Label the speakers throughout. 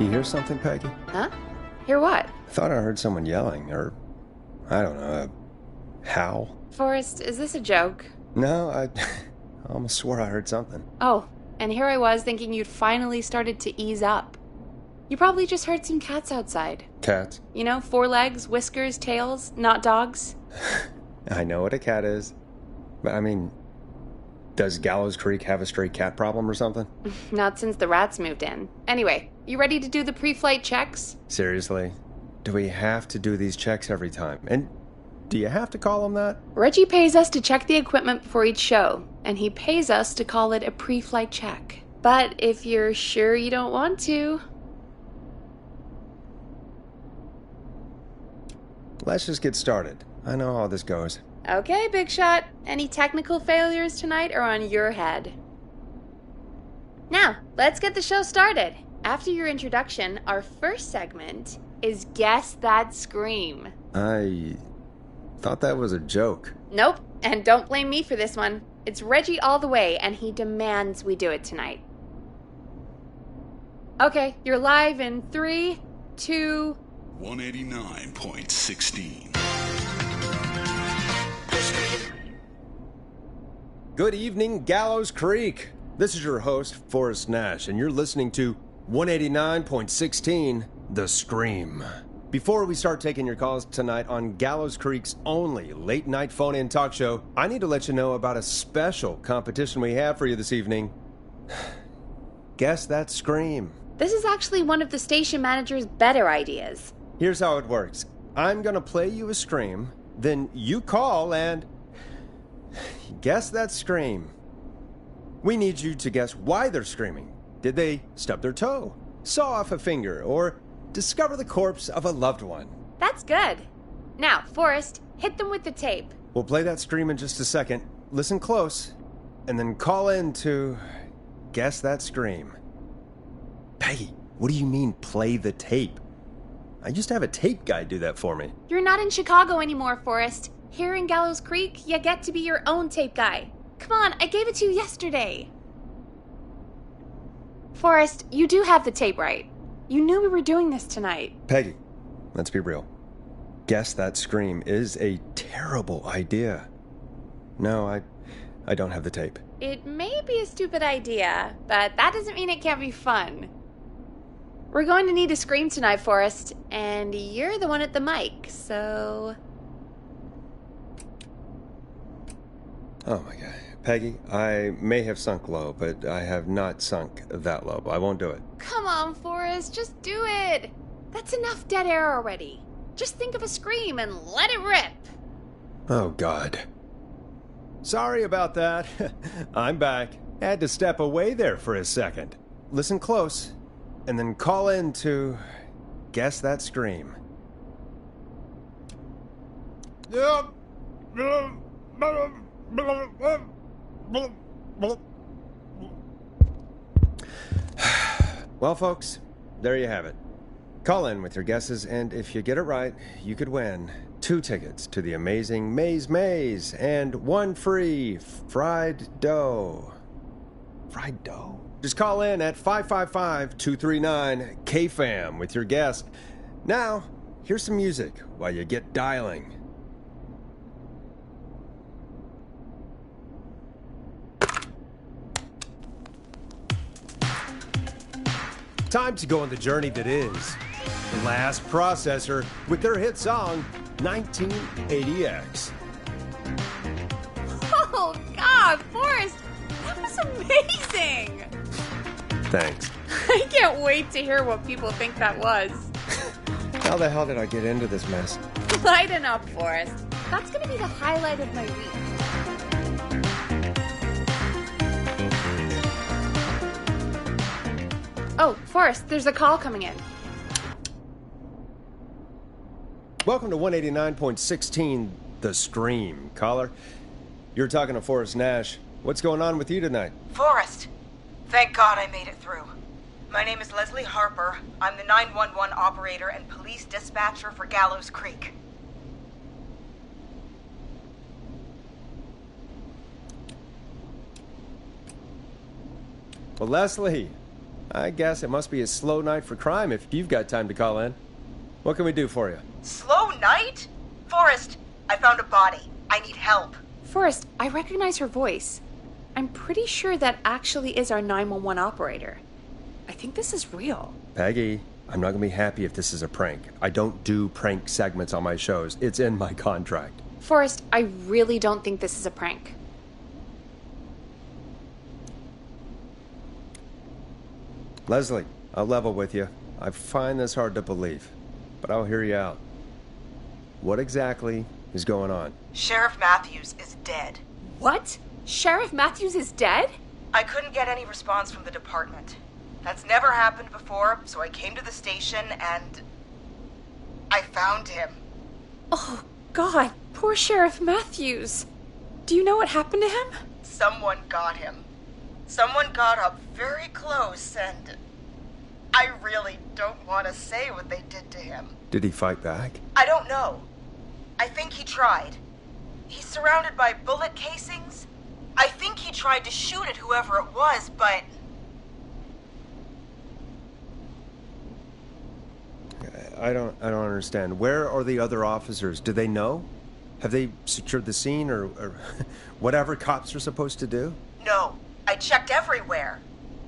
Speaker 1: You hear something, Peggy?
Speaker 2: Huh? Hear what?
Speaker 1: Thought I heard someone yelling, or, I don't know, a howl.
Speaker 2: Forrest, is this a joke?
Speaker 1: No, I almost swore I heard something.
Speaker 2: Oh, and here I was thinking you'd finally started to ease up. You probably just heard some cats outside.
Speaker 1: Cats?
Speaker 2: You know, 4 legs, whiskers, tails, not dogs.
Speaker 1: I know what a cat is. But, I mean, does Gallows Creek have a stray cat problem or something?
Speaker 2: Not since the rats moved in. Anyway, you ready to do the pre-flight checks?
Speaker 1: Seriously? Do we have to do these checks every time? And do you have to call them that?
Speaker 2: Reggie pays us to check the equipment before each show, and he pays us to call it a pre-flight check. But if you're sure you don't want to...
Speaker 1: Let's just get started. I know how this goes.
Speaker 2: Okay, Big Shot. Any technical failures tonight are on your head. Now, let's get the show started. After your introduction, our first segment is Guess That Scream.
Speaker 1: I thought that was a joke.
Speaker 2: Nope, and don't blame me for this one. It's Reggie all the way, and he demands we do it tonight. Okay, you're live in 3, 2...
Speaker 3: 189.16.
Speaker 1: Good evening, Gallows Creek. This is your host, Forrest Nash, and you're listening to 189.16, The Scream. Before we start taking your calls tonight on Gallows Creek's only late-night phone-in talk show, I need to let you know about a special competition we have for you this evening. Guess That Scream.
Speaker 2: This is actually one of the station manager's better ideas.
Speaker 1: Here's how it works. I'm gonna play you a scream, then you call and guess that scream. We need you to guess why they're screaming. Did they stub their toe, saw off a finger, or discover the corpse of a loved one?
Speaker 2: That's good. Now, Forrest, hit them with the tape.
Speaker 1: We'll play that scream in just a second. Listen close, and then call in to guess that scream. Peggy, what do you mean play the tape? I used to have a tape guy do that for me.
Speaker 2: You're not in Chicago anymore, Forrest. Here in Gallows Creek, you get to be your own tape guy. Come on, I gave it to you yesterday. Forrest, you do have the tape right. You knew we were doing this tonight.
Speaker 1: Peggy, let's be real. Guess that scream is a terrible idea. No, I don't have the tape.
Speaker 2: It may be a stupid idea, but that doesn't mean it can't be fun. We're going to need a scream tonight, Forrest, and you're the one at the mic, so...
Speaker 1: Oh my god. Peggy, I may have sunk low, but I have not sunk that low. I won't do it.
Speaker 2: Come on, Forrest, just do it. That's enough dead air already. Just think of a scream and let it rip.
Speaker 1: Oh god. Sorry about that. I'm back. Had to step away there for a second. Listen close, and then call in to guess that scream. Well, folks, there you have it. Call in with your guesses, and if you get it right, you could win 2 tickets to the amazing Maze and 1 free fried dough. Fried dough? Just call in at 555-239-KFAM with your guess. Now, here's some music while you get dialing. Time to go on the journey that is Last Processor with their hit song 1980X.
Speaker 2: Oh, God, Forrest, that was amazing.
Speaker 1: Thanks.
Speaker 2: I can't wait to hear what people think that was.
Speaker 1: How the hell did I get into this mess?
Speaker 2: Lighten up, Forrest. That's going to be the highlight of my week. Oh, Forrest, there's a call coming in.
Speaker 1: Welcome to 189.16, The Scream. Caller, you're talking to Forrest Nash. What's going on with you tonight?
Speaker 4: Forrest, thank God I made it through. My name is Leslie Harper. I'm the 911 operator and police dispatcher for Gallows Creek.
Speaker 1: Well, Leslie, I guess it must be a slow night for crime if you've got time to call in. What can we do for you?
Speaker 4: Slow night? Forrest, I found a body. I need help.
Speaker 2: Forrest, I recognize her voice. I'm pretty sure that actually is our 911 operator. I think this is real.
Speaker 1: Peggy, I'm not going to be happy if this is a prank. I don't do prank segments on my shows. It's in my contract.
Speaker 2: Forrest, I really don't think this is a prank.
Speaker 1: Leslie, I'll level with you. I find this hard to believe, but I'll hear you out. What exactly is going on?
Speaker 4: Sheriff Matthews is dead.
Speaker 2: What? Sheriff Matthews is dead?
Speaker 4: I couldn't get any response from the department. That's never happened before, so I came to the station and I found him.
Speaker 2: Oh, God. Poor Sheriff Matthews. Do you know what happened to him?
Speaker 4: Someone got him. Someone got up very close and I really don't want to say what they did to him.
Speaker 1: Did he fight back?
Speaker 4: I don't know. I think he tried. He's surrounded by bullet casings. I think he tried to shoot at whoever it was, but...
Speaker 1: I don't understand. Where are the other officers? Do they know? Have they secured the scene or whatever cops are supposed to do?
Speaker 4: No. I checked everywhere.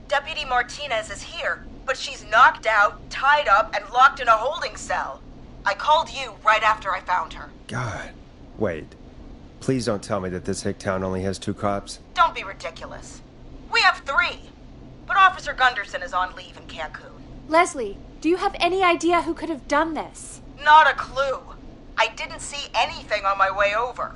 Speaker 4: Deputy Martinez is here, but she's knocked out, tied up, and locked in a holding cell. I called you right after I found her.
Speaker 1: God. Wait. Please don't tell me that this hick town only has 2 cops.
Speaker 4: Don't be ridiculous. We have 3. But Officer Gunderson is on leave in Cancun.
Speaker 2: Leslie, do you have any idea who could have done this?
Speaker 4: Not a clue. I didn't see anything on my way over.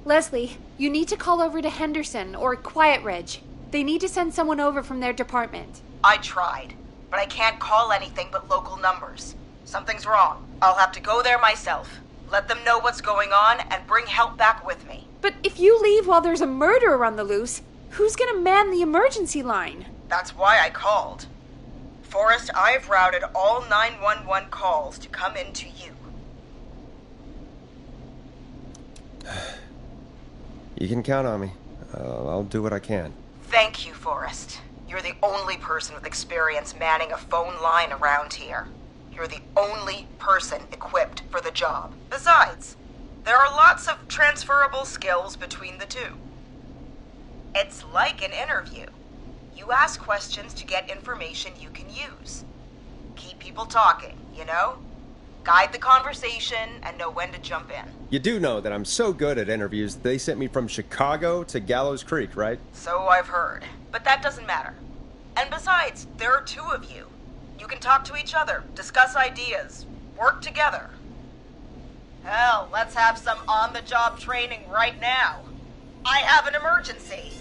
Speaker 2: Leslie, you need to call over to Henderson or Quiet Ridge. They need to send someone over from their department.
Speaker 4: I tried, but I can't call anything but local numbers. Something's wrong. I'll have to go there myself. Let them know what's going on and bring help back with me.
Speaker 2: But if you leave while there's a murderer on the loose, who's gonna man the emergency line?
Speaker 4: That's why I called. Forrest, I've routed all 911 calls to come in to you.
Speaker 1: You can count on me. I'll do what I can.
Speaker 4: Thank you, Forrest. You're the only person with experience manning a phone line around here. You're the only person equipped for the job. Besides, there are lots of transferable skills between the two. It's like an interview. You ask questions to get information you can use. Keep people talking, you know? Guide the conversation and know when to jump in.
Speaker 1: You do know that I'm so good at interviews, they sent me from Chicago to Gallows Creek, right?
Speaker 4: So I've heard. But that doesn't matter. And besides, there are 2 of you. You can talk to each other, discuss ideas, work together. Hell, let's have some on-the-job training right now. I have an emergency.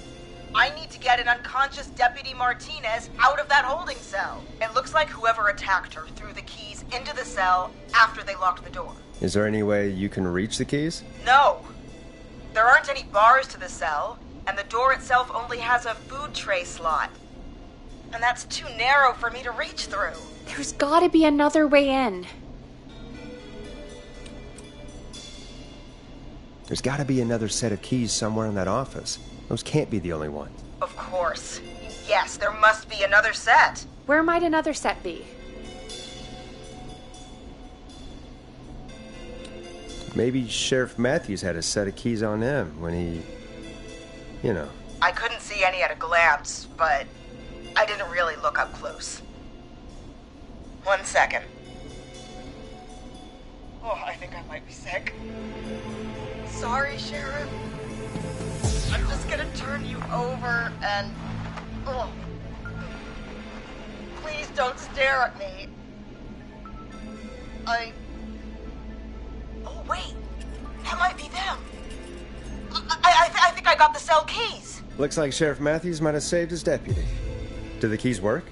Speaker 4: I need to get an unconscious Deputy Martinez out of that holding cell. It looks like whoever attacked her threw the keys into the cell after they locked the door.
Speaker 1: Is there any way you can reach the keys?
Speaker 4: No. There aren't any bars to the cell, and the door itself only has a food tray slot. And that's too narrow for me to reach through.
Speaker 2: There's gotta be another way in.
Speaker 1: There's gotta be another set of keys somewhere in that office. Those can't be the only ones.
Speaker 4: Of course. Yes, there must be another set.
Speaker 2: Where might another set be?
Speaker 1: Maybe Sheriff Matthews had a set of keys on him when he... you know.
Speaker 4: I couldn't see any at a glance, but I didn't really look up close. 1 second. Oh, I think I might be sick. Sorry, Sheriff. I'm just gonna turn you over and... Oh. Please don't stare at me. Oh, wait. That might be them. I think I got the cell keys.
Speaker 1: Looks like Sheriff Matthews might have saved his deputy. Do the keys work?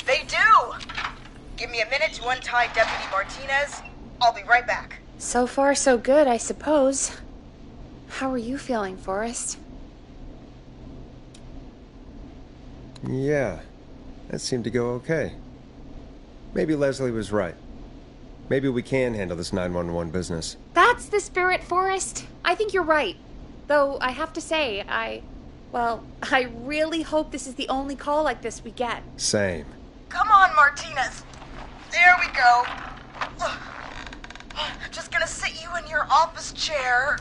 Speaker 4: They do! Give me a minute to untie Deputy Martinez. I'll be right back.
Speaker 2: So far, so good, I suppose. How are you feeling, Forrest?
Speaker 1: Yeah, that seemed to go okay. Maybe Leslie was right. Maybe we can handle this 911 business.
Speaker 2: That's the spirit, Forrest. I think you're right. Though, I have to say, Well, I really hope this is the only call like this we get.
Speaker 1: Same.
Speaker 4: Come on, Martinez. There we go. I'm just gonna sit you in your office chair.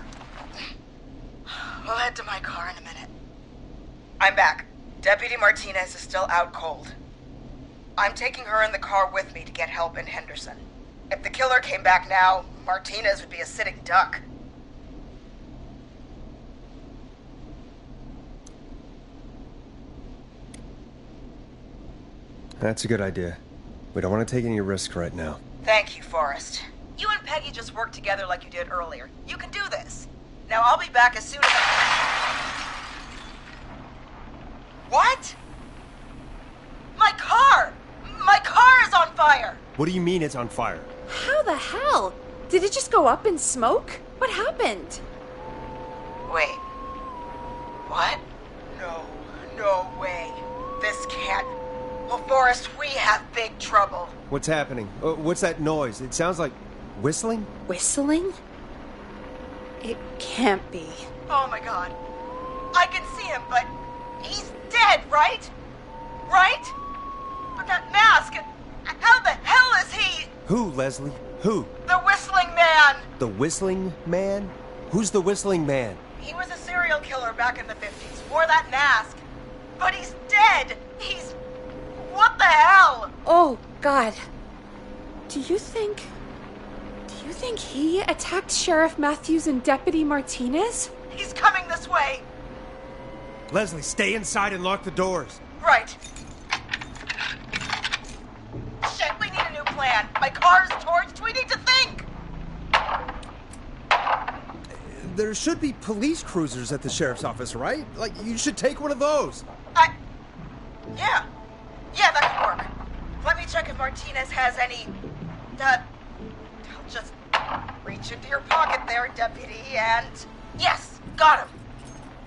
Speaker 4: We'll head to my car in a minute. I'm back. Deputy Martinez is still out cold. I'm taking her in the car with me to get help in Henderson. If the killer came back now, Martinez would be a sitting duck.
Speaker 1: That's a good idea. We don't want to take any risks right now.
Speaker 4: Thank you, Forrest. You and Peggy just worked together like you did earlier. You can do this. Now I'll be back as soon as What? My car! My car is on fire!
Speaker 1: What do you mean it's on fire?
Speaker 2: How the hell? Did it just go up in smoke? What happened?
Speaker 4: Wait. What? No way. This can't... Well, Forrest, we have big trouble.
Speaker 1: What's happening? What's that noise? It sounds like whistling?
Speaker 2: Whistling? It can't be.
Speaker 4: Oh my god. I can see him, but he's dead, right? Right? But that mask, how the hell is he?
Speaker 1: Who, Leslie? Who?
Speaker 4: The Whistling Man!
Speaker 1: The Whistling Man? Who's the Whistling Man?
Speaker 4: He was a serial killer back in the 50s, wore that mask. But he's dead! He's... What the hell?
Speaker 2: Oh, God. Do you think he attacked Sheriff Matthews and Deputy Martinez?
Speaker 4: He's coming this way.
Speaker 1: Leslie, stay inside and lock the doors.
Speaker 4: Right. Shit, we need a new plan. My car's torched. We need to think.
Speaker 1: There should be police cruisers at the sheriff's office, right? Like, you should take one of those.
Speaker 4: Yeah, that could work. Let me check if Martinez has any... I'll just reach into your pocket there, deputy, and... Yes, got him.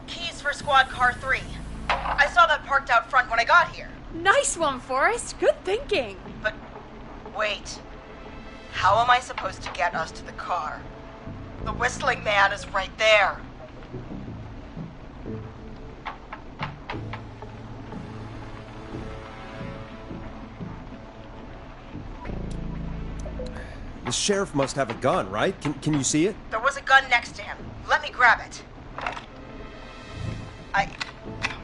Speaker 4: Keys for squad car 3. I saw that parked out front when I got here.
Speaker 2: Nice one, Forrest. Good thinking.
Speaker 4: But, wait. How am I supposed to get us to the car? The Whistling Man is right there.
Speaker 1: The sheriff must have a gun, right? Can you see it?
Speaker 4: There was a gun next to him. Let me grab it. Oh,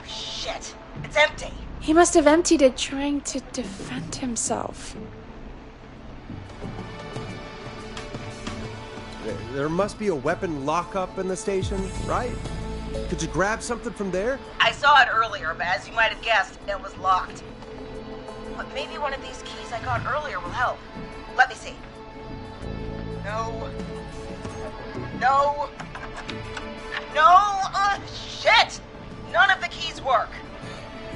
Speaker 4: shit. It's empty.
Speaker 2: He must have emptied it trying to defend himself.
Speaker 1: There must be a weapon lockup in the station, right? Could you grab something from there?
Speaker 4: I saw it earlier, but as you might have guessed, it was locked. But maybe one of these keys I got earlier will help. Let me see. No! Shit! None of the keys work.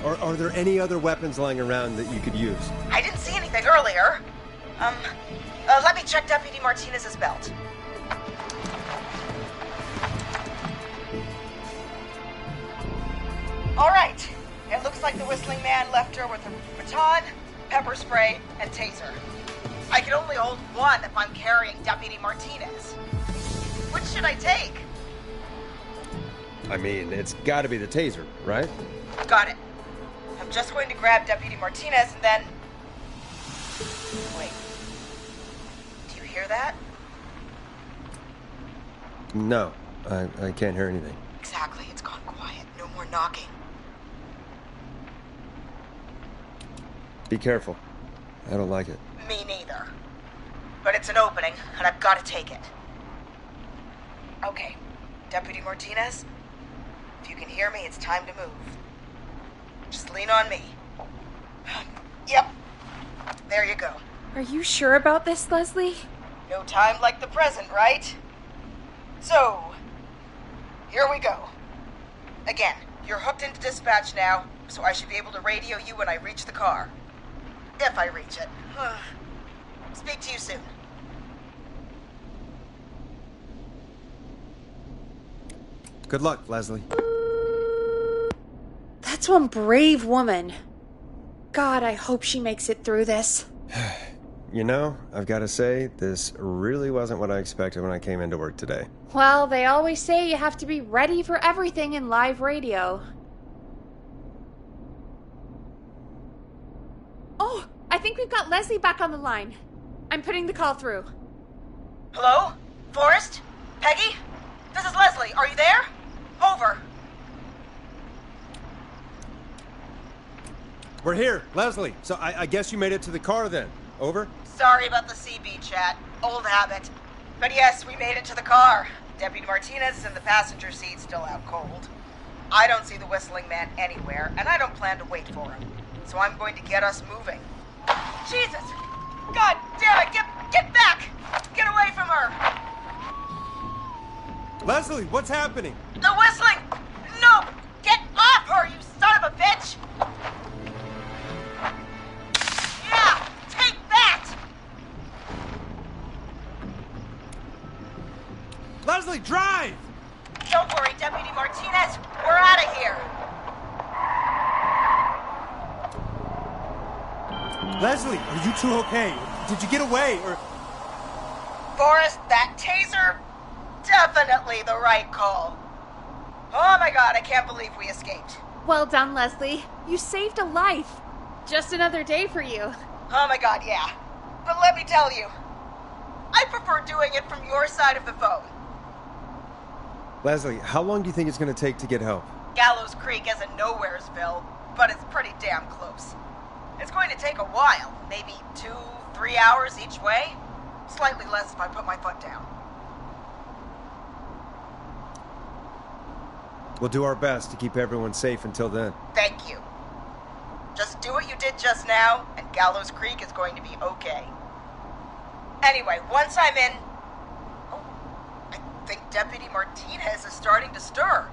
Speaker 1: Are there any other weapons lying around that you could use?
Speaker 4: I didn't see anything earlier. Let me check Deputy Martinez's belt. All right. It looks like the Whistling Man left her with a baton, pepper spray, and taser. I can only hold one if I'm carrying Deputy Martinez. Which should I take?
Speaker 1: I mean, it's gotta be the taser, right?
Speaker 4: Got it. I'm just going to grab Deputy Martinez and then... Wait. Do you hear that?
Speaker 1: No, I can't hear anything.
Speaker 4: Exactly. It's gone quiet. No more knocking.
Speaker 1: Be careful. I don't like it.
Speaker 4: Me neither. But it's an opening, and I've got to take it. Okay. Deputy Martinez, if you can hear me, it's time to move. Just lean on me. Yep. There you go.
Speaker 2: Are you sure about this, Leslie?
Speaker 4: No time like the present, right? So, here we go. Again, you're hooked into dispatch now, so I should be able to radio you when I reach the car. If I reach it. Speak to you soon.
Speaker 1: Good luck, Leslie.
Speaker 2: That's one brave woman. God, I hope she makes it through this.
Speaker 1: You know, I've got to say, this really wasn't what I expected when I came into work today.
Speaker 2: Well, they always say you have to be ready for everything in live radio. think we've got Leslie back on the line. I'm putting the call through.
Speaker 4: Hello? Forrest? Peggy? This is Leslie. Are you there? Over.
Speaker 1: We're here, Leslie. So I guess you made it to the car then. Over?
Speaker 4: Sorry about the CB chat. Old habit. But yes, we made it to the car. Deputy Martinez is in the passenger seat, still out cold. I don't see the whistling man anywhere, and I don't plan to wait for him. So I'm going to get us moving. Jesus! God damn it! Get back! Get away from her!
Speaker 1: Leslie, what's happening?
Speaker 4: The whistling! No! Get off her, you son of a bitch! Yeah! Take that!
Speaker 1: Leslie, drive!
Speaker 4: Don't worry, Deputy Martinez. We're out of here.
Speaker 1: Leslie, are you two okay? Did you get away, or...
Speaker 4: Forrest, that taser? Definitely the right call. Oh my god, I can't believe we escaped.
Speaker 2: Well done, Leslie. You saved a life. Just another day for you.
Speaker 4: Oh my god, yeah. But let me tell you, I prefer doing it from your side of the phone.
Speaker 1: Leslie, how long do you think it's going to take to get help?
Speaker 4: Gallows Creek isn't Nowheresville, but it's pretty damn close. It's going to take a while, maybe 2-3 hours each way. Slightly less if I put my foot down.
Speaker 1: We'll do our best to keep everyone safe until then.
Speaker 4: Thank you. Just do what you did just now, and Gallows Creek is going to be okay. Anyway, once I'm in... Oh, I think Deputy Martinez is starting to stir.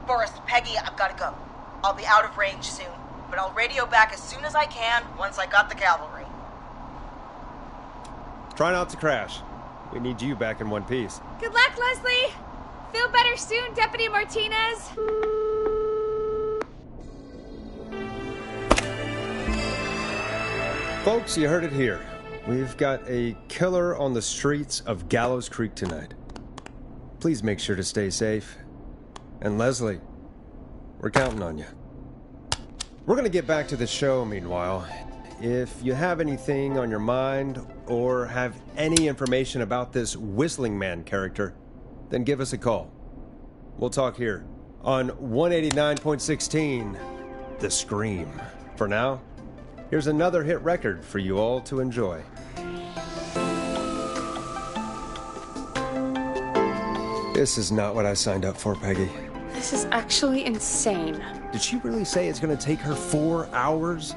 Speaker 4: Forrest, Peggy, I've got to go. I'll be out of range soon, but I'll radio back as soon as I can once I got the cavalry.
Speaker 1: Try not to crash. We need you back in one piece.
Speaker 2: Good luck, Leslie. Feel better soon, Deputy Martinez.
Speaker 1: Folks, you heard it here. We've got a killer on the streets of Gallows Creek tonight. Please make sure to stay safe. And Leslie, we're counting on you. We're going to get back to the show meanwhile. If you have anything on your mind or have any information about this Whistling Man character, then give us a call. We'll talk here on 189.16, The Scream. For now, here's another hit record for you all to enjoy. This is not what I signed up for, Peggy.
Speaker 2: This is actually insane.
Speaker 1: Did she really say it's going to take her 4 hours?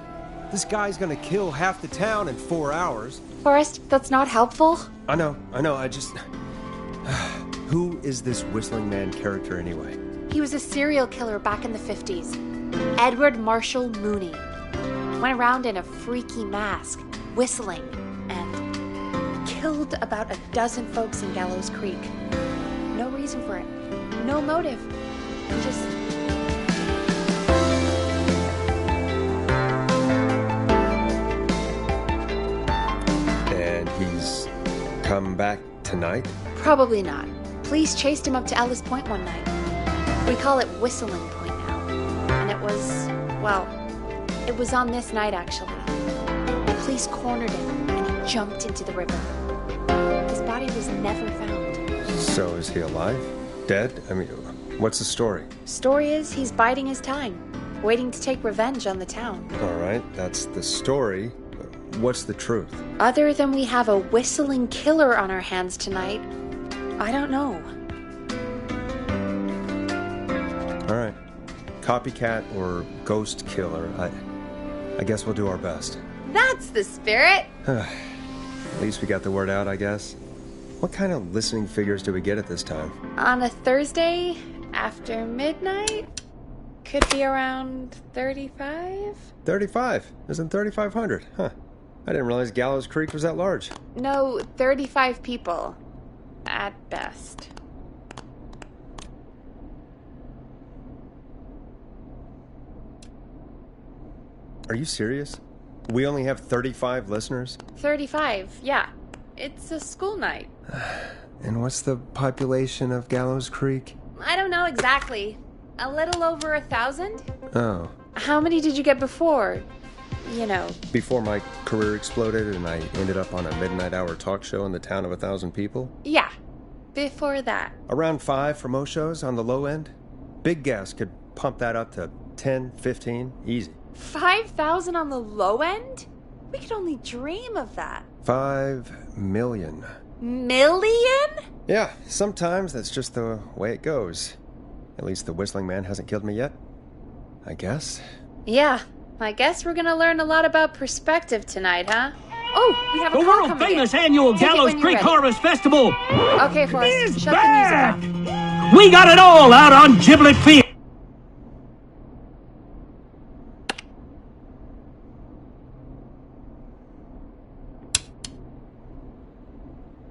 Speaker 1: This guy's going to kill half the town in 4 hours.
Speaker 2: Forrest, that's not helpful.
Speaker 1: I know, I just... Who is this Whistling Man character anyway?
Speaker 2: He was a serial killer back in the 50s. Edward Marshall Mooney. Went around in a freaky mask, whistling, and killed about a dozen folks in Gallows Creek. No reason for it. No motive. He just...
Speaker 1: And he's come back tonight?
Speaker 2: Probably not. Police chased him up to Ellis Point one night. We call it Whistling Point now. And it was, well, it was on this night actually. The police cornered him and he jumped into the river. His body was never found.
Speaker 1: So is he alive? Dead? I mean, what's the story?
Speaker 2: Story is he's biding his time, waiting to take revenge on the town.
Speaker 1: All right, that's the story. What's the truth?
Speaker 2: Other than we have a whistling killer on our hands tonight, I don't know.
Speaker 1: All right. Copycat or ghost killer. I guess we'll do our best.
Speaker 2: That's the spirit.
Speaker 1: At least we got the word out, I guess. What kind of listening figures do we get at this time?
Speaker 2: On a Thursday after midnight, could be around 35?
Speaker 1: 35? Isn't 3,500? Huh. I didn't realize Gallows Creek was that large.
Speaker 2: No, 35 people. At best.
Speaker 1: Are you serious? We only have 35 listeners?
Speaker 2: 35, yeah. It's a school night.
Speaker 1: And what's the population of Gallows Creek?
Speaker 2: I don't know exactly. A little over 1,000?
Speaker 1: Oh.
Speaker 2: How many did you get before? you know.
Speaker 1: Before my career exploded and I ended up on a midnight hour talk show in the town of 1,000 people?
Speaker 2: Yeah, before that.
Speaker 1: Around 5 for most shows on the low end. Big gas could pump that up to 10, 15, easy.
Speaker 2: 5,000 on the low end? We could only dream of that.
Speaker 1: 5 million.
Speaker 2: Million?
Speaker 1: Yeah, sometimes that's just the way it goes. At least the Whistling Man hasn't killed me yet. I guess.
Speaker 2: Yeah, I guess we're gonna learn a lot about perspective tonight, huh? Oh, we have a
Speaker 3: The
Speaker 2: call
Speaker 3: world
Speaker 2: coming
Speaker 3: famous
Speaker 2: in.
Speaker 3: annual
Speaker 2: Take it
Speaker 3: Gallows
Speaker 2: when you're
Speaker 3: Creek
Speaker 2: ready.
Speaker 3: Harvest Festival
Speaker 2: Okay, Forrest,
Speaker 3: is
Speaker 2: shut
Speaker 3: back!
Speaker 2: the music up.
Speaker 3: We got it all out on Giblet Field.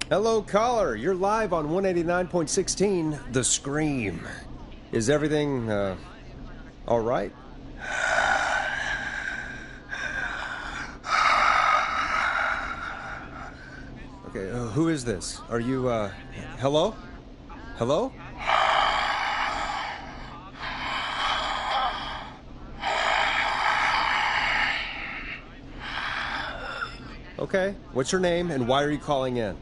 Speaker 1: Hello, caller. You're live on 189.16, The Scream. Is everything, all right? Okay, who is this? Are you, hello? Hello? Okay, what's your name and why are you calling in?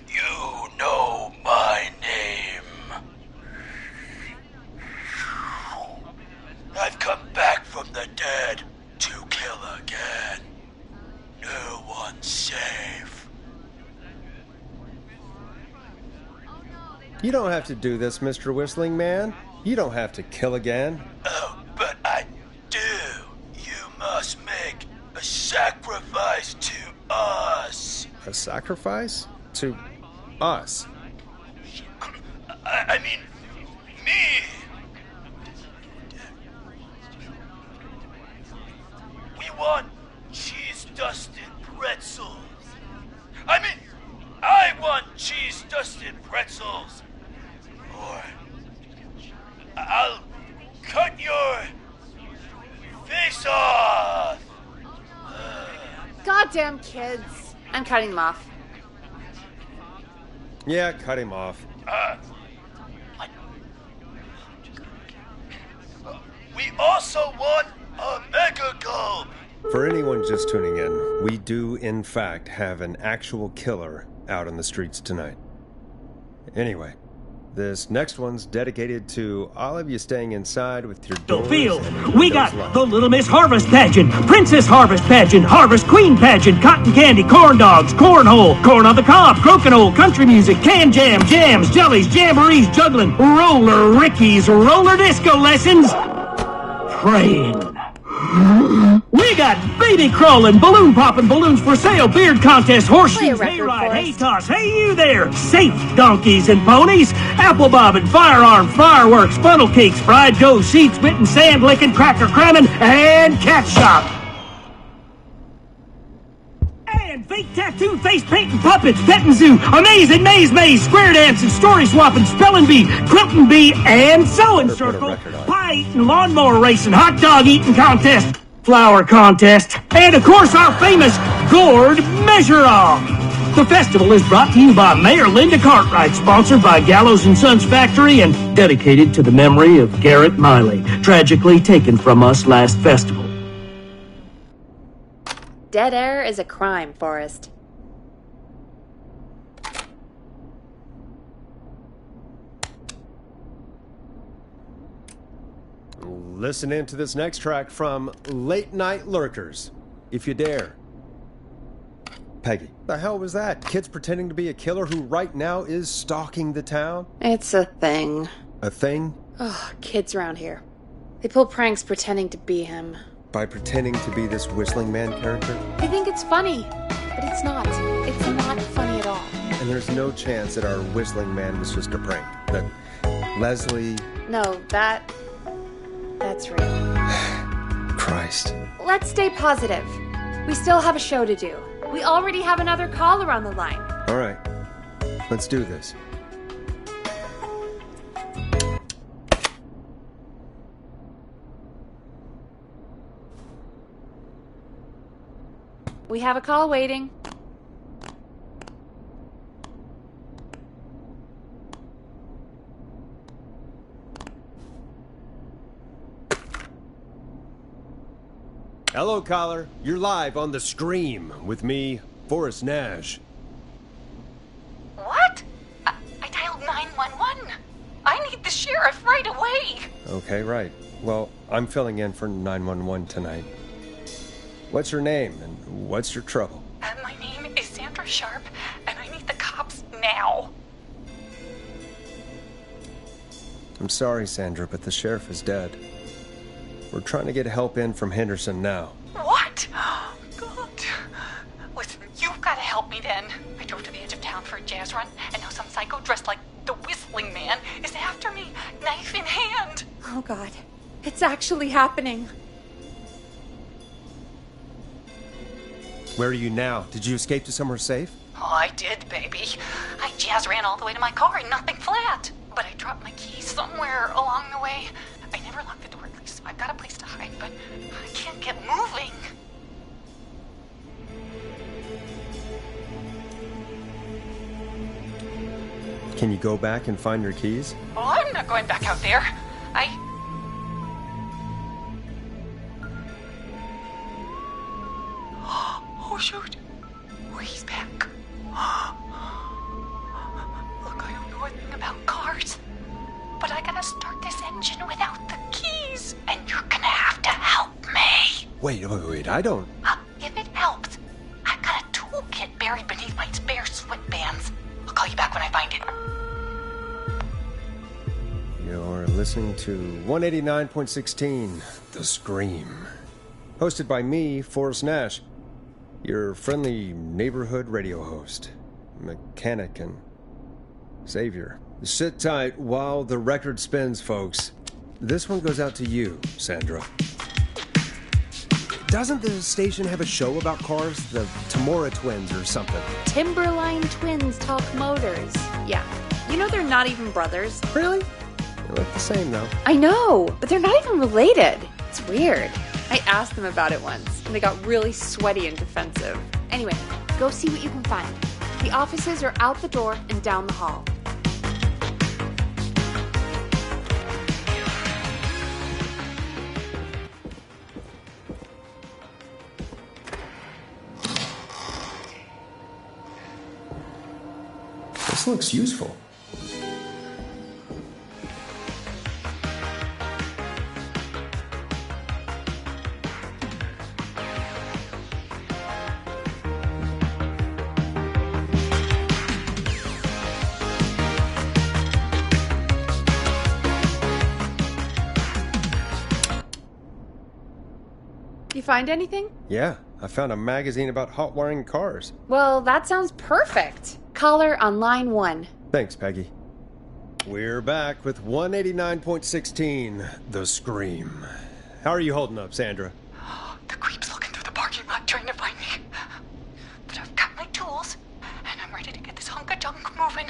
Speaker 5: You know my name. I've come back from the dead to kill again. No one's safe.
Speaker 1: You don't have to do this, Mr. Whistling Man. You don't have to kill again.
Speaker 5: Oh, but I do. You must make a sacrifice to us.
Speaker 1: A sacrifice? To us?
Speaker 5: I mean, me. We want cheese-dusted pretzels. I want cheese-dusted pretzels. Or I'll cut your face off.
Speaker 2: Goddamn kids. I'm cutting them off.
Speaker 1: Yeah, cut him off.
Speaker 5: We also want a mega gulp.
Speaker 1: For anyone just tuning in, we do, in fact, have an actual killer out on the streets tonight. Anyway, this next one's dedicated to all of you staying inside with your doors
Speaker 3: Field.
Speaker 1: and
Speaker 3: We
Speaker 1: windows
Speaker 3: got
Speaker 1: locked.
Speaker 3: the Little Miss Harvest Pageant, Princess Harvest Pageant, Harvest Queen Pageant, Cotton Candy, Corn Dogs, Cornhole, Corn on the Cob, Crokinole, Country Music, Can Jam, Jams, Jellies, Jamborees, Juggling, Roller Rickies, Roller Disco Lessons, Praying. We got baby crawling, balloon popping, balloons for sale, beard contest,
Speaker 2: Play a
Speaker 3: horseshoes,
Speaker 2: record
Speaker 3: hayride,
Speaker 2: for
Speaker 3: hay
Speaker 2: us.
Speaker 3: toss, hey you there, safe donkeys and ponies, apple bobbing, firearm, fireworks, funnel cakes, fried dough, sheets, bitten, sand licking, cracker cramming, and cat shop. And fake tattoo, face painting, puppets, petting zoo, amazing maze, square dancing, story swapping, spelling bee, quilting bee, and sewing
Speaker 1: Better put a
Speaker 3: circle,
Speaker 1: record on.
Speaker 3: pie eating, lawnmower racing, hot dog eating contest, flower contest, and of course our famous gourd measure-off. The festival is brought to you by Mayor Linda Cartwright, sponsored by Gallows and Sons Factory, and dedicated to the memory of Garrett Miley, tragically taken from us last festival.
Speaker 2: Dead air is a crime, Forrest.
Speaker 1: Listen in to this next track from Late Night Lurkers, if you dare. Peggy, the hell was that? Kids pretending to be a killer who right now is stalking the town?
Speaker 2: It's a thing.
Speaker 1: A thing?
Speaker 2: Ugh, kids around here. They pull pranks pretending to be him.
Speaker 1: By pretending to be this Whistling Man character?
Speaker 2: They think it's funny, but it's not. It's not funny at all.
Speaker 1: And there's no chance that our Whistling Man was just a prank. That Leslie...
Speaker 2: No, that's real.
Speaker 1: Christ.
Speaker 2: Let's stay positive. We still have a show to do. We already have another caller on the line.
Speaker 1: All right. Let's do this.
Speaker 2: We have a call waiting.
Speaker 1: Hello, caller. You're live on The Scream with me, Forrest Nash.
Speaker 6: What? I dialed 911. I need the sheriff right away.
Speaker 1: Okay, right. Well, I'm filling in for 911 tonight. What's your name and what's your trouble?
Speaker 6: My name is Sandra Sharp, and I need the cops now.
Speaker 1: I'm sorry, Sandra, but the sheriff is dead. We're trying to get help in from Henderson now.
Speaker 6: What? God. Listen, you've got to help me then. I drove to the edge of town for a jazz run, and now some psycho dressed like the Whistling Man is after me, knife in hand.
Speaker 2: Oh, God. It's actually happening.
Speaker 1: Where are you now? Did you escape to somewhere safe?
Speaker 6: Oh, I did, baby. I jazz ran all the way to my car and nothing flat. But I dropped my keys somewhere along the way. I never locked the door, so I've got a place to hide, but I can't get moving.
Speaker 1: Can you go back and find your keys?
Speaker 6: Oh, I'm not going back out there. Oh, shoot. Oh, he's back. Look, I don't know a thing about cars, but I gotta start this engine without the keys, and you're gonna have to help me.
Speaker 1: Wait, I don't...
Speaker 6: If it helps, I've got a toolkit buried beneath my spare sweatbands. I'll call you back when I find it.
Speaker 1: You're listening to 189.16, The Scream. Hosted by me, Forrest Nash, your friendly neighborhood radio host, mechanic and savior. Sit tight while the record spins, folks. This one goes out to you, Sandra. Doesn't the station have a show about cars? The Tamora twins or something?
Speaker 2: Timberline Twins Talk Motors. Yeah. You know they're not even brothers.
Speaker 1: Really? They look the same, though.
Speaker 2: I know, but they're not even related. It's weird. I asked them about it once, and they got really sweaty and defensive. Anyway, go see what you can find. The offices are out the door and down the hall.
Speaker 1: This looks useful.
Speaker 2: You find anything?
Speaker 1: Yeah, I found a magazine about hot wiring cars.
Speaker 2: Well, that sounds perfect. Caller on line 1.
Speaker 1: Thanks, Peggy. We're back with 189.16, The Scream. How are you holding up, Sandra?
Speaker 6: The creep's looking through the parking lot trying to find me. But I've got my tools, and I'm ready to get this hunk of junk moving.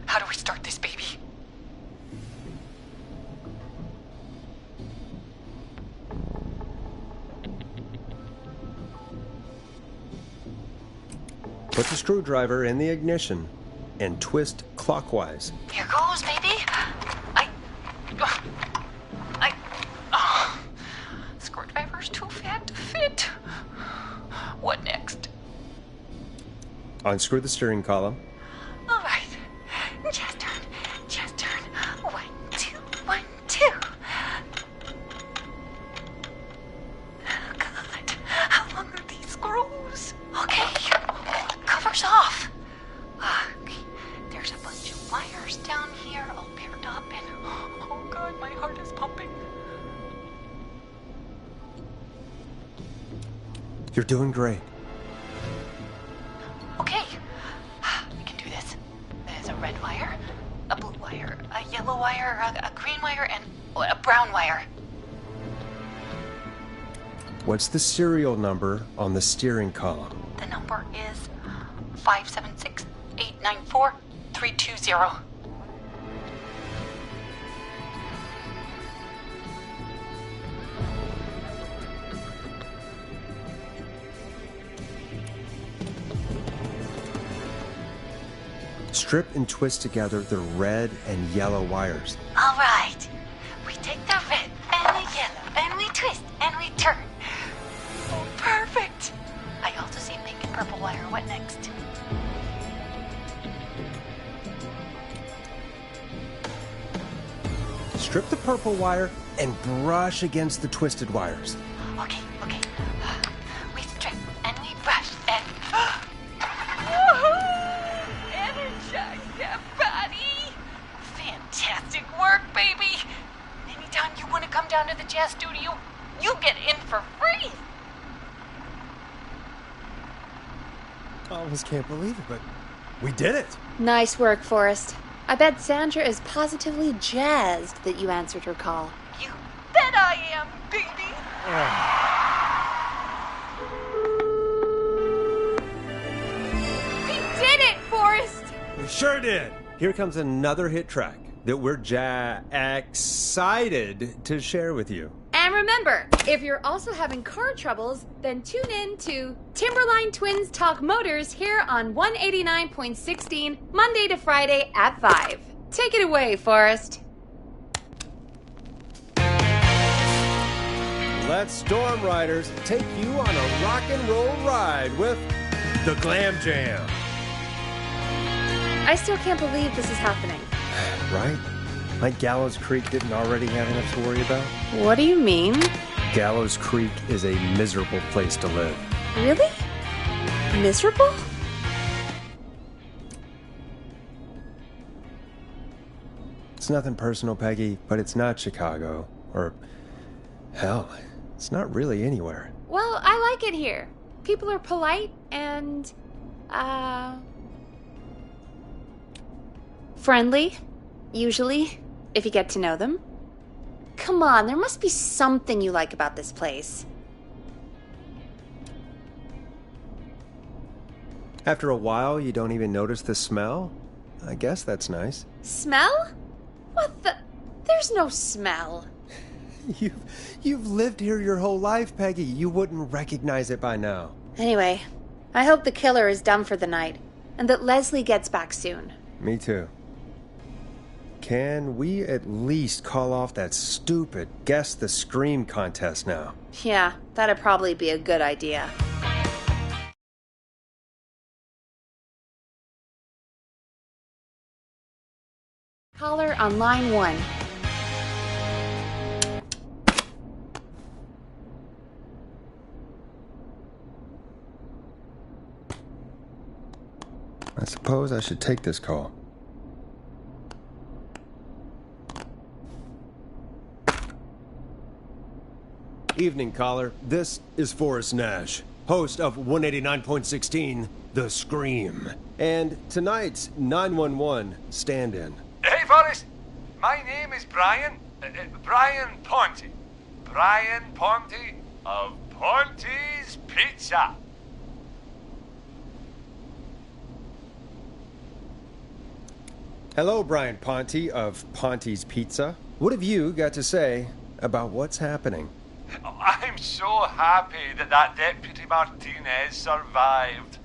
Speaker 6: How do we start this baby?
Speaker 1: Put the screwdriver in the ignition and twist clockwise.
Speaker 6: Here goes, baby. Screwdriver's too fat to fit. What next?
Speaker 1: Unscrew the steering column.
Speaker 6: All right. Just turn. 1, 2, 1, 2. Oh, God. How long are these screws? Okay. Cover's off. Okay. There's a bunch of wires down here all paired up, and oh, God, my heart is pumping.
Speaker 1: You're doing great.
Speaker 6: Okay. We can do this. There's a red wire, a blue wire, a yellow wire, a green wire, and a brown wire.
Speaker 1: What's the serial number on the steering column?
Speaker 6: The number is 576-894-320.
Speaker 1: Strip and twist together the red and yellow wires.
Speaker 6: All right. We take the red and the yellow, and we twist and we turn.
Speaker 1: strip the purple wire and brush against the twisted wires.
Speaker 6: Okay. We strip and we brush and... Energize that body! Fantastic work, baby! Anytime you want to come down to the jazz studio, you get in for free!
Speaker 1: I almost can't believe it, but we did it.
Speaker 2: Nice work, Forrest. I bet Sandra is positively jazzed that you answered her call.
Speaker 6: You bet I am, baby!
Speaker 2: We did it, Forrest!
Speaker 1: We sure did. Here comes another hit track that we're excited to share with you.
Speaker 2: And remember, if you're also having car troubles, then tune in to Timberline Twins Talk Motors here on 189.16, Monday to Friday at 5. Take it away, Forrest.
Speaker 1: Let's Storm Riders take you on a rock and roll ride with the Glam Jam.
Speaker 2: I still can't believe this is happening.
Speaker 1: Right? Like Gallows Creek didn't already have enough to worry about?
Speaker 2: What do you mean?
Speaker 1: Gallows Creek is a miserable place to live.
Speaker 2: Really? Miserable?
Speaker 1: It's nothing personal, Peggy, but it's not Chicago. Or, hell, it's not really anywhere.
Speaker 2: Well, I like it here. People are polite and, friendly, usually, if you get to know them. Come on, there must be something you like about this place.
Speaker 1: After a while, you don't even notice the smell? I guess that's nice.
Speaker 2: Smell? What the? There's no smell.
Speaker 1: You've lived here your whole life, Peggy. You wouldn't recognize it by now.
Speaker 2: Anyway, I hope the killer is done for the night, and that Leslie gets back soon.
Speaker 1: Me too. Can we at least call off that stupid Guess the Scream contest now?
Speaker 2: Yeah, that'd probably be a good idea. Caller on line 1.
Speaker 1: I suppose I should take this call. Evening, caller. This is Forrest Nash, host of 189.16, The Scream. And tonight's 911 stand-in.
Speaker 5: Hey, Forrest. My name is Brian. Brian Ponte. Brian Ponte of Ponte's Pizza.
Speaker 1: Hello, Brian Ponte of Ponte's Pizza. What have you got to say about what's happening?
Speaker 5: I'm so happy that Deputy Martinez survived.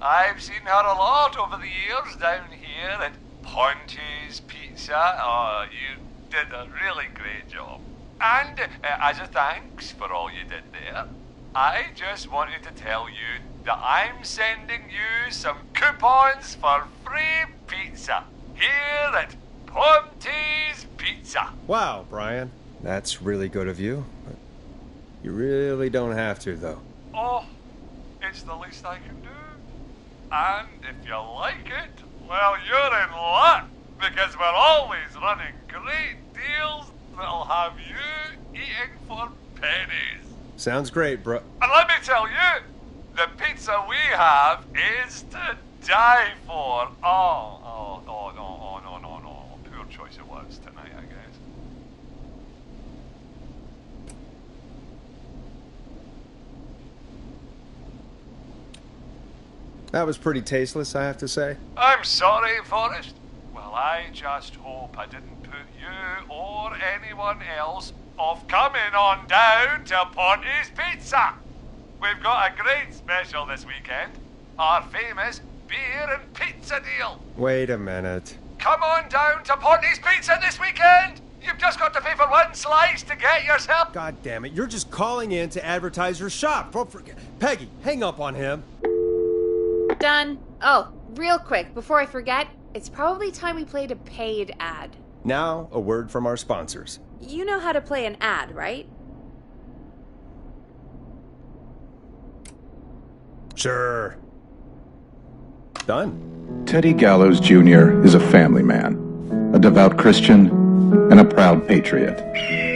Speaker 5: I've seen her a lot over the years down here at Ponte's Pizza. Oh, you did a really great job. And as a thanks for all you did there, I just wanted to tell you that I'm sending you some coupons for free pizza here at Ponte's Pizza.
Speaker 1: Wow, Brian. That's really good of you. But you really don't have to, though.
Speaker 5: Oh, it's the least I can do. And if you like it, well, you're in luck, because we're always running great deals that'll have you eating for pennies.
Speaker 1: Sounds great, bro.
Speaker 5: And let me tell you, the pizza we have is to die for. No. Poor choice of words tonight, I guess.
Speaker 1: That was pretty tasteless, I have to say.
Speaker 5: I'm sorry, Forrest. Well, I just hope I didn't put you or anyone else off coming on down to Ponte's Pizza. We've got a great special this weekend. Our famous beer and pizza deal.
Speaker 1: Wait a minute.
Speaker 5: Come on down to Ponte's Pizza this weekend. You've just got to pay for one slice to get yourself...
Speaker 1: God damn it, you're just calling in to advertise your shop. Peggy, hang up on him.
Speaker 2: Done. Oh, real quick, before I forget, it's probably time we played a paid ad.
Speaker 1: Now, a word from our sponsors.
Speaker 2: You know how to play an ad, right?
Speaker 1: Sure. Done.
Speaker 7: Teddy Gallows Jr. is a family man, a devout Christian, and a proud patriot.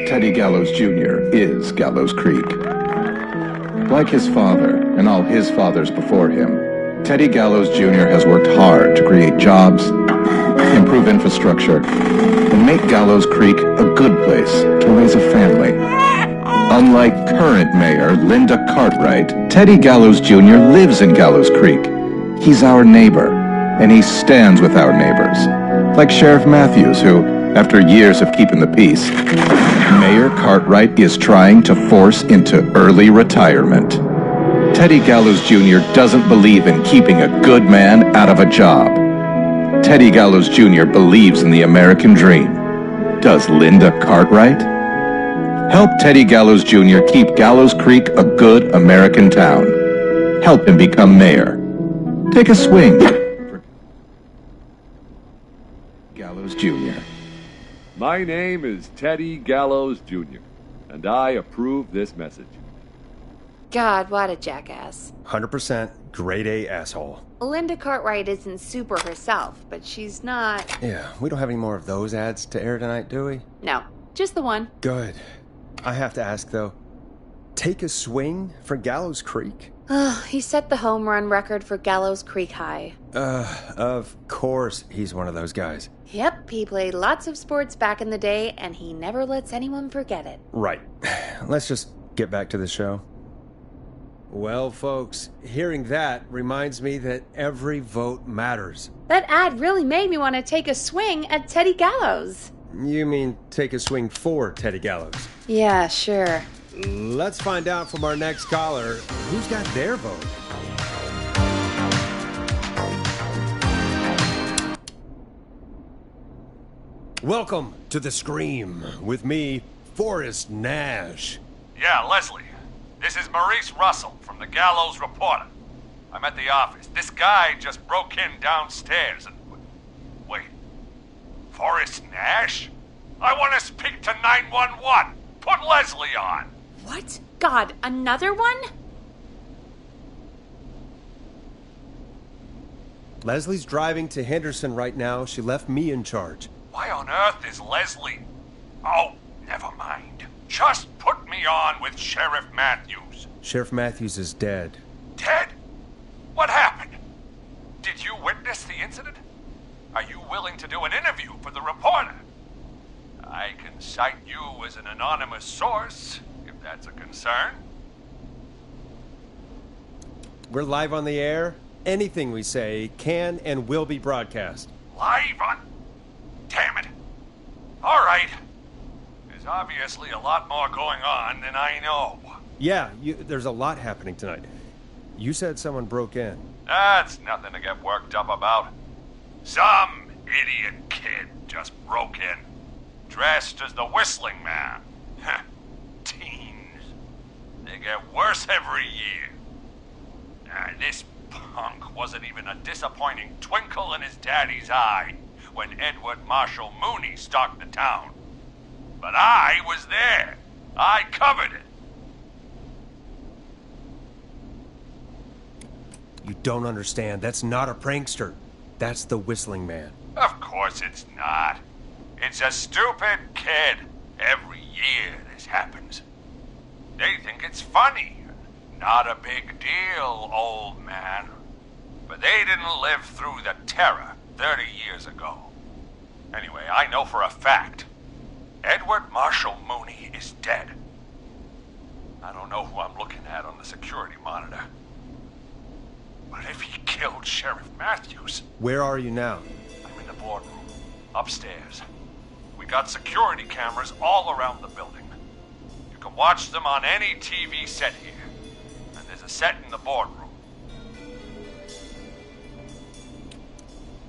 Speaker 7: Teddy Gallows Jr. is Gallows Creek. Like his father and all his fathers before him, Teddy Gallows Jr. has worked hard to create jobs, improve infrastructure, and make Gallows Creek a good place to raise a family. Unlike current mayor Linda Cartwright, Teddy Gallows Jr. lives in Gallows Creek. He's our neighbor, and he stands with our neighbors. Like Sheriff Matthews, who, after years of keeping the peace, Mayor Cartwright is trying to force into early retirement. Teddy Gallows Jr. doesn't believe in keeping a good man out of a job. Teddy Gallows Jr. believes in the American dream. Does Linda Cartwright? Help Teddy Gallows Jr. keep Gallows Creek a good American town. Help him become mayor. Take a swing for Gallows Jr.
Speaker 8: My name is Teddy Gallows Jr., and I approve this message.
Speaker 2: God, what a jackass.
Speaker 1: 100% grade A asshole.
Speaker 2: Linda Cartwright isn't super herself, but she's not...
Speaker 1: Yeah, we don't have any more of those ads to air tonight, do we?
Speaker 2: No, just the one.
Speaker 1: Good. I have to ask, though, take a swing for Gallows Creek?
Speaker 2: He set the home run record for Gallows Creek High.
Speaker 1: Of course he's one of those guys.
Speaker 2: Yep, he played lots of sports back in the day, and he never lets anyone forget it.
Speaker 1: Right. Let's just get back to the show. Well, folks, hearing that reminds me that every vote matters.
Speaker 2: That ad really made me want to take a swing at Teddy Gallows.
Speaker 1: You mean take a swing for Teddy Gallows?
Speaker 2: Yeah, sure.
Speaker 1: Let's find out from our next caller who's got their vote. Welcome to The Scream with me, Forrest Nash.
Speaker 5: Yeah, Leslie. This is Maurice Russell from the Gallows Reporter. I'm at the office. This guy just broke in downstairs and... Wait. Forrest Nash? I want to speak to 911. Put Leslie on.
Speaker 2: What? God, another one?
Speaker 1: Leslie's driving to Henderson right now. She left me in charge.
Speaker 5: Why on earth is Leslie... Oh, never mind. Just put me on with Sheriff Matthews.
Speaker 1: Sheriff Matthews is dead.
Speaker 5: Dead? What happened? Did you witness the incident? Are you willing to do an interview for the reporter? I can cite you as an anonymous source, if that's a concern.
Speaker 1: We're live on the air. Anything we say can and will be broadcast.
Speaker 5: Live on... Damn it. All right. There's obviously a lot more going on than I know.
Speaker 1: Yeah, there's a lot happening tonight. You said someone broke in.
Speaker 5: That's nothing to get worked up about. Some idiot kid just broke in, dressed as the Whistling Man. Teens. They get worse every year. This punk wasn't even a disappointing twinkle in his daddy's eye when Edward Marshall Mooney stalked the town. But I was there. I covered it.
Speaker 1: You don't understand. That's not a prankster. That's the Whistling Man.
Speaker 5: Of course it's not. It's a stupid kid. Every year this happens. They think it's funny. Not a big deal, old man. But they didn't live through the terror 30 years ago. Anyway, I know for a fact Edward Marshall Mooney is dead. I don't know who I'm looking at on the security monitor. But if he killed Sheriff Matthews...
Speaker 1: Where are you now?
Speaker 5: I'm in the boardroom, upstairs. We got security cameras all around the building. You can watch them on any TV set here. And there's a set in the boardroom.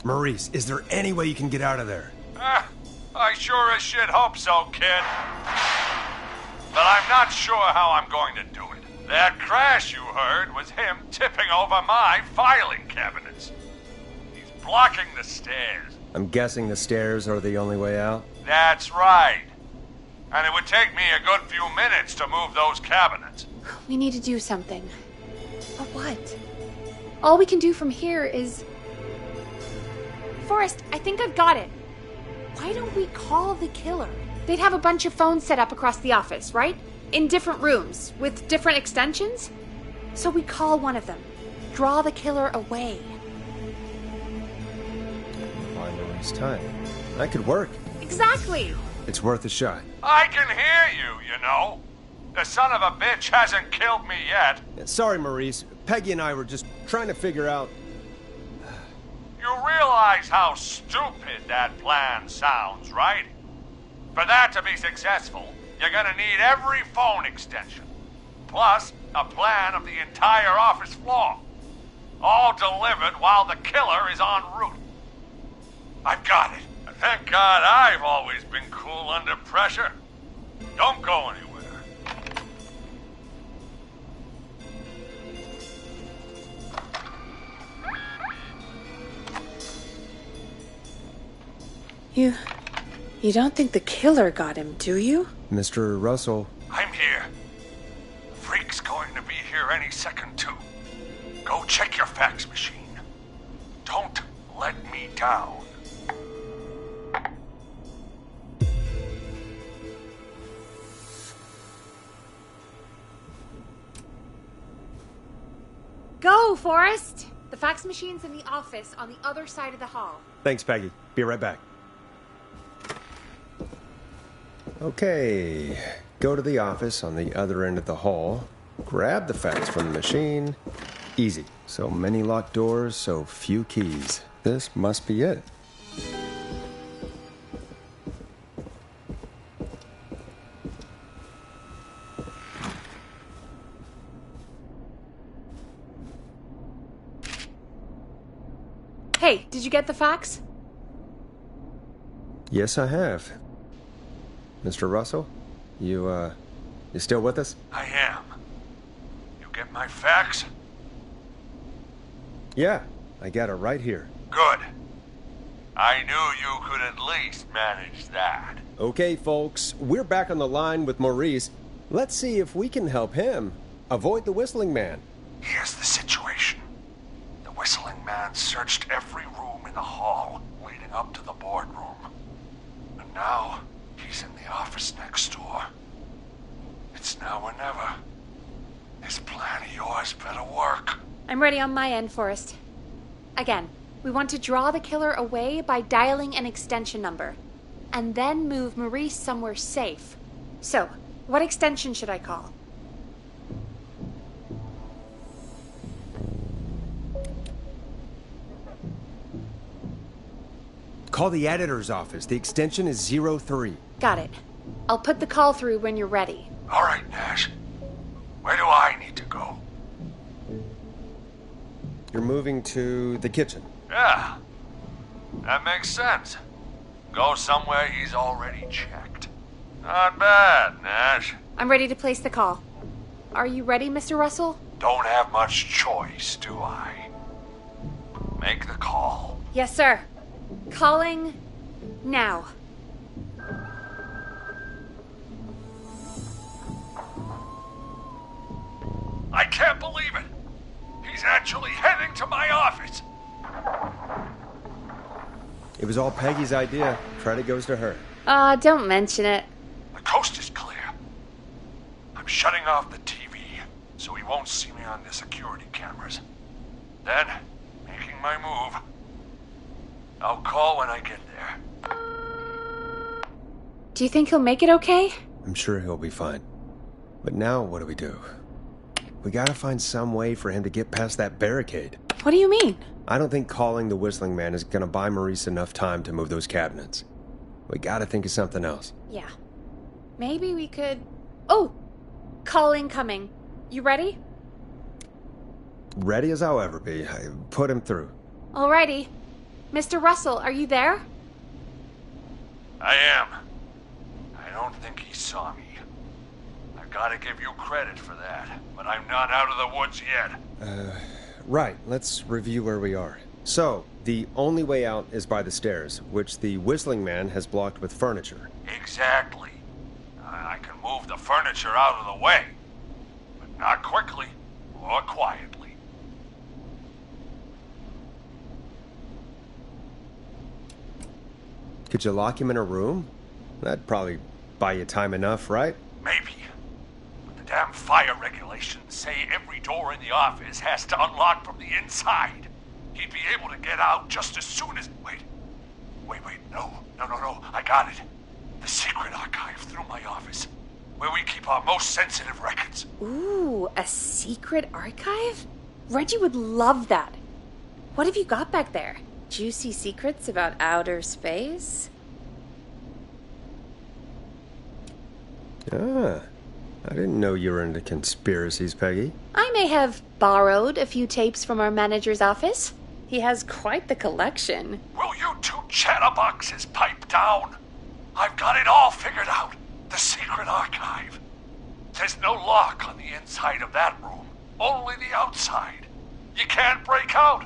Speaker 1: Maurice, is there any way you can get out of there?
Speaker 5: I sure as shit hope so, kid. But I'm not sure how I'm going to do it. That crash you heard was him tipping over my filing cabinets. He's blocking the stairs.
Speaker 1: I'm guessing the stairs are the only way out?
Speaker 5: That's right. And it would take me a good few minutes to move those cabinets.
Speaker 2: We need to do something. But what? All we can do from here is... Forrest, I think I've got it. Why don't we call the killer? They'd have a bunch of phones set up across the office, right? In different rooms, with different extensions? So we call one of them. Draw the killer away.
Speaker 1: Why no waste time? That could work.
Speaker 2: Exactly!
Speaker 1: It's worth a shot.
Speaker 5: I can hear you, you know. The son of a bitch hasn't killed me yet.
Speaker 1: Sorry, Maurice. Peggy and I were just trying to figure out...
Speaker 5: You realize how stupid that plan sounds, right? For that to be successful, you're gonna need every phone extension. Plus, a plan of the entire office floor. All delivered while the killer is en route. I've got it. And thank God I've always been cool under pressure. Don't go anywhere.
Speaker 2: You don't think the killer got him, do you?
Speaker 1: Mr. Russell.
Speaker 5: I'm here. The freak's going to be here any second, too. Go check your fax machine. Don't let me down.
Speaker 2: Go, Forrest! The fax machine's in the office on the other side of the hall.
Speaker 1: Thanks, Peggy. Be right back. Okay. Go to the office on the other end of the hall. Grab the fax from the machine. Easy. So many locked doors, so few keys. This must be it.
Speaker 2: Hey, did you get the fax?
Speaker 1: Yes, I have. Mr. Russell, you still with us?
Speaker 5: I am. You get my fax?
Speaker 1: Yeah, I got it right here.
Speaker 5: Good. I knew you could at least manage that.
Speaker 1: Okay, folks, we're back on the line with Maurice. Let's see if we can help him avoid the Whistling Man.
Speaker 5: Here's the situation. The Whistling Man searched every room in the hall leading up to the boardroom. And now, he's in the office next door. It's now or never. This plan of yours better work.
Speaker 2: I'm ready on my end, Forrest. Again, we want to draw the killer away by dialing an extension number, and then move Maurice somewhere safe. So, what extension should I call?
Speaker 1: Call the editor's office. The extension is 03.
Speaker 2: Got it. I'll put the call through when you're ready.
Speaker 5: All right, Nash. Where do I need to go?
Speaker 1: You're moving to the kitchen.
Speaker 5: Yeah. That makes sense. Go somewhere he's already checked. Not bad, Nash.
Speaker 2: I'm ready to place the call. Are you ready, Mr. Russell?
Speaker 5: Don't have much choice, do I? Make the call.
Speaker 2: Yes, sir. Calling now.
Speaker 5: I can't believe it. He's actually heading to my office.
Speaker 1: It was all Peggy's idea. Credit goes to her.
Speaker 2: Don't mention it.
Speaker 5: The coast is clear. I'm shutting off the TV so he won't see me on the security cameras. Then, making my move. I'll call when I get there.
Speaker 2: Do you think he'll make it okay?
Speaker 1: I'm sure he'll be fine. But now what do we do? We gotta find some way for him to get past that barricade.
Speaker 2: What do you mean?
Speaker 1: I don't think calling the Whistling Man is gonna buy Maurice enough time to move those cabinets. We gotta think of something else.
Speaker 2: Yeah. Maybe we could... Oh! Call incoming. You ready?
Speaker 1: Ready as I'll ever be. I put him through.
Speaker 2: Alrighty. Mr. Russell, are you there?
Speaker 5: I am. I don't think he saw me. I've gotta give you credit for that, but I'm not out of the woods yet.
Speaker 1: Right. Let's review where we are. So, the only way out is by the stairs, which the Whistling Man has blocked with furniture.
Speaker 5: Exactly. I can move the furniture out of the way, but not quickly or quietly.
Speaker 1: Could you lock him in a room? That'd probably buy you time enough, right?
Speaker 5: Maybe. But the damn fire regulations say every door in the office has to unlock from the inside. He'd be able to get out just as soon as... Wait, no, I got it. The secret archive through my office, where we keep our most sensitive records.
Speaker 2: Ooh, a secret archive? Reggie would love that. What have you got back there? Juicy secrets about outer space?
Speaker 1: Ah, I didn't know you were into conspiracies, Peggy.
Speaker 2: I may have borrowed a few tapes from our manager's office. He has quite the collection.
Speaker 5: Will you two chatterboxes pipe down? I've got it all figured out. The secret archive. There's no lock on the inside of that room, only the outside. You can't break out.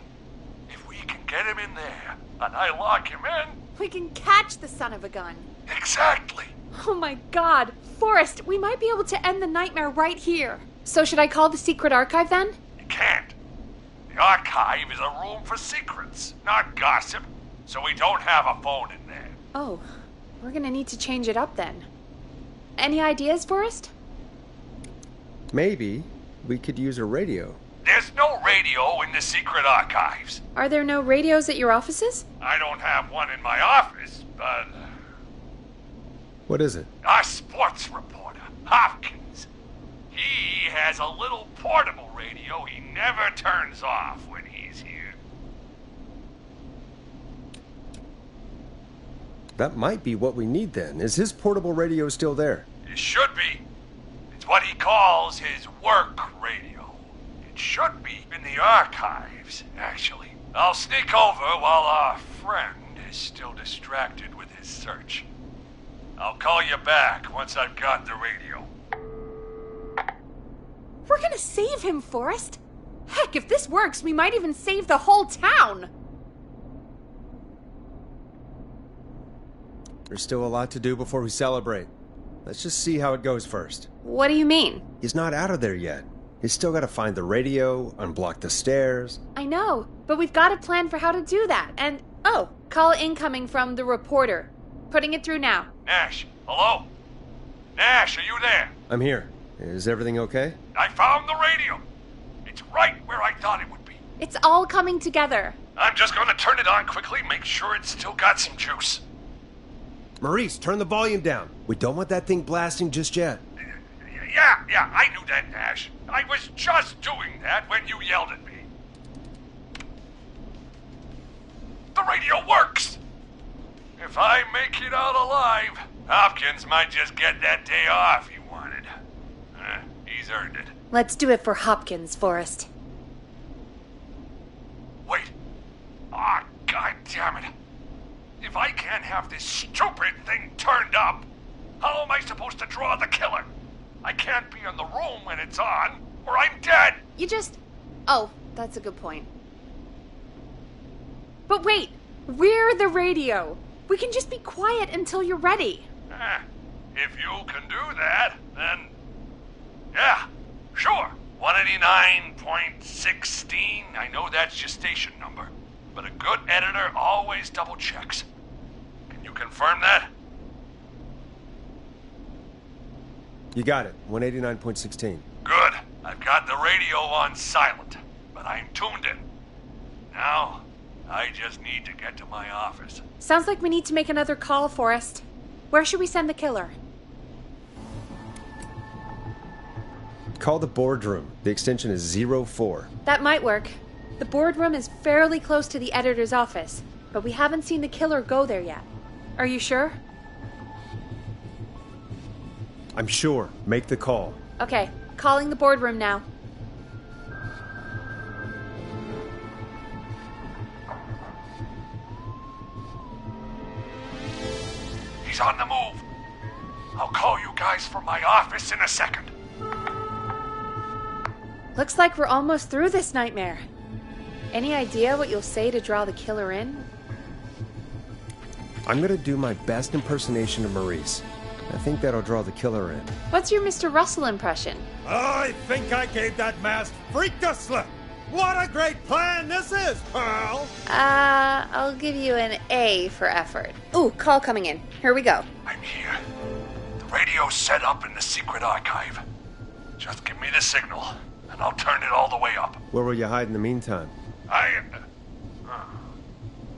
Speaker 5: If we can get him in there, and I lock him in...
Speaker 2: We can catch the son of a gun.
Speaker 5: Exactly.
Speaker 2: Oh my god. Forrest, we might be able to end the nightmare right here. So should I call the secret archive then?
Speaker 5: You can't. The archive is a room for secrets, not gossip, so we don't have a phone in there.
Speaker 2: Oh, we're gonna need to change it up then. Any ideas, Forrest?
Speaker 1: Maybe we could use a radio.
Speaker 5: There's no radio in the secret archives.
Speaker 2: Are there no radios at your offices?
Speaker 5: I don't have one in my office, but...
Speaker 1: What is it?
Speaker 5: Our sports reporter, Hopkins. He has a little portable radio he never turns off when he's here.
Speaker 1: That might be what we need then. Is his portable radio still there?
Speaker 5: It should be. It's what he calls his work radio. It should be in the archives, actually. I'll sneak over while our friend is still distracted with his search. I'll call you back once I've got the radio.
Speaker 2: We're gonna save him, Forrest. Heck, if this works, we might even save the whole town.
Speaker 1: There's still a lot to do before we celebrate. Let's just see how it goes first.
Speaker 2: What do you mean?
Speaker 1: He's not out of there yet. He's still got to find the radio, unblock the stairs.
Speaker 2: I know, but we've got a plan for how to do that. And, oh, call incoming from the reporter. Putting it through now.
Speaker 5: Nash, hello? Nash, are you there?
Speaker 1: I'm here. Is everything okay?
Speaker 5: I found the radio. It's right where I thought it would be.
Speaker 2: It's all coming together.
Speaker 5: I'm just going to turn it on quickly, make sure it's still got some juice.
Speaker 1: Maurice, turn the volume down. We don't want that thing blasting just yet.
Speaker 5: Yeah, I knew that, Nash. I was just doing that when you yelled at me. The radio works! If I make it out alive, Hopkins might just get that day off he wanted. He's earned it.
Speaker 2: Let's do it for Hopkins, Forrest.
Speaker 5: Wait. Ah, God damn it. If I can't have this stupid thing turned up, how am I supposed to draw the killer? I can't be in the room when it's on, or I'm dead.
Speaker 2: You just... Oh, that's a good point. But wait, we're the radio. We can just be quiet until you're ready.
Speaker 5: If you can do that, then... Yeah, sure. 189.16. I know that's your station number. But a good editor always double checks. Can you confirm that?
Speaker 1: You got it. 189.16.
Speaker 5: Good. I've got the radio on silent, but I'm tuned in. Now, I just need to get to my office.
Speaker 2: Sounds like we need to make another call, Forrest. Where should we send the killer?
Speaker 1: Call the boardroom. The extension is 04.
Speaker 2: That might work. The boardroom is fairly close to the editor's office, but we haven't seen the killer go there yet. Are you sure?
Speaker 1: I'm sure. Make the call.
Speaker 2: Okay, calling the boardroom now.
Speaker 5: He's on the move. I'll call you guys from my office in a second.
Speaker 2: Looks like we're almost through this nightmare. Any idea what you'll say to draw the killer in?
Speaker 1: I'm gonna do my best impersonation of Maurice. I think that'll draw the killer in.
Speaker 2: What's your Mr. Russell impression?
Speaker 9: I think I gave that masked freak the slip. What a great plan this is, Pearl!
Speaker 2: I'll give you an A for effort. Ooh, call coming in. Here we go.
Speaker 5: I'm here. The radio's set up in the secret archive. Just give me the signal, and I'll turn it all the way up.
Speaker 1: Where will you hide in the meantime?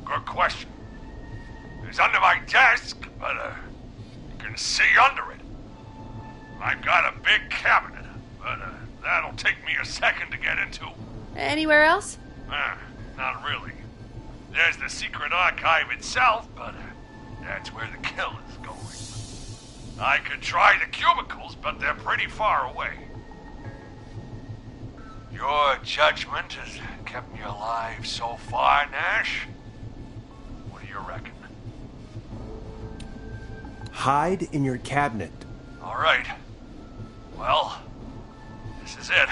Speaker 5: Good question. It's under my desk, but you can see under it. I've got a big cabinet, but that'll take me a second to get into.
Speaker 2: Anywhere else?
Speaker 5: Not really. There's the secret archive itself, but that's where the kill is going. I could try the cubicles, but they're pretty far away. Your judgment has kept me alive so far, Nash. What do you reckon?
Speaker 1: Hide in your cabinet.
Speaker 5: All right. Well, this is it.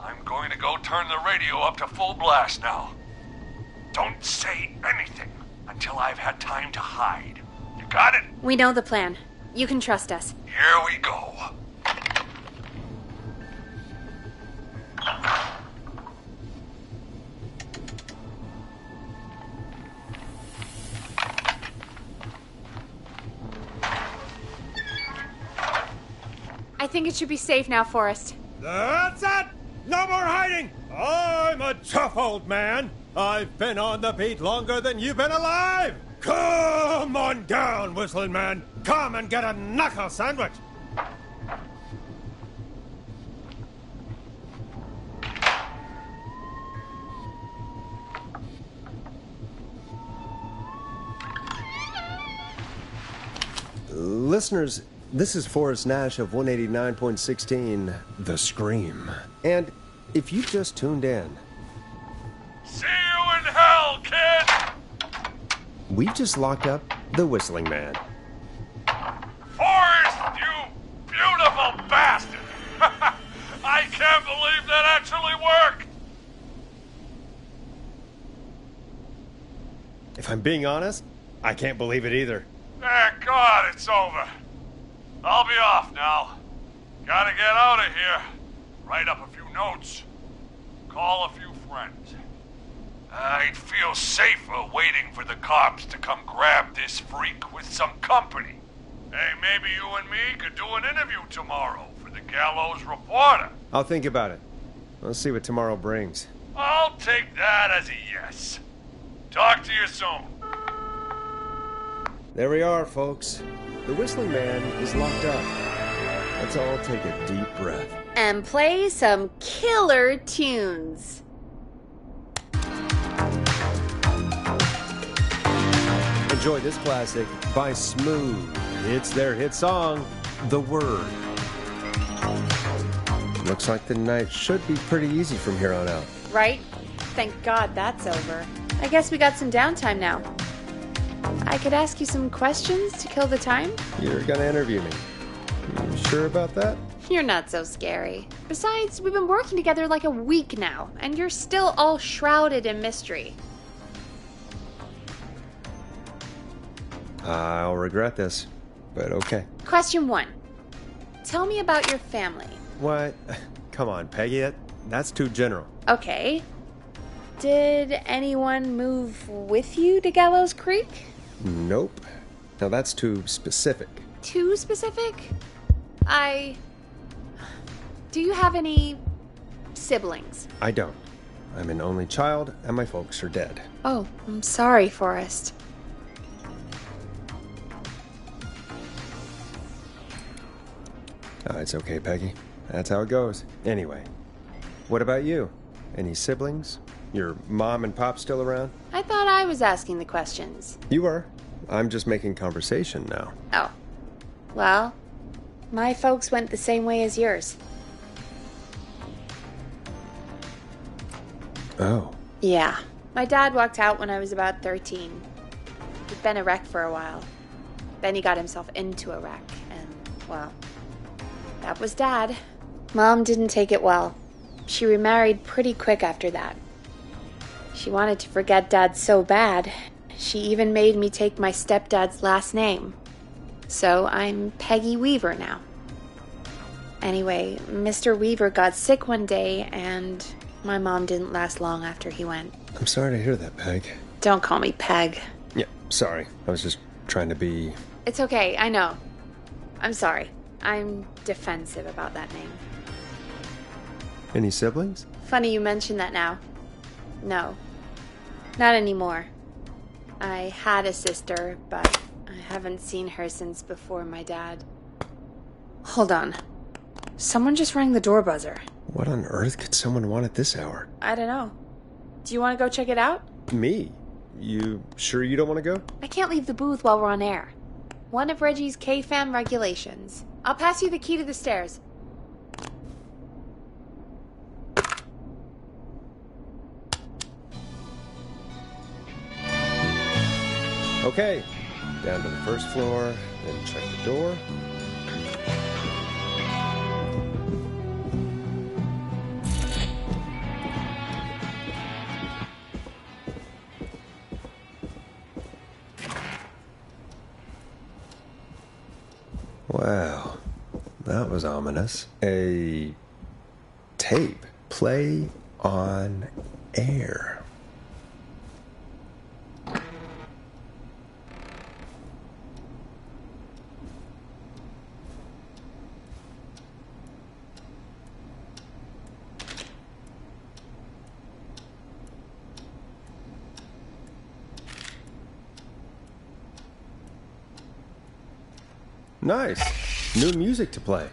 Speaker 5: I'm going to go turn the radio up to full blast now. Don't say anything until I've had time to hide. You got it?
Speaker 2: We know the plan. You can trust us.
Speaker 5: Here we go.
Speaker 2: I think it should be safe now, Forrest.
Speaker 9: That's it! No more hiding! I'm a tough old man. I've been on the beat longer than you've been alive! Come on down, Whistling Man. Come and get a knuckle sandwich.
Speaker 1: Listeners, this is Forrest Nash of 189.16, The Scream. And if you just tuned in,
Speaker 5: See you in hell, kid!
Speaker 1: we just locked up the Whistling Man.
Speaker 5: Forrest, you beautiful bastard! I can't believe that actually worked!
Speaker 1: If I'm being honest, I can't believe it either.
Speaker 5: Thank God it's over. I'll be off now. Gotta get out of here. Write up a few notes. Call a few friends. I'd feel safer waiting for the cops to come grab this freak with some company. Hey, maybe you and me could do an interview tomorrow for the Gallows Reporter.
Speaker 1: I'll think about it. Let's see what tomorrow brings.
Speaker 5: I'll take that as a yes. Talk to you soon.
Speaker 1: There we are, folks. The Whistling Man is locked up. Let's all take a deep breath.
Speaker 2: And play some killer tunes.
Speaker 1: Enjoy this classic by Smooth. It's their hit song, The Word. Looks like the night should be pretty easy from here on out.
Speaker 2: Right? Thank God that's over. I guess we got some downtime now. I could ask you some questions to kill the time?
Speaker 1: You're gonna interview me. You sure about that?
Speaker 2: You're not so scary. Besides, we've been working together like a week now, and you're still all shrouded in mystery.
Speaker 1: I'll regret this, but okay.
Speaker 2: Question 1. Tell me about your family.
Speaker 1: What? Come on, Peggy, that's too general.
Speaker 2: Okay. Did anyone move with you to Gallows Creek?
Speaker 1: Nope. Now that's too specific.
Speaker 2: Too specific? Do you have any siblings?
Speaker 1: I don't. I'm an only child, and my folks are dead.
Speaker 2: Oh, I'm sorry, Forrest.
Speaker 1: It's okay, Peggy. That's how it goes. Anyway, what about you? Any siblings? Your mom and pop still around?
Speaker 2: I thought I was asking the questions.
Speaker 1: You are. I'm just making conversation now.
Speaker 2: Oh. Well, my folks went the same way as yours.
Speaker 1: Oh.
Speaker 2: Yeah. My dad walked out when I was about 13. He'd been a wreck for a while. Then he got himself into a wreck, and, well, that was Dad. Mom didn't take it well. She remarried pretty quick after that. She wanted to forget Dad so bad, she even made me take my stepdad's last name. So I'm Peggy Weaver now. Anyway, Mr. Weaver got sick one day, and my mom didn't last long after he went.
Speaker 1: I'm sorry to hear that, Peg.
Speaker 2: Don't call me Peg.
Speaker 1: Yeah, sorry. I was just trying to be...
Speaker 2: It's okay, I know. I'm sorry. I'm defensive about that name.
Speaker 1: Any siblings?
Speaker 2: Funny you mention that now. No. Not anymore. I had a sister, but I haven't seen her since before my dad. Hold on. Someone just rang the door buzzer.
Speaker 1: What on earth could someone want at this hour?
Speaker 2: I don't know. Do you want to go check it out?
Speaker 1: Me? You sure you don't want to go?
Speaker 2: I can't leave the booth while we're on air. One of Reggie's K-Fam regulations. I'll pass you the key to the stairs.
Speaker 1: Okay. Down to the first floor, then check the door. Wow, that was ominous. A tape. Play on air. Nice. New music to play.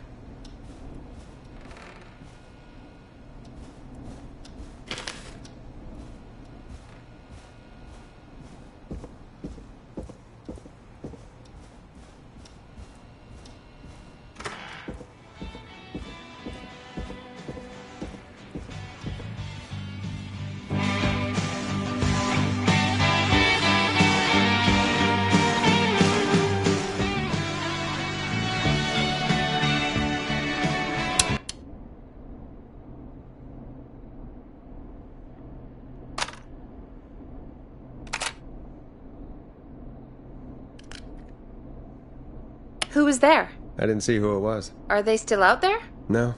Speaker 2: Who was there?
Speaker 1: I didn't see who it was.
Speaker 2: Are they still out there?
Speaker 1: No.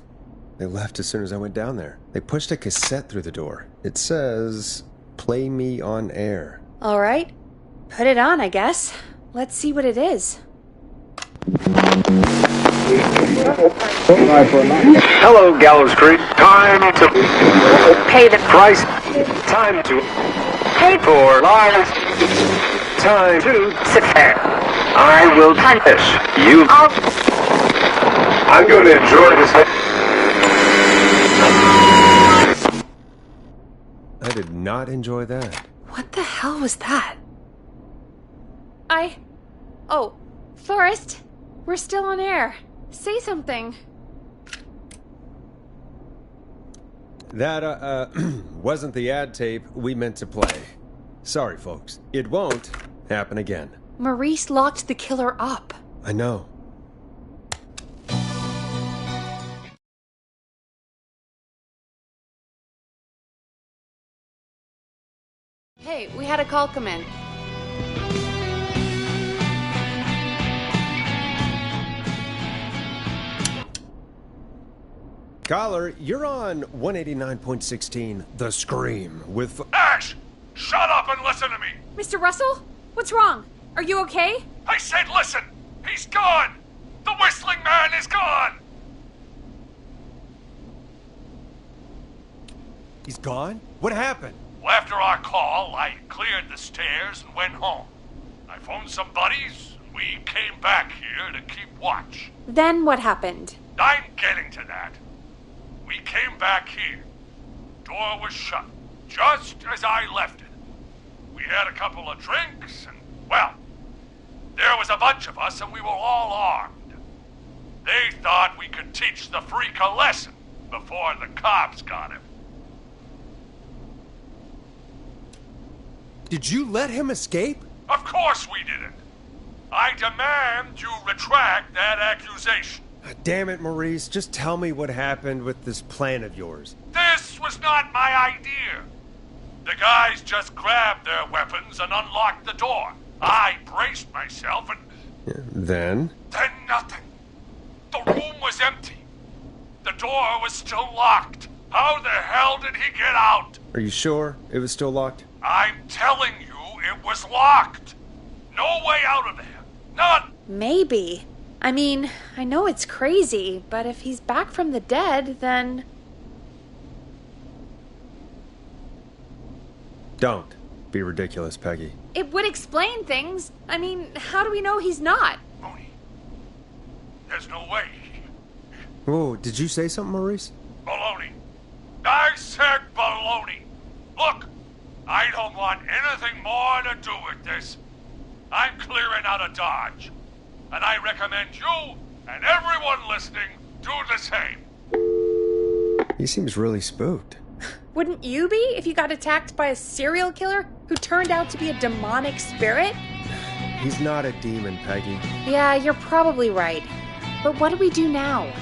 Speaker 1: They left as soon as I went down there. They pushed a cassette through the door. It says, "Play me on air."
Speaker 2: All right. Put it on, I guess. Let's see what it is.
Speaker 10: Hello, Gallows Creek. Time to pay the price. Time to pay for lives. Time to sit there. I will punish you. I'm going to enjoy this.
Speaker 1: I did not enjoy that.
Speaker 2: What the hell was that? Oh, Forrest, we're still on air. Say something.
Speaker 1: That, wasn't the ad tape we meant to play. Sorry, folks. It won't happen again.
Speaker 2: Maurice locked the killer up.
Speaker 1: I know.
Speaker 2: Hey, we had a call come in.
Speaker 1: Caller, you're on 189.16 The Scream with...
Speaker 5: Ash! Shut up and listen to me!
Speaker 2: Mr. Russell? What's wrong? Are you okay?
Speaker 5: I said listen! He's gone! The Whistling Man is gone!
Speaker 1: He's gone? What happened?
Speaker 5: Well, after our call, I cleared the stairs and went home. I phoned some buddies, and we came back here to keep watch.
Speaker 2: Then what happened?
Speaker 5: I'm getting to that. We came back here. Door was shut, just as I left it. We had a couple of drinks, and, well, there was a bunch of us, and we were all armed. They thought we could teach the freak a lesson before the cops got him.
Speaker 1: Did you let him escape?
Speaker 5: Of course we didn't. I demand you retract that accusation.
Speaker 1: Damn it, Maurice. Just tell me what happened with this plan of yours.
Speaker 5: This was not my idea. The guys just grabbed their weapons and unlocked the door. I braced myself and...
Speaker 1: Then
Speaker 5: nothing. The room was empty. The door was still locked. How the hell did he get out?
Speaker 1: are you sure it was still locked?
Speaker 5: I'm telling you, it was locked. No way out of there. None.
Speaker 2: Maybe. I mean, I know it's crazy, but if he's back from the dead, then...
Speaker 1: Don't be ridiculous, Peggy.
Speaker 2: It would explain things. I mean, how do we know he's not?
Speaker 5: Mooney, there's no way.
Speaker 1: Whoa, did you say something, Maurice?
Speaker 5: Baloney. I said baloney. Look, I don't want anything more to do with this. I'm clearing out of Dodge. And I recommend you and everyone listening do the same.
Speaker 1: He seems really spooked.
Speaker 2: Wouldn't you be if you got attacked by a serial killer who turned out to be a demonic spirit?
Speaker 1: He's not a demon, Peggy.
Speaker 2: Yeah, you're probably right. But what do we do now?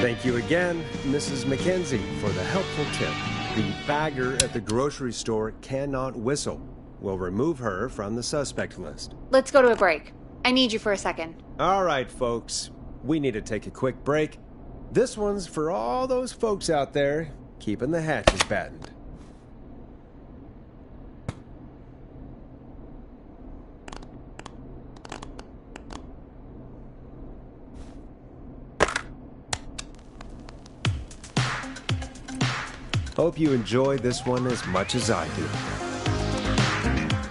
Speaker 1: Thank you again, Mrs. Mackenzie, for the helpful tip. The bagger at the grocery store cannot whistle. We'll remove her from the suspect list.
Speaker 2: Let's go to a break. I need you for a second.
Speaker 1: All right, folks. We need to take a quick break. This one's for all those folks out there keeping the hatches battened. Hope you enjoy this one as much as I do.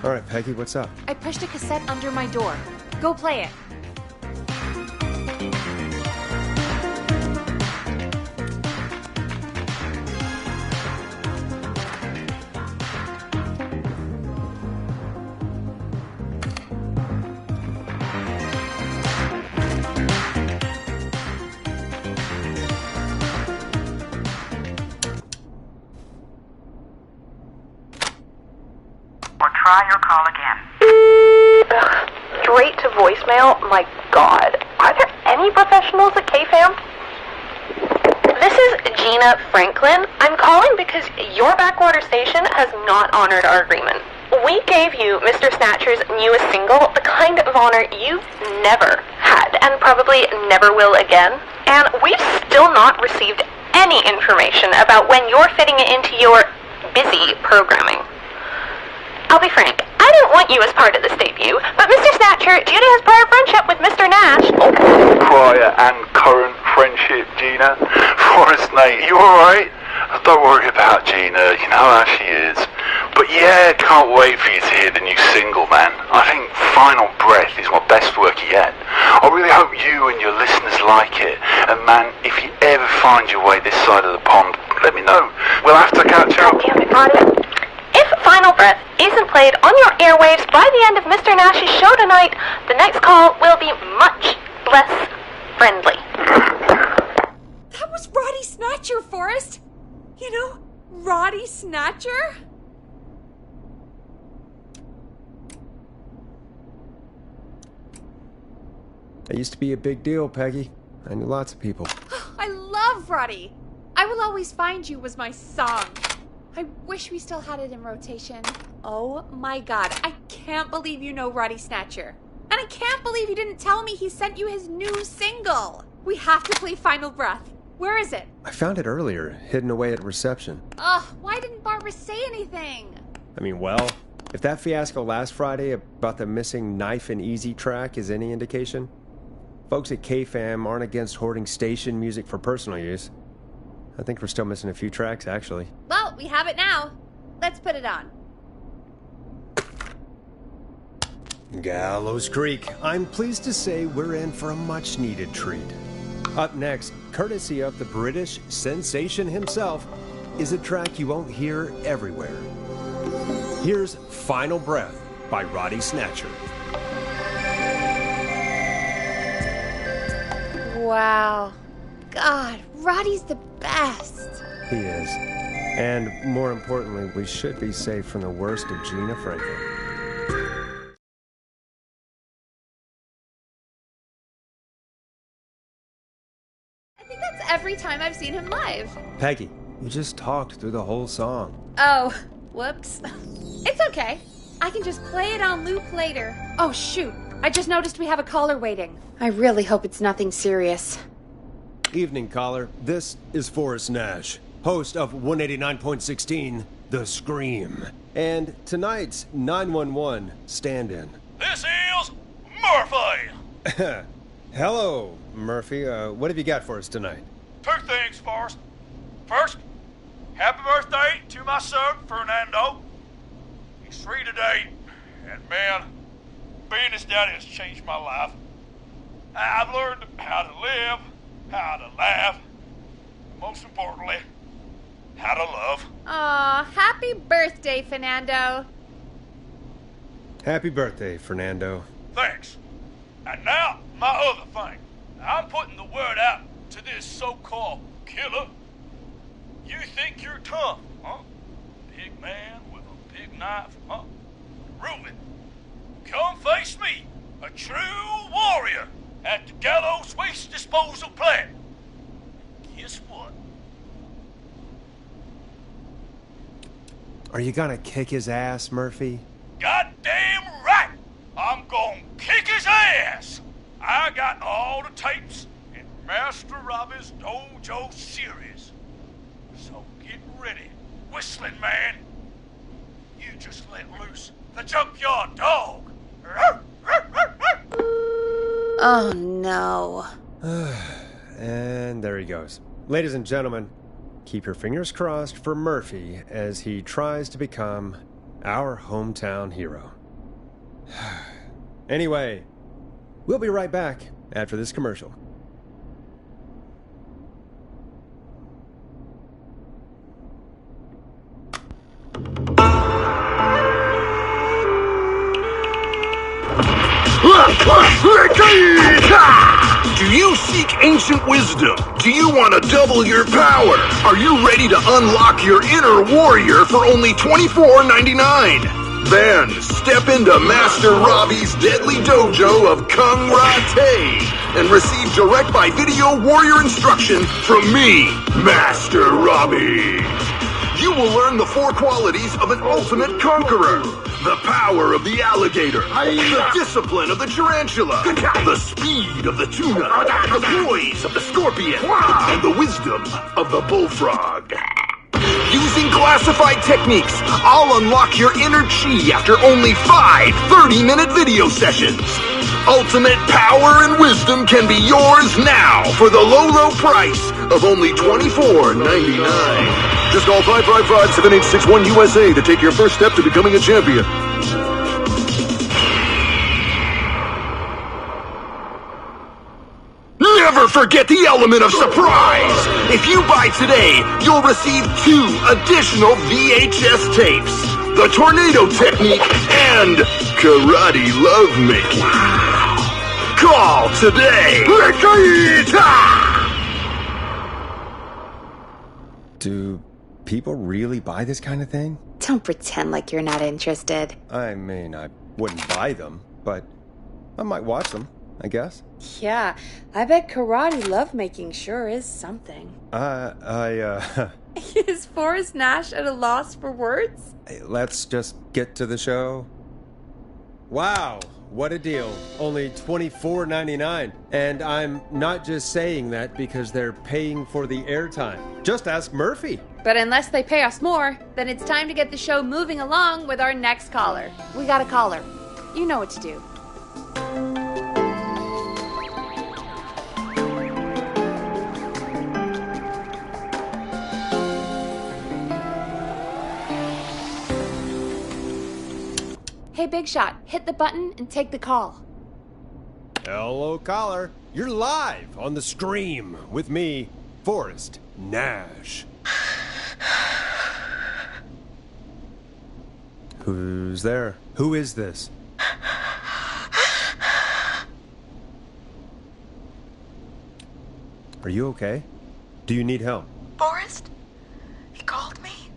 Speaker 1: All right, Peggy, what's up?
Speaker 2: I pushed a cassette under my door. Go play it.
Speaker 4: Or try your call again. Straight to voicemail? My God. Are there any professionals at KFAM? This is Gina Franklin. I'm calling because your backwater station has not honored our agreement. We gave you Mr. Snatcher's newest single, the kind of honor you've never had and probably never will again. And we've still not received any information about when you're fitting it into your busy programming. I'll be frank, I didn't want you as part of this debut, but Mr. Snatcher, due to his prior friendship with Mr. Nash...
Speaker 11: Prior and current friendship, Gina. Forrest, mate, you alright? Don't worry about Gina, you know how she is. But yeah, can't wait for you to hear the new single, man. I think Final Breath is my best work yet. I really hope you and your listeners like it. And man, if you ever find your way this side of the pond, let me know. We'll have to catch up.
Speaker 4: God damn it, Roddy. If Final Breath isn't played on your airwaves by the end of Mr. Nash's show tonight, the next call will be much less friendly.
Speaker 2: That was Roddy Snatcher, Forrest. You know, Roddy Snatcher?
Speaker 1: That used to be a big deal, Peggy. I knew lots of people.
Speaker 2: I love Roddy. I Will Always Find You was my song. I wish we still had it in rotation. Oh my God, I can't believe you know Roddy Snatcher. And I can't believe you didn't tell me he sent you his new single. We have to play Final Breath. Where is it?
Speaker 1: I found it earlier, hidden away at reception.
Speaker 2: Ugh, why didn't Barbara say anything?
Speaker 1: I mean, well, if that fiasco last Friday about the missing Knife and Easy track is any indication, folks at KFAM aren't against hoarding station music for personal use. I think we're still missing a few tracks, actually.
Speaker 2: Well, we have it now. Let's put it on.
Speaker 1: Gallows Creek. I'm pleased to say we're in for a much-needed treat. Up next, courtesy of the British sensation himself, is a track you won't hear everywhere. Here's Final Breath by Roddy Snatcher.
Speaker 2: Wow. God, Roddy's the best.
Speaker 1: He is. And more importantly, we should be safe from the worst of Gina Franklin.
Speaker 2: every time I've seen him live.
Speaker 1: Peggy, you just talked through the whole song.
Speaker 2: Oh, whoops. It's okay. I can just play it on loop later. Oh, shoot. I just noticed we have a caller waiting. I really hope it's nothing serious.
Speaker 1: Evening, caller. This is Forrest Nash, host of 189.16, The Scream. And tonight's 911 stand-in.
Speaker 12: This is Murphy!
Speaker 1: Hello, Murphy. What have you got for us tonight?
Speaker 12: Two things, Forrest. First, happy birthday to my son, Fernando. He's 3 today, and man, being his daddy has changed my life. I've learned how to live, how to laugh, most importantly, how to love.
Speaker 2: Aw, happy birthday, Fernando.
Speaker 1: Happy birthday, Fernando.
Speaker 12: Thanks. And now, my other thing. I'm putting the word out to this so-called killer. You think you're tough, huh? Big man with a big knife, huh? Reuben, come face me, a true warrior, at the Gallows Waste Disposal Plant. Guess what?
Speaker 1: Are you gonna kick his ass, Murphy?
Speaker 12: Goddamn right! I'm gonna kick his ass! I got all the tapes in Master Robbie's Dojo series. So get ready, Whistling Man. You just let loose the junkyard dog.
Speaker 2: Oh, no.
Speaker 1: And there he goes. Ladies and gentlemen, keep your fingers crossed for Murphy as he tries to become our hometown hero. Anyway, we'll be right back after this commercial.
Speaker 13: Do you seek ancient wisdom? Do you want to double your power? Are you ready to unlock your inner warrior for only $24.99? Then step into Master Robbie's deadly dojo of Kung Ra-Te and receive direct by video warrior instruction from me, Master Robbie. You will learn the 4 qualities of an ultimate conqueror. The power of the alligator, the discipline of the tarantula, the speed of the tuna, the poise of the scorpion, and the wisdom of the bullfrog. Using classified techniques, I'll unlock your inner chi after only 5 30-minute video sessions. Ultimate power and wisdom can be yours now for the low, low price of only $24.99. Just call 555-7861 USA to take your first step to becoming a champion. Never forget the element of surprise! If you buy today, you'll receive 2 additional VHS tapes. The Tornado Technique and Karate Lovemaking. Call today!
Speaker 1: Do people really buy this kind of thing?
Speaker 2: Don't pretend like you're not interested.
Speaker 1: I mean, I wouldn't buy them, but I might watch them, I guess.
Speaker 2: Yeah, I bet karate lovemaking sure is something. Is Forrest Nash at a loss for words?
Speaker 1: Let's just get to the show. Wow, what a deal. Only $24.99. And I'm not just saying that because they're paying for the airtime. Just ask Murphy.
Speaker 2: But unless they pay us more, then it's time to get the show moving along with our next caller. We got a caller. You know what to do. Hey, Big Shot, hit the button and take the call.
Speaker 1: Hello, caller. You're live on The Scream with me, Forrest Nash. Who's there? Who is this? Are you okay? Do you need help?
Speaker 4: Forrest? He called me?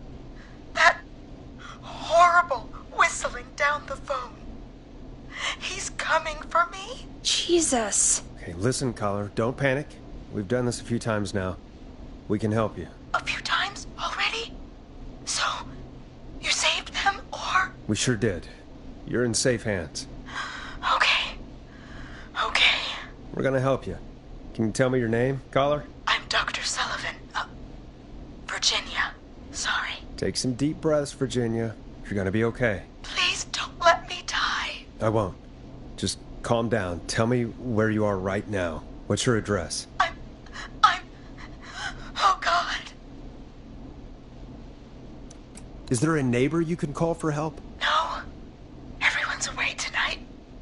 Speaker 4: That horrible whistling down the phone. He's coming for me?
Speaker 2: Jesus.
Speaker 1: Okay, listen, caller. Don't panic. We've done this a few times now. We can help you.
Speaker 6: A few times already? So, you saved them, or?
Speaker 1: We sure did. You're in safe hands.
Speaker 6: Okay. Okay.
Speaker 1: We're gonna help you. Can you tell me your name, caller?
Speaker 6: I'm Dr. Sullivan. Virginia. Sorry.
Speaker 1: Take some deep breaths, Virginia. You're gonna be okay.
Speaker 6: Please don't let me die.
Speaker 1: I won't. Just calm down. Tell me where you are right now. What's your address?
Speaker 6: Oh, God.
Speaker 1: Is there a neighbor you can call for help?
Speaker 6: No. Everyone's away tonight.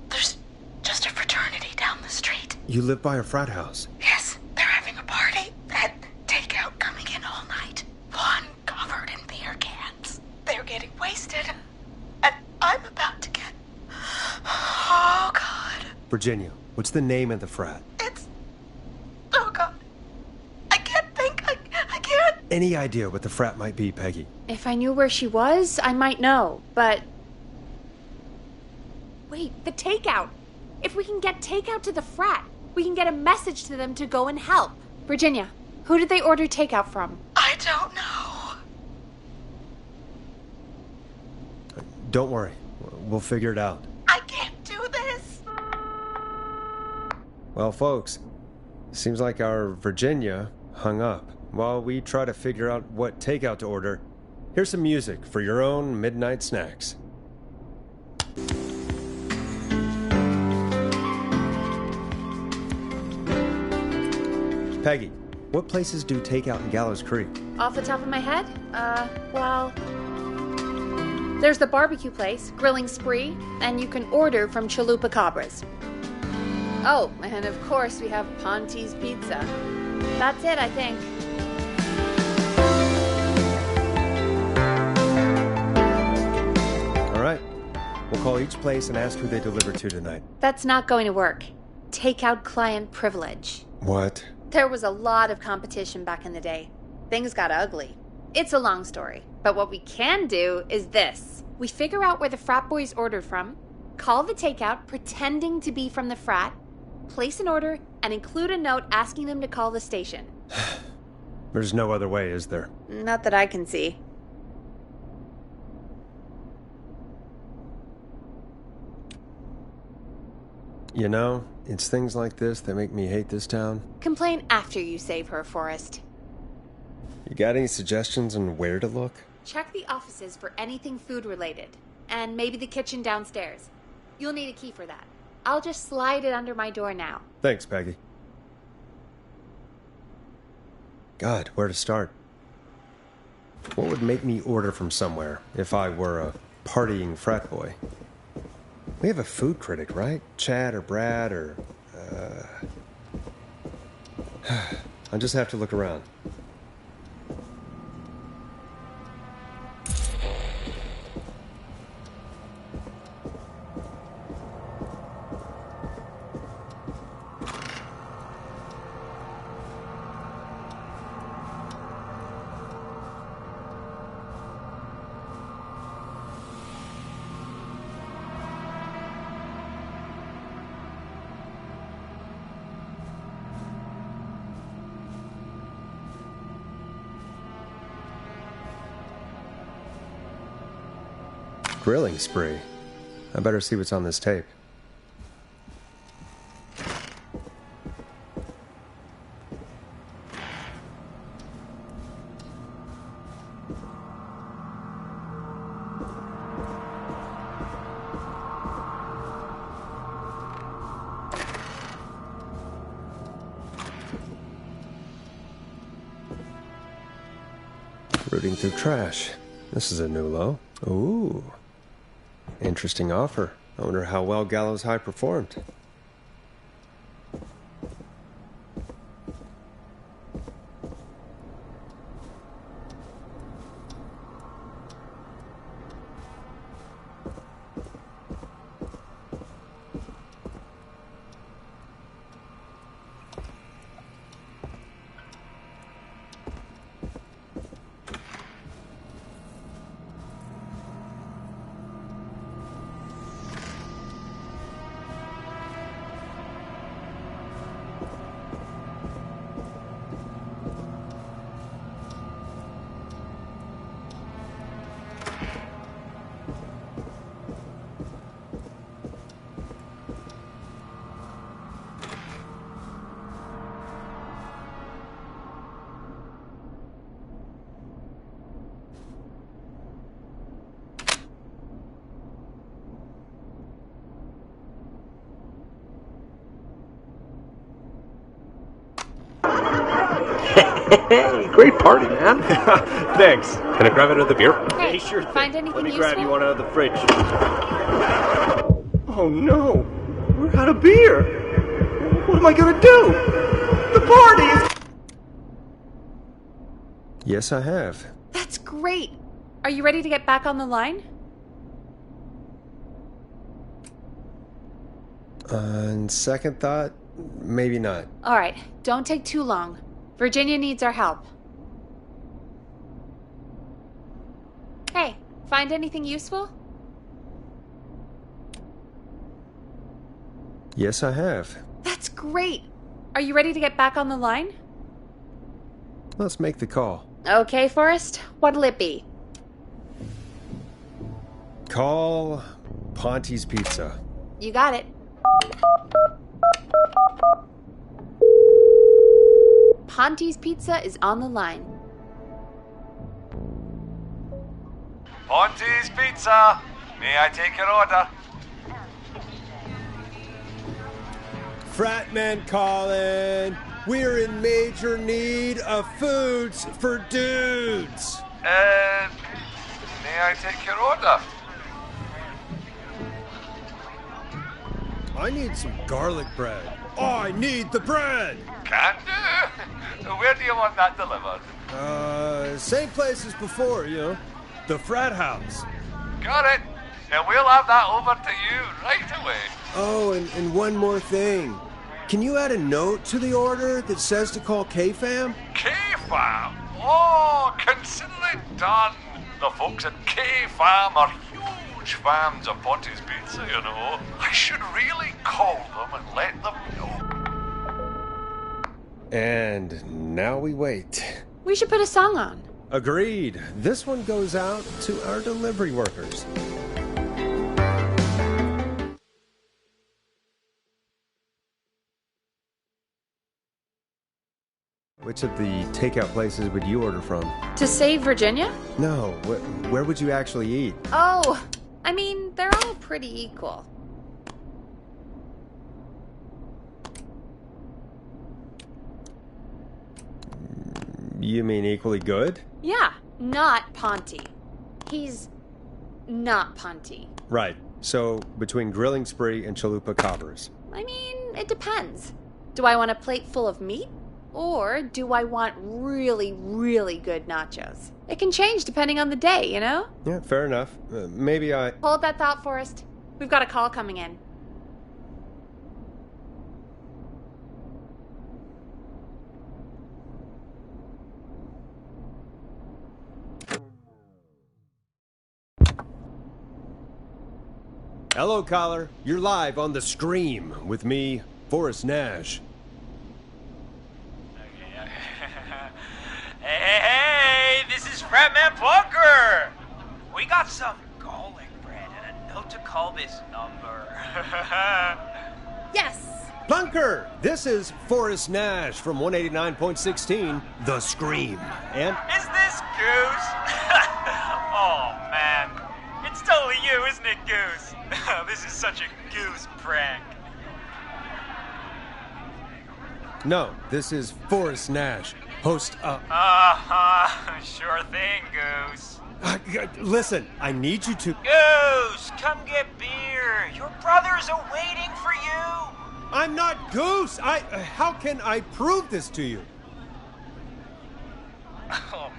Speaker 6: There's just a fraternity down the street.
Speaker 1: You live by a frat house.
Speaker 6: Yes, they're having a party. That takeout coming in all night. One covered in beer cans. They're getting wasted. And I'm about to get... Oh, God.
Speaker 1: Virginia, what's the name of the frat?
Speaker 6: Oh, God. I can't think. I can't.
Speaker 1: Any idea what the frat might be, Peggy?
Speaker 2: If I knew where she was, I might know, but... Wait, the takeout! If we can get takeout to the frat, we can get a message to them to go and help. Virginia, who did they order takeout from?
Speaker 6: I don't know.
Speaker 1: Don't worry. We'll figure it out.
Speaker 6: I can't do this.
Speaker 1: Well, folks, seems like our Virginia hung up. While we try to figure out what takeout to order, here's some music for your own midnight snacks. Peggy, what places do takeout in Gallows Creek?
Speaker 2: Off the top of my head? Well... There's the barbecue place, Grilling Spree, and you can order from Chalupa Cabras. Oh, and of course we have Ponte's Pizza. That's it, I think.
Speaker 1: All right. We'll call each place and ask who they deliver to tonight.
Speaker 2: That's not going to work. Takeout client privilege.
Speaker 1: What?
Speaker 2: There was a lot of competition back in the day. Things got ugly. It's a long story, but what we can do is this. We figure out where the frat boys ordered from, call the takeout pretending to be from the frat, place an order, and include a note asking them to call the station.
Speaker 1: There's no other way, is there?
Speaker 2: Not that I can see.
Speaker 1: You know, it's things like this that make me hate this town.
Speaker 2: Complain after you save her, Forrest.
Speaker 1: You got any suggestions on where to look?
Speaker 2: Check the offices for anything food-related, and maybe the kitchen downstairs. You'll need a key for that. I'll just slide it under my door now.
Speaker 1: Thanks, Peggy. God, where to start? What would make me order from somewhere if I were a partying frat boy? We have a food critic, right? Chad or Brad or... I'll just have to look around. Grilling Spree. I better see what's on this tape. Rooting through trash. This is a new low. Ooh. Interesting offer. I wonder how well Gallows High performed.
Speaker 10: Hey, great party, man.
Speaker 9: Thanks. Can I grab another beer?
Speaker 2: Hey,
Speaker 9: sure
Speaker 2: find anything
Speaker 9: Let me
Speaker 2: useful?
Speaker 9: grab you one out of the fridge.
Speaker 10: Oh no, we're out of beer. What am I gonna do? The party is...
Speaker 1: Yes, I have.
Speaker 2: That's great. Are you ready to get back on the line?
Speaker 1: On second thought, maybe not.
Speaker 2: All right, don't take too long. Virginia needs our help. Hey, find anything useful?
Speaker 1: Yes, I have.
Speaker 2: That's great. Are you ready to get back on the line?
Speaker 1: Let's make the call.
Speaker 2: Okay, Forrest. What'll it be?
Speaker 1: Call Ponte's Pizza.
Speaker 2: You got it. Ponte's Pizza is on the line.
Speaker 5: Ponte's Pizza. May I take your order?
Speaker 1: Fratman calling. We're in major need of foods for dudes.
Speaker 5: May I take your order?
Speaker 1: I need some garlic bread. I need the bread.
Speaker 5: Can do. Where do you want that delivered?
Speaker 1: Same place as before, you know. The frat house.
Speaker 5: Got it. And we'll have that over to you right away.
Speaker 1: Oh, and one more thing. Can you add a note to the order that says to call K-Fam?
Speaker 5: K-Fam? Oh, consider it done. The folks at K-Fam are huge fans of Ponte's Pizza, you know. I should really call them and let them know.
Speaker 1: And now we wait.
Speaker 2: We should put a song on.
Speaker 1: Agreed. This one goes out to our delivery workers. Which of the takeout places would you order from?
Speaker 2: To save Virginia?
Speaker 1: No, where would you actually eat?
Speaker 2: Oh, I mean, they're all pretty equal.
Speaker 1: You mean equally good?
Speaker 2: Yeah, not Ponte. He's not Ponte.
Speaker 1: Right. So, between Grilling Spree and Chalupa Cobbers.
Speaker 2: I mean, it depends. Do I want a plate full of meat? Or do I want really, really good nachos? It can change depending on the day, you know?
Speaker 1: Yeah, fair enough. Maybe I...
Speaker 2: Hold that thought, Forrest. We've got a call coming in.
Speaker 1: Hello, caller. You're live on The Scream with me, Forrest Nash.
Speaker 14: Hey, this is Fratman Plunker! We got some garlic bread and a note to call this number.
Speaker 2: Yes!
Speaker 1: Plunker! This is Forrest Nash from 189.16, The Scream. And...
Speaker 14: Is this Goose? Oh, man. It's totally you, isn't it, Goose? This is such a Goose prank.
Speaker 1: No, this is Forrest Nash, host of...
Speaker 14: Sure thing, Goose.
Speaker 1: Listen, I need you to...
Speaker 14: Goose, come get beer. Your brothers are waiting for you.
Speaker 1: I'm not Goose! How can I prove this to you?
Speaker 14: Oh,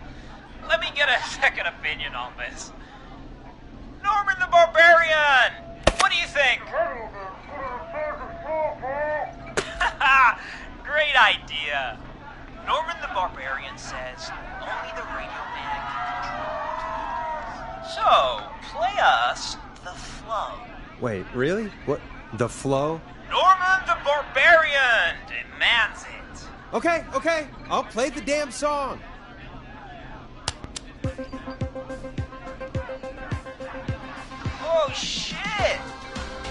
Speaker 14: let me get a second opinion on this. Norman the Barbarian! What do you think? Great idea. Norman the Barbarian says only the radio man can control it. So, play us the flow.
Speaker 1: Wait, really? What? The flow?
Speaker 14: Norman the Barbarian demands it.
Speaker 1: Okay. I'll play the damn song.
Speaker 14: Oh, shit.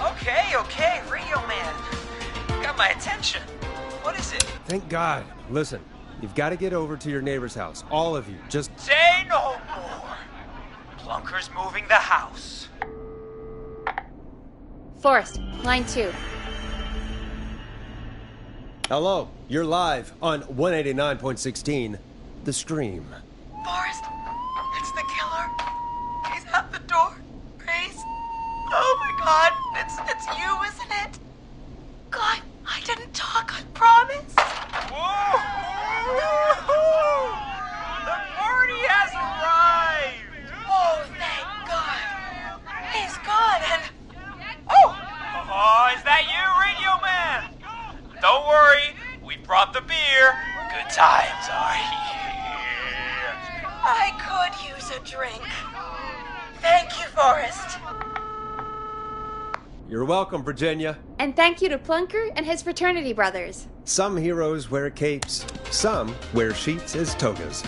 Speaker 14: Okay, radio man. Got my attention. What is it?
Speaker 1: Thank God. Listen, you've got to get over to your neighbor's house. All of you. Just...
Speaker 14: Say no more. Plunker's moving the house.
Speaker 2: Forrest, line 2.
Speaker 1: Hello, you're live on 189.16, the Scream.
Speaker 4: Forrest, it's the killer. He's at the door. Grace. Oh my God, it's you, isn't it? God, I didn't talk, I promise.
Speaker 14: Whoa! The party has arrived!
Speaker 4: Oh, thank God. He's gone and... Oh!
Speaker 14: Oh, is that you, Radio Man? Don't worry, we brought the beer. Good times are here.
Speaker 4: I could use a drink. Thank you, Forrest.
Speaker 1: You're welcome, Virginia.
Speaker 2: And thank you to Plunker and his fraternity brothers.
Speaker 1: Some heroes wear capes, some wear sheets as togas.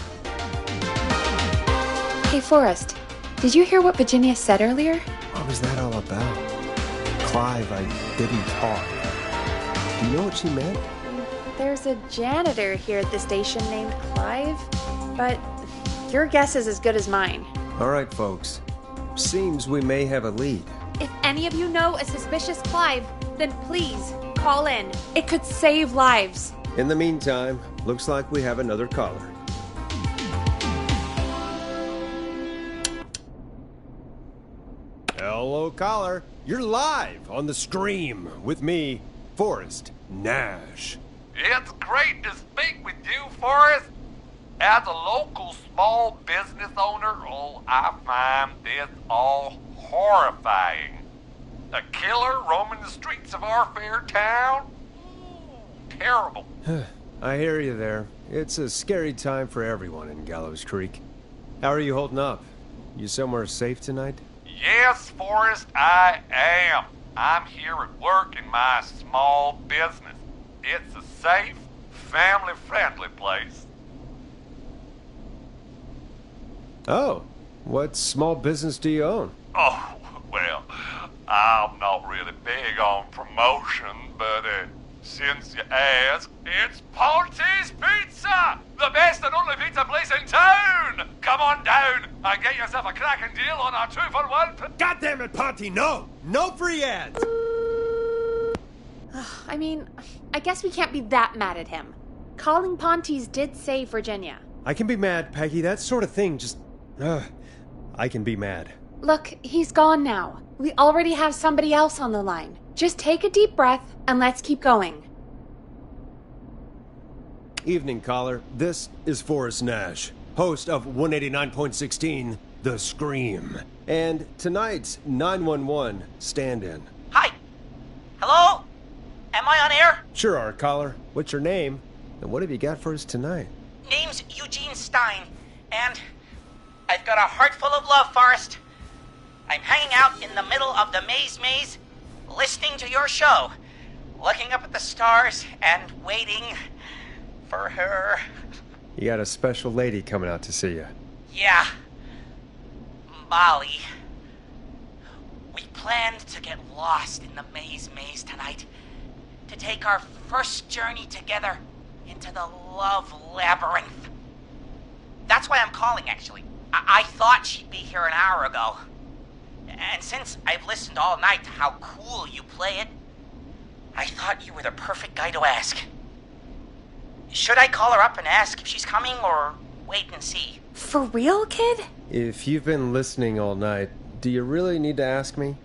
Speaker 2: Hey, Forrest, did you hear what Virginia said earlier?
Speaker 1: What was that all about? Clive, I didn't talk. Do you know what she meant?
Speaker 2: There's a janitor here at the station named Clive, but your guess is as good as mine.
Speaker 1: All right, folks. Seems we may have a lead.
Speaker 2: If any of you know a suspicious Clive, then please call in. It could save lives.
Speaker 1: In the meantime, looks like we have another caller. Hello, caller. You're live on The Scream with me, Forrest Nash.
Speaker 5: It's great to speak with you, Forrest. As a local small business owner, I find this all horrifying. A killer roaming the streets of our fair town? Terrible.
Speaker 1: I hear you there. It's a scary time for everyone in Gallows Creek. How are you holding up? You somewhere safe tonight?
Speaker 5: Yes, Forrest, I am. I'm here at work in my small business. It's a safe, family-friendly place.
Speaker 1: Oh, what small business do you own?
Speaker 5: Oh, well, I'm not really big on promotion, but since you ask, it's Ponty's Pizza! The best and only pizza place in town! Come on down and get yourself a cracking deal on our 2-for-1.
Speaker 9: God damn it, Ponty, no! No free ads!
Speaker 2: I mean, I guess we can't be that mad at him. Calling Ponty's did save Virginia.
Speaker 1: I can be mad, Peggy. That sort of thing just... I can be mad.
Speaker 2: Look, he's gone now. We already have somebody else on the line. Just take a deep breath and let's keep going.
Speaker 1: Evening, caller. This is Forrest Nash, host of 189.16, The Scream. And tonight's 911 stand-in.
Speaker 14: Hi. Hello? Am I on air?
Speaker 1: Sure are, caller. What's your name? And what have you got for us tonight?
Speaker 14: Name's Eugene Stein, and I've got a heart full of love, Forrest. I'm hanging out in the middle of the maze, listening to your show, looking up at the stars and waiting for her.
Speaker 1: You got a special lady coming out to see you.
Speaker 14: Yeah. Molly. We planned to get lost in the maze tonight, to take our first journey together into the love labyrinth. That's why I'm calling, actually. I thought she'd be here an hour ago. And since I've listened all night to how cool you play it, I thought you were the perfect guy to ask. Should I call her up and ask if she's coming, or wait and see?
Speaker 2: For real, kid?
Speaker 1: If you've been listening all night, do you really need to ask me?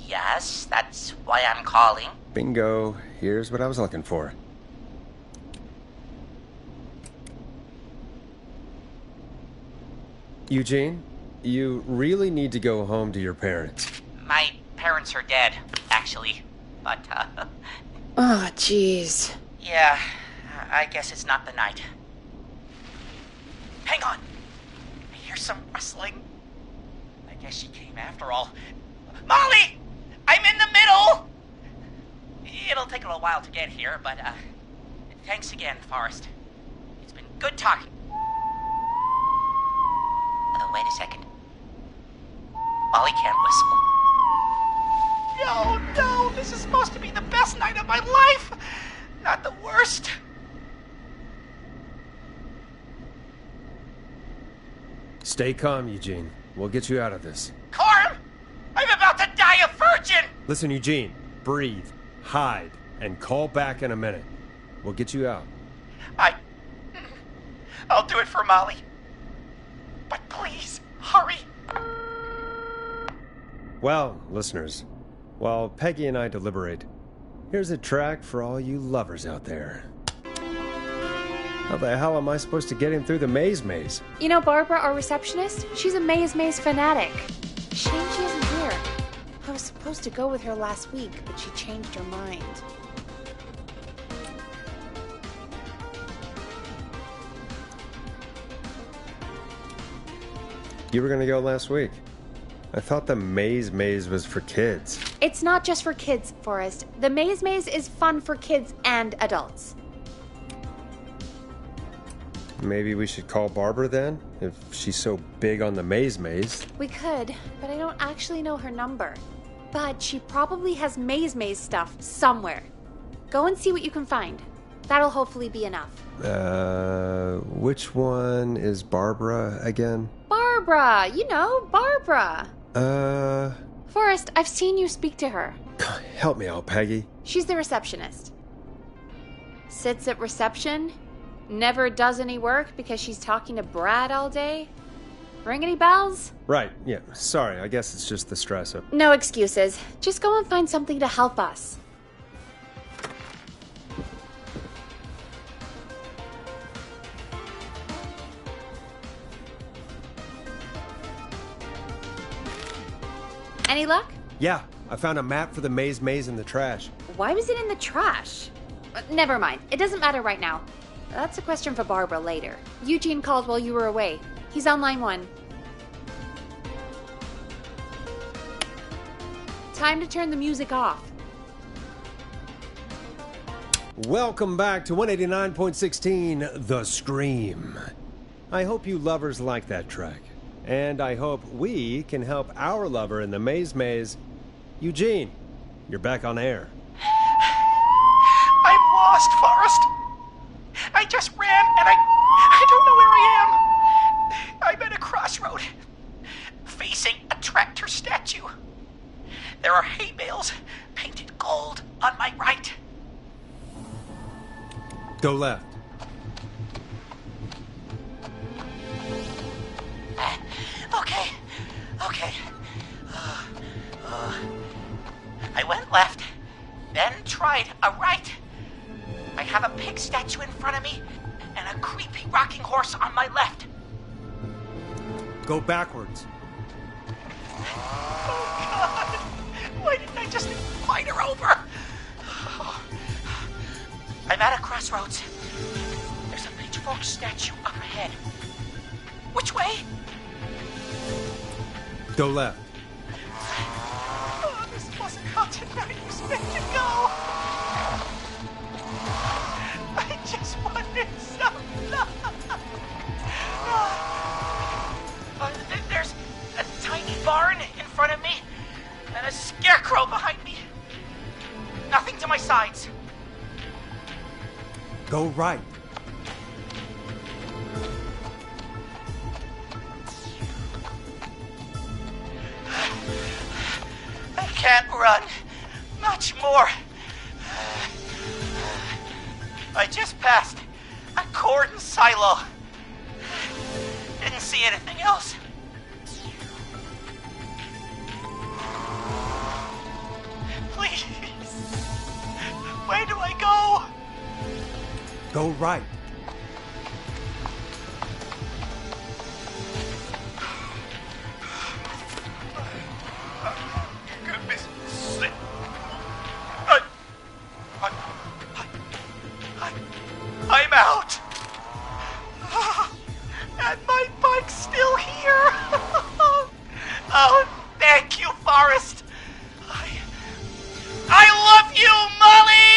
Speaker 14: Yes, that's why I'm calling.
Speaker 1: Bingo. Here's what I was looking for. Eugene, you really need to go home to your parents.
Speaker 14: My parents are dead, actually. But,
Speaker 2: Oh, jeez.
Speaker 14: yeah, I guess it's not the night. Hang on. I hear some rustling. I guess she came after all. Molly! I'm in the middle! It'll take a little while to get here, but, thanks again, Forrest. It's been good talking. Oh, wait a second. Molly can't whistle. No, this is supposed to be the best night of my life! Not the worst.
Speaker 1: Stay calm, Eugene. We'll get you out of this.
Speaker 14: Corm! I'm about to die a virgin!
Speaker 1: Listen, Eugene. Breathe, hide, and call back in a minute. We'll get you out.
Speaker 14: I'll do it for Molly. But please, hurry.
Speaker 1: Well, listeners, while Peggy and I deliberate, here's a track for all you lovers out there. How the hell am I supposed to get him through the maze?
Speaker 2: You know Barbara, our receptionist? She's a maze fanatic. Shame she isn't here. I was supposed to go with her last week, but she changed her mind.
Speaker 1: You were gonna go last week. I thought the maze was for kids.
Speaker 2: It's not just for kids, Forrest. The maze is fun for kids and adults.
Speaker 1: Maybe we should call Barbara then, if she's so big on the maze.
Speaker 2: We could, but I don't actually know her number. But she probably has maze stuff somewhere. Go and see what you can find. That'll hopefully be enough.
Speaker 1: Which one is Barbara again?
Speaker 2: Barbara! You know, Barbara! Forrest, I've seen you speak to her.
Speaker 1: Help me out, Peggy.
Speaker 2: She's the receptionist. Sits at reception, never does any work because she's talking to Brad all day. Ring any bells?
Speaker 1: Right, yeah. Sorry, I guess it's just the stress of...
Speaker 2: No excuses. Just go and find something to help us. Any luck?
Speaker 1: Yeah, I found a map for the maze in the trash.
Speaker 2: Why was it in the trash? Never mind. It doesn't matter right now. That's a question for Barbara later. Eugene called while you were away. He's on line 1. Time to turn the music off.
Speaker 1: Welcome back to 189.16 The Scream. I hope you lovers like that track. And I hope we can help our lover in the maze. Eugene, you're back on air.
Speaker 14: I'm lost, Forrest. I just ran and I don't know where I am. I'm at a crossroad, facing a tractor statue. There are hay bales painted gold on my right.
Speaker 1: Go left.
Speaker 14: Okay. I went left, then tried a right. I have a pig statue in front of me and a creepy rocking horse on my left.
Speaker 1: Go backwards.
Speaker 14: Oh, God. Why didn't I just invite her over? I'm at a crossroads. There's a pitchfork statue up ahead. Which way?
Speaker 1: Go left.
Speaker 14: Oh, this wasn't how tonight was meant to go. I just wanted some love. There's a tiny barn in front of me and a scarecrow behind me. Nothing to my sides.
Speaker 1: Go right.
Speaker 14: I can't run much more. I just passed a corn silo. Didn't see anything else. Please. Where do I go?
Speaker 1: Go right.
Speaker 14: Goodness sake. I'm out. And my bike's still here. Oh, thank you, Forrest. I love you, Molly!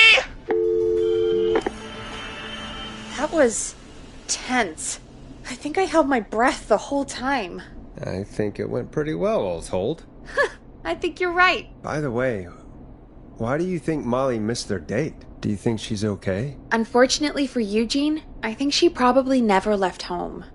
Speaker 2: That was tense. I think I held my breath the whole time.
Speaker 1: I think it went pretty well, all told.
Speaker 2: I think you're right.
Speaker 1: By the way, why do you think Molly missed their date? Do you think she's okay?
Speaker 2: Unfortunately for Eugene, I think she probably never left home.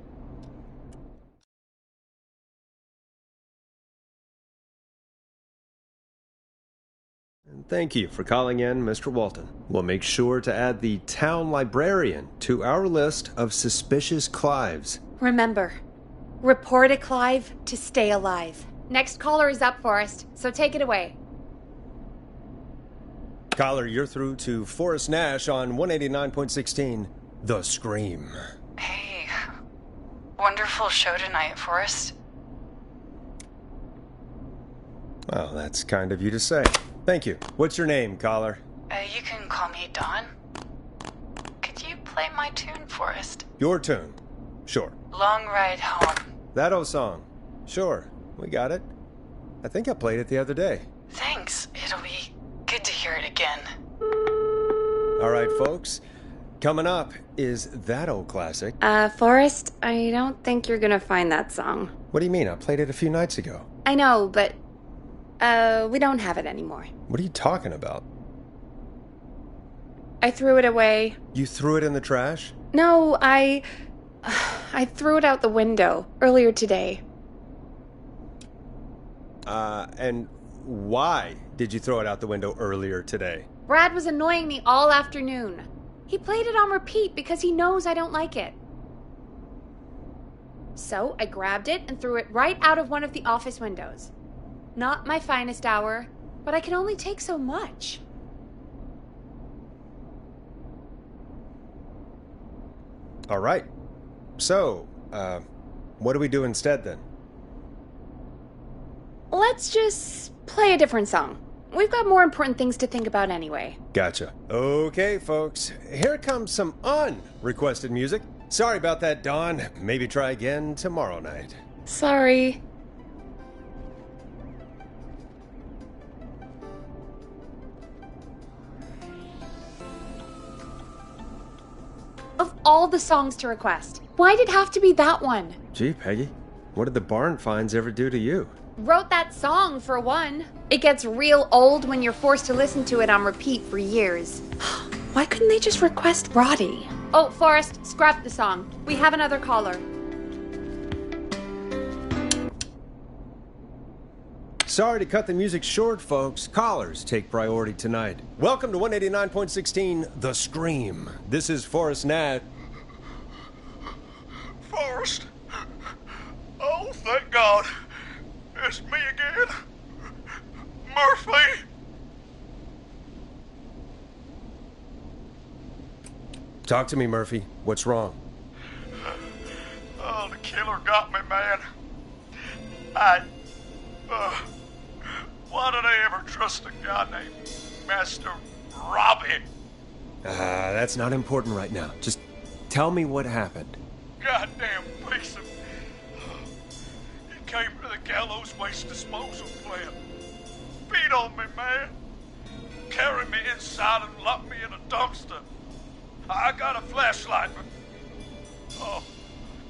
Speaker 1: And thank you for calling in, Mr. Walton. We'll make sure to add the town librarian to our list of suspicious Clives.
Speaker 2: Remember, report a Clive to stay alive. Next caller is up, Forrest, so take it away.
Speaker 1: Caller, you're through to Forrest Nash on 189.16, The Scream.
Speaker 6: Hey, wonderful show tonight, Forrest.
Speaker 1: Well, that's kind of you to say. Thank you. What's your name, caller?
Speaker 6: You can call me Dawn. Could you play my tune, Forrest?
Speaker 1: Your tune. Sure.
Speaker 6: Long Ride Home.
Speaker 1: That old song. Sure. We got it. I think I played it the other day.
Speaker 6: Thanks. It'll be good to hear it again.
Speaker 1: All right, folks. Coming up is that old classic.
Speaker 2: Forrest, I don't think you're gonna find that song.
Speaker 1: What do you mean? I played it a few nights ago.
Speaker 2: I know, but, we don't have it anymore.
Speaker 1: What are you talking about?
Speaker 2: I threw it away.
Speaker 1: You threw it in the trash?
Speaker 2: No, I threw it out the window earlier today.
Speaker 1: And why did you throw it out the window earlier today?
Speaker 2: Brad was annoying me all afternoon. He played it on repeat because he knows I don't like it. So I grabbed it and threw it right out of one of the office windows. Not my finest hour, but I can only take so much.
Speaker 1: All right. So, what do we do instead then?
Speaker 2: Let's just play a different song. We've got more important things to think about anyway.
Speaker 1: Gotcha. Okay, folks. Here comes some unrequested music. Sorry about that, Dawn. Maybe try again tomorrow night.
Speaker 2: Sorry. Of all the songs to request, why did it have to be that one?
Speaker 1: Gee, Peggy, what did the barn finds ever do to you?
Speaker 2: Wrote that song, for one. It gets real old when you're forced to listen to it on repeat for years. Why couldn't they just request Roddy? Oh, Forrest, scrap the song. We have another caller.
Speaker 1: Sorry to cut the music short, folks. Callers take priority tonight. Welcome to 189.16, The Scream. This is Forrest Nash.
Speaker 12: Forrest? Oh, thank God. It's me again. Murphy.
Speaker 1: Talk to me, Murphy. What's wrong?
Speaker 12: Oh, the killer got me, man. Why did I ever trust a guy named Master Robbie?
Speaker 1: That's not important right now. Just tell me what happened.
Speaker 12: Goddamn piece of... He came to the Gallows Waste Disposal plant. Beat on me, man. Carried me inside and locked me in a dumpster. I got a flashlight, but...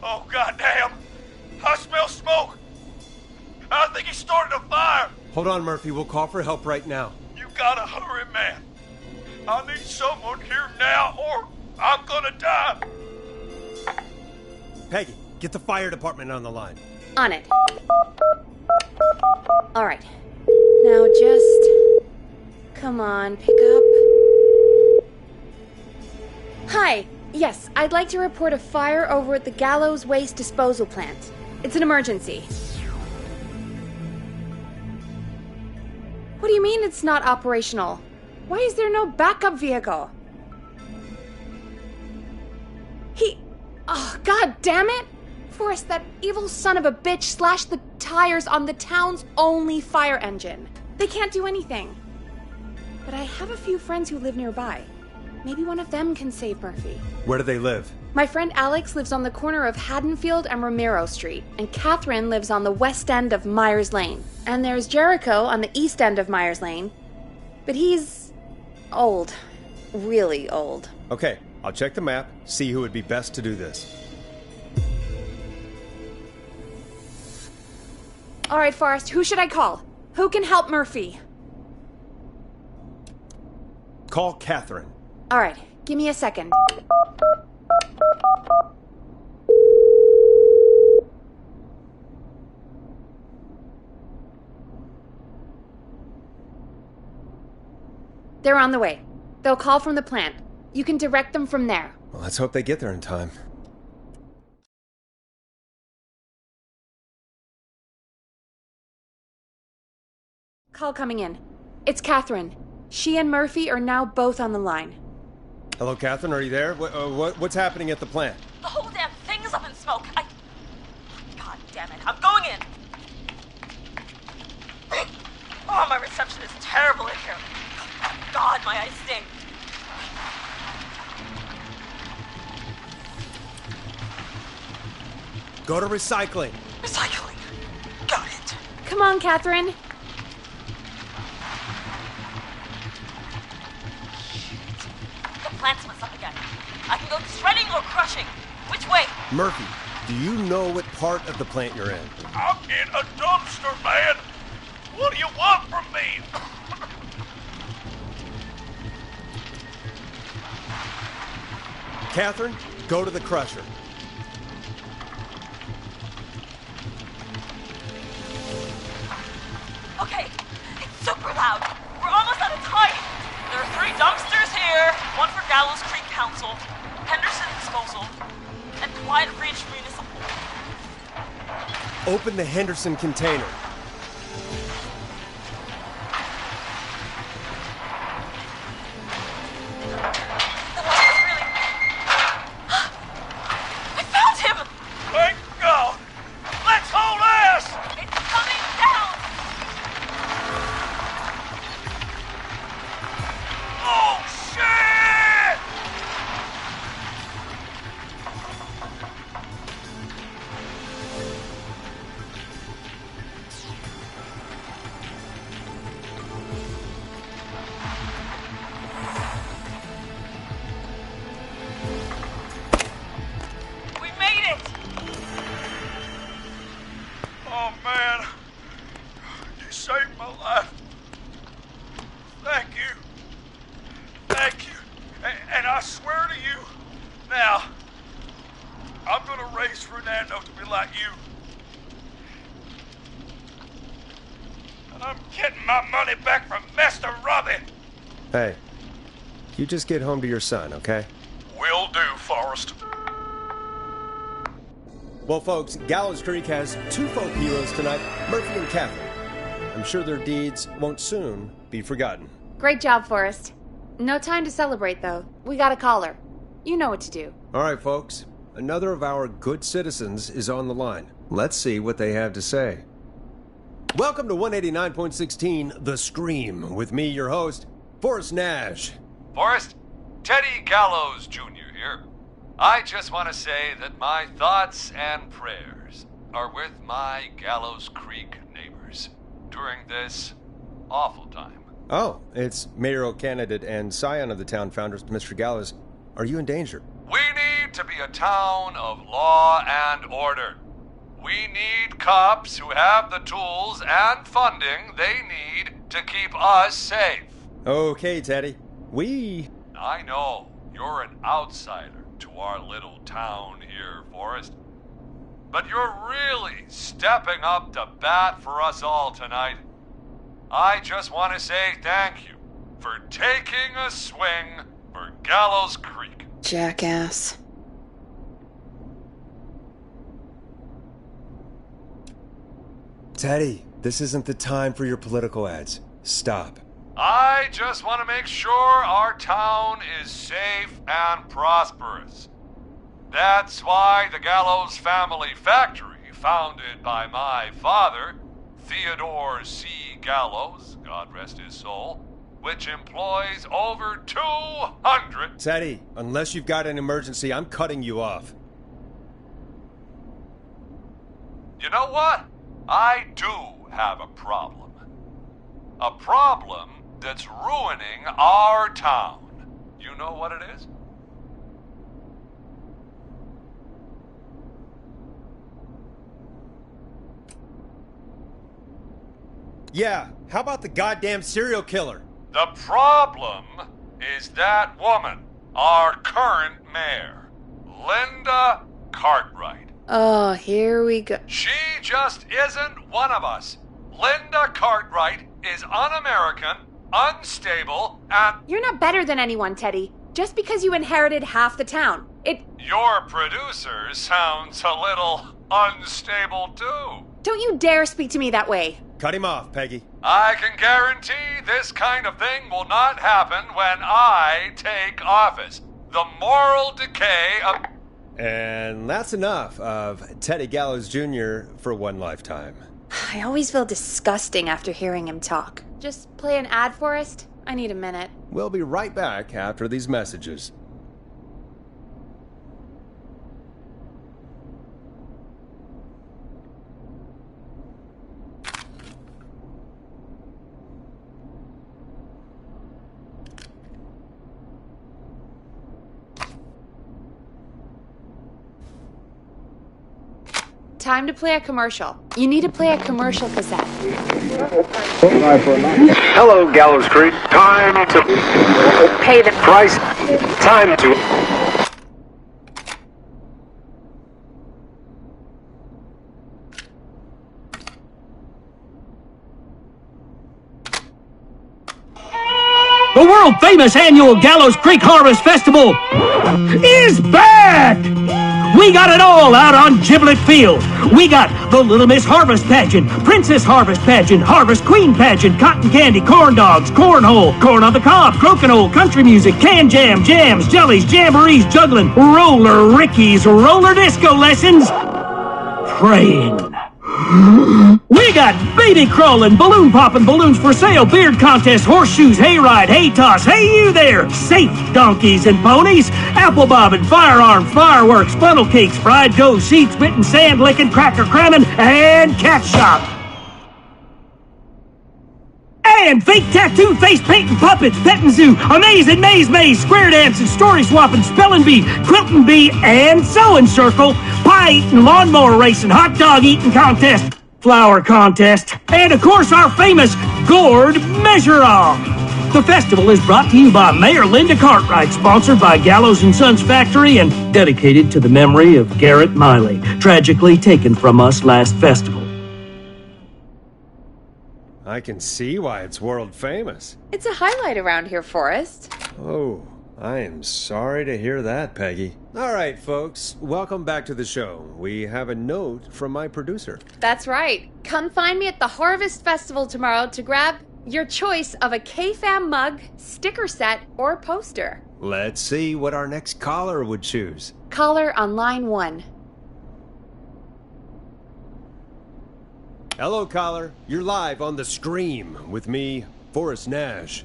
Speaker 12: Oh, goddamn. I smell smoke. I think he started a fire.
Speaker 1: Hold on, Murphy. We'll call for help right now.
Speaker 12: You gotta hurry, man. I need someone here now or I'm gonna die.
Speaker 1: Peggy, get the fire department on the line.
Speaker 2: On it. All right. Now just... Come on, pick up. Hi. Yes, I'd like to report a fire over at the Gallows Waste Disposal Plant. It's an emergency. What do you mean it's not operational? Why is there no backup vehicle? Oh, god damn it! Forrest, that evil son of a bitch slashed the tires on the town's only fire engine. They can't do anything. But I have a few friends who live nearby. Maybe one of them can save Murphy.
Speaker 1: Where do they live?
Speaker 2: My friend Alex lives on the corner of Haddonfield and Romero Street, and Catherine lives on the west end of Myers Lane. And there's Jericho on the east end of Myers Lane. But he's... old. Really old.
Speaker 1: Okay, I'll check the map, see who would be best to do this.
Speaker 2: All right, Forrest, who should I call? Who can help Murphy?
Speaker 1: Call Catherine.
Speaker 2: All right, give me a second. They're on the way. They'll call from the plant. You can direct them from there.
Speaker 1: Well, let's hope they get there in time.
Speaker 2: Call coming in. It's Catherine. She and Murphy are now both on the line.
Speaker 1: Hello, Catherine, are you there? What's happening at the plant?
Speaker 6: The whole damn thing is up in smoke. God damn it. I'm going in. Oh, my reception is terrible in here. God, my eyes sting.
Speaker 1: Go to recycling.
Speaker 6: Recycling. Got it.
Speaker 2: Come on, Catherine.
Speaker 6: The plant's messed up again. I can go shredding or crushing. Which way?
Speaker 1: Murphy, do you know what part of the plant you're in?
Speaker 12: I'm in a dumpster, man. What do you want from me?
Speaker 1: Catherine, go to the crusher.
Speaker 6: Okay, it's super loud. We're almost out of time. There are 3 dumpsters here. One for Gallows Creek Council, Henderson Disposal, and Quiet Ridge Municipal.
Speaker 1: Open the Henderson container.
Speaker 6: I found him!
Speaker 12: Thank God! Let's hold ass!
Speaker 6: It's coming down!
Speaker 12: Oh, shit!
Speaker 6: We made it!
Speaker 12: Oh, man. You saved my life. Thank you. Thank you. And I swear to you, now, I'm gonna raise Fernando to be like you. And I'm getting my money back from Master Robbie.
Speaker 1: Hey, you just get home to your son, okay?
Speaker 12: Will do, Forrest.
Speaker 1: Well, folks, Gallows Creek has 2 folk heroes tonight, Murphy and Catherine. I'm sure their deeds won't soon be forgotten.
Speaker 2: Great job, Forrest. No time to celebrate, though. We got a caller. You know what to do.
Speaker 1: All right, folks. Another of our good citizens is on the line. Let's see what they have to say. Welcome to 189.16 The Scream, with me, your host, Forrest Nash.
Speaker 5: Forrest, Teddy Gallows Jr. here. I just want to say that my thoughts and prayers are with my Gallows Creek neighbors during this awful time.
Speaker 1: Oh, it's mayoral candidate and scion of the town founders, Mr. Gallows. Are you in danger?
Speaker 5: We need to be a town of law and order. We need cops who have the tools and funding they need to keep us safe.
Speaker 1: Okay, Teddy.
Speaker 5: I know you're an outsider to our little town here, Forrest. But you're really stepping up to bat for us all tonight. I just want to say thank you for taking a swing for Gallows Creek.
Speaker 2: Jackass.
Speaker 1: Teddy, this isn't the time for your political ads. Stop.
Speaker 5: I just want to make sure our town is safe and prosperous. That's why the Gallows Family Factory, founded by my father, Theodore C. Gallows, God rest his soul, which employs over 200...
Speaker 1: Teddy, unless you've got an emergency, I'm cutting you off.
Speaker 5: You know what? I do have a problem. A problem that's ruining our town. You know what it is?
Speaker 1: Yeah, how about the goddamn serial killer?
Speaker 5: The problem is that woman, our current mayor, Linda Cartwright.
Speaker 2: Oh, here we go.
Speaker 5: She just isn't one of us. Linda Cartwright is un-American, unstable, and
Speaker 2: You're not better than anyone, Teddy. Just because you inherited half the town.
Speaker 5: your producer sounds a little unstable too.
Speaker 2: Don't you dare speak to me that way.
Speaker 1: Cut him off, Peggy.
Speaker 5: I can guarantee this kind of thing will not happen when I take office. The moral decay of...
Speaker 1: And that's enough of Teddy Gallows Jr. for one lifetime.
Speaker 2: I always feel disgusting after hearing him talk. Just play an ad, Forrest. I need a minute.
Speaker 1: We'll be right back after these messages.
Speaker 2: Time to play a commercial. You need to play a commercial for Seth.
Speaker 10: Hello, Gallows Creek. Time to pay the price. Time to...
Speaker 3: The world-famous annual Gallows Creek Harvest Festival is back! We got it all out on Giblet Field. We got the Little Miss Harvest Pageant, Princess Harvest Pageant, Harvest Queen Pageant, Cotton Candy, Corn Dogs, Cornhole, Corn on the Cob, Crokinole, Country Music, Can Jam, Jams, Jellies, Jamborees, Juggling, Roller Rickies, Roller Disco Lessons, Praying. We got baby crawling, balloon popping, balloons for sale, beard contest, horseshoes, hayride, hay toss, hey you there, safe donkeys and ponies, apple bobbing, firearm, fireworks, funnel cakes, fried dough, seed spitting, sand licking, cracker cramming, and cat shop. And fake tattoo, face painting, puppets, petting zoo, amazing maze, square dancing, story swapping, spelling bee, quilting bee, and sewing circle, pie eating, lawnmower racing, hot dog eating contest, flower contest, and of course our famous gourd measure-all. The festival is brought to you by Mayor Linda Cartwright, sponsored by Gallows & Sons Factory, and dedicated to the memory of Garrett Miley, tragically taken from us last festival.
Speaker 1: I can see why it's world famous.
Speaker 2: It's a highlight around here, Forrest.
Speaker 1: Oh, I am sorry to hear that, Peggy. All right, folks, welcome back to the show. We have a note from my producer.
Speaker 2: That's right. Come find me at the Harvest Festival tomorrow to grab your choice of a K-Fam mug, sticker set, or poster.
Speaker 1: Let's see what our next caller would choose.
Speaker 2: Caller on line 1.
Speaker 1: Hello, caller. You're live on The Scream with me, Forrest Nash.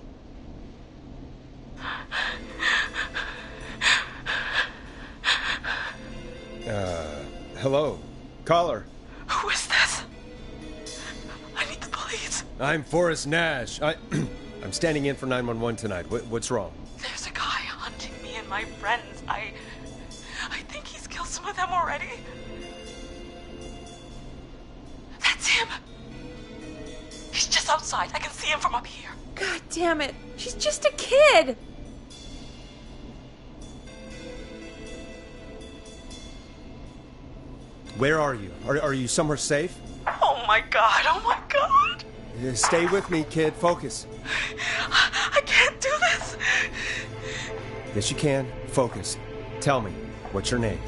Speaker 1: Hello, caller.
Speaker 6: Who is this? I need the police.
Speaker 1: I'm Forrest Nash. I'm standing in for 911 tonight. What's wrong?
Speaker 6: There's a guy hunting me and my friends. I think he's killed some of them already. That's him. He's just outside. I can see him from up here.
Speaker 2: God damn it. She's just a kid.
Speaker 1: Where are you? Are you somewhere safe?
Speaker 6: Oh my god. Oh my god.
Speaker 1: Stay with me, kid. Focus.
Speaker 6: I can't do this.
Speaker 1: Yes, you can. Focus. Tell me, what's your name?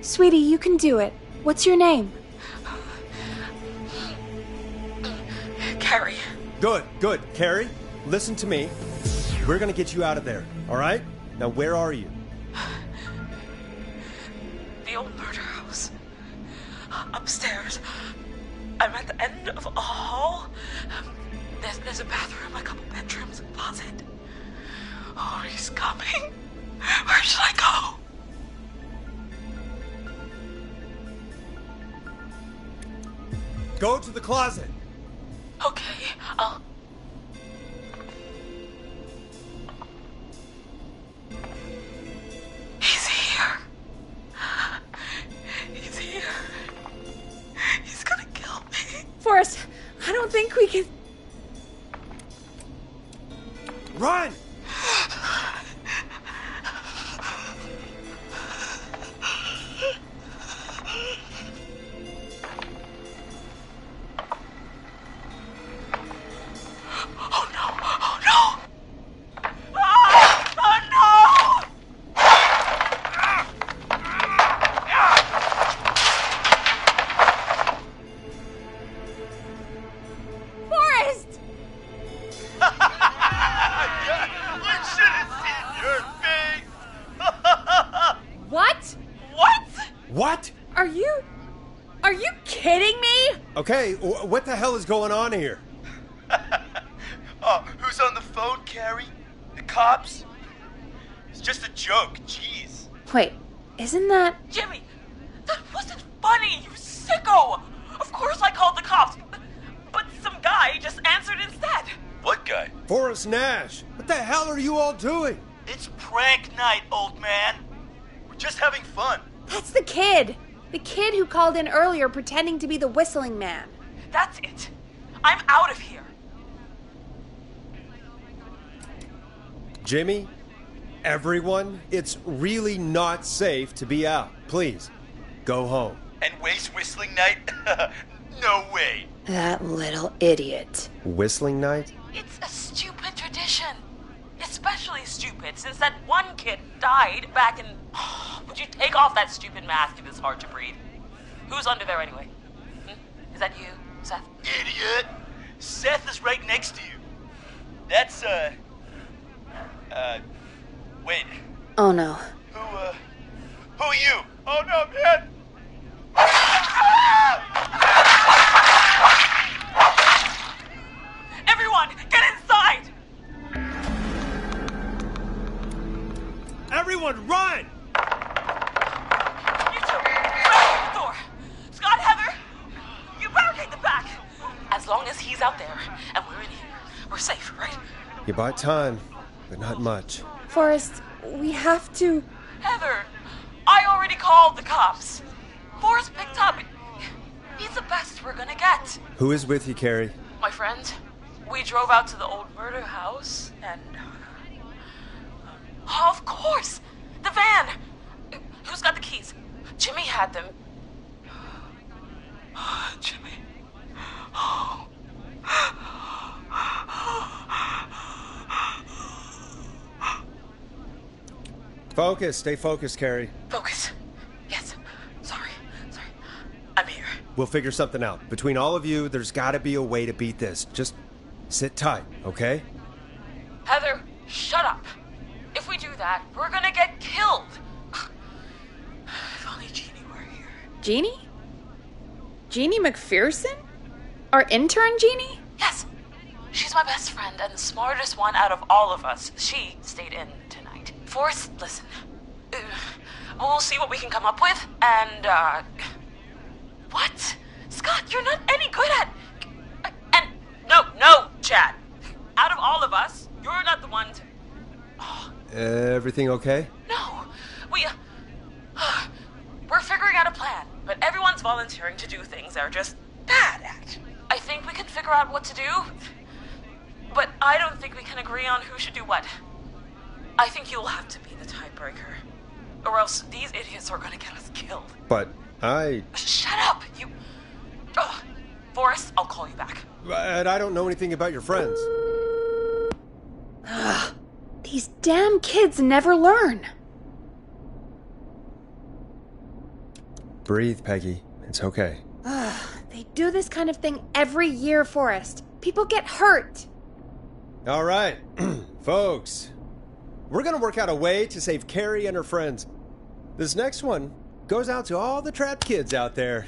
Speaker 2: Sweetie, you can do it. What's your name?
Speaker 6: Carrie.
Speaker 1: Good. Carrie, listen to me. We're gonna get you out of there, all right? Now, where are you?
Speaker 6: The old murder house. Upstairs. I'm at the end of a hall. There's a bathroom, a couple bedrooms, a closet. Oh, he's coming. Where should I go?
Speaker 1: Go to the closet.
Speaker 6: Okay, I'll... He's here. He's here. He's gonna kill me.
Speaker 2: Forrest, I don't think we can...
Speaker 1: Run! Hey, what the hell is going on here?
Speaker 15: Oh, who's on the phone, Carrie? The cops? It's just a joke, jeez.
Speaker 2: Wait, isn't that...
Speaker 14: Jimmy, that wasn't funny, you sicko! Of course I called the cops, but some guy just answered instead.
Speaker 15: What guy?
Speaker 1: Forrest Nash. What the hell are you all doing?
Speaker 15: It's prank night, old man. We're just having fun.
Speaker 2: That's the kid! The kid who called in earlier pretending to be the whistling man.
Speaker 14: That's it. I'm out of here.
Speaker 1: Jimmy, everyone, it's really not safe to be out. Please, go home.
Speaker 15: And waste whistling night? No way.
Speaker 2: That little idiot.
Speaker 1: Whistling night?
Speaker 14: It's a stupid tradition. Especially stupid since that one kid died back in... Would you take off that stupid mask if it's hard to breathe? Who's under there anyway? Is that you, Seth?
Speaker 15: Idiot! Seth is right next to you. That's, wait.
Speaker 2: Oh no.
Speaker 15: Who are you? Oh no, man!
Speaker 14: Everyone, get inside!
Speaker 9: Everyone, run!
Speaker 14: You two, open the door. Scott, Heather, you barricade the back. As long as he's out there and we're in here, we're safe, right?
Speaker 1: You bought time, but not much.
Speaker 2: Forrest, we have to...
Speaker 14: Heather, I already called the cops. Forrest picked up. He's the best we're gonna get.
Speaker 1: Who is with you, Carrie?
Speaker 14: My friend, we drove out to the old murder house and... Of course! The van! Who's got the keys? Jimmy had them. Jimmy.
Speaker 1: Focus, stay focused, Carrie.
Speaker 14: Focus. Yes. Sorry. I'm here.
Speaker 1: We'll figure something out. Between all of you, there's gotta be a way to beat this. Just sit tight, okay?
Speaker 14: Heather, shut up. If we do that, we're gonna get killed. If only Jeannie were here.
Speaker 2: Jeannie? Jeannie McPherson? Our intern Jeannie?
Speaker 14: Yes. She's my best friend and the smartest one out of all of us. She stayed in tonight. Forrest, listen. We'll see what we can come up with, and, What? Scott, you're not any good at... And, no, Chad. Out of all of us, you're not the one to...
Speaker 1: Everything okay?
Speaker 14: No, we're figuring out a plan, but everyone's volunteering to do things they're just bad at. I think we can figure out what to do, but I don't think we can agree on who should do what. I think you'll have to be the tiebreaker, or else these idiots are gonna get us killed.
Speaker 1: But I...
Speaker 14: Shut up, you... Forrest, I'll call you back.
Speaker 1: But I don't know anything about your friends.
Speaker 2: These damn kids never learn.
Speaker 1: Breathe, Peggy. It's okay.
Speaker 2: They do this kind of thing every year, Forrest. People get hurt.
Speaker 1: All right, folks. We're gonna work out a way to save Carrie and her friends. This next one goes out to all the trapped kids out there.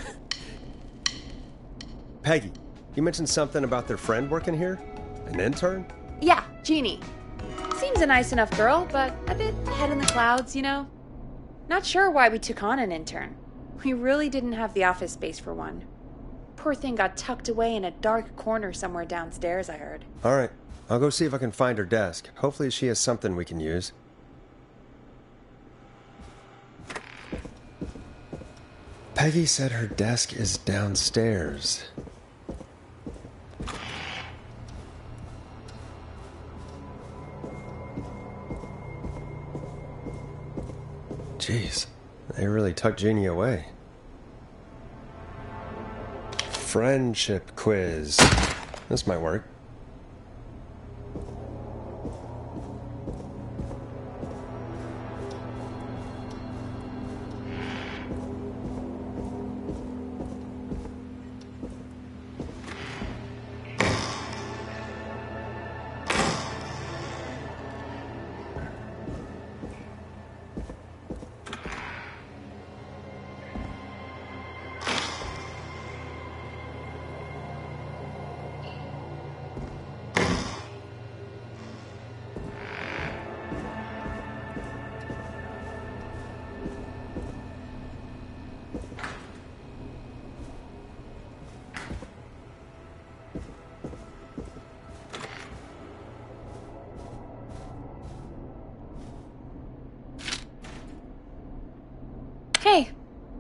Speaker 1: Peggy, you mentioned something about their friend working here? An intern?
Speaker 2: Yeah, Jeannie. Seems a nice enough girl, but a bit head in the clouds, you know? Not sure why we took on an intern. We really didn't have the office space for one. Poor thing got tucked away in a dark corner somewhere downstairs, I heard.
Speaker 1: All right, I'll go see if I can find her desk. Hopefully she has something we can use. Peggy said her desk is downstairs. Jeez, they really tucked Jeannie away. Friendship quiz. This might work.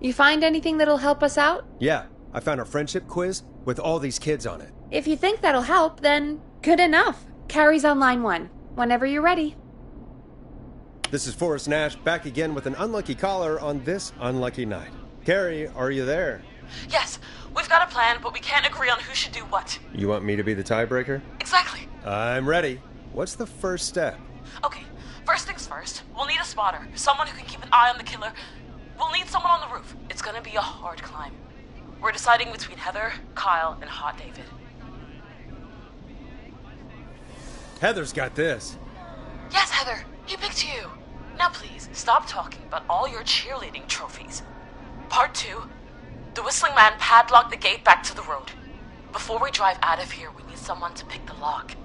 Speaker 2: You find anything that'll help us out?
Speaker 1: Yeah, I found a friendship quiz with all these kids on it.
Speaker 2: If you think that'll help, then good enough. Carrie's on line 1. Whenever you're ready.
Speaker 1: This is Forrest Nash, back again with an unlucky caller on this unlucky night. Carrie, are you there?
Speaker 16: Yes, we've got a plan, but we can't agree on who should do what.
Speaker 1: You want me to be the tiebreaker?
Speaker 16: Exactly.
Speaker 1: I'm ready. What's the first step?
Speaker 16: Okay, first things first. We'll need a spotter, someone who can keep an eye on the killer. We'll need someone on the roof. It's gonna be a hard climb. We're deciding between Heather, Kyle, and Hot David.
Speaker 1: Heather's got this.
Speaker 16: Yes, Heather, he picked you. Now please, stop talking about all your cheerleading trophies. Part 2. The Whistling Man padlocked the gate back to the road. Before we drive out of here, we need someone to pick the lock.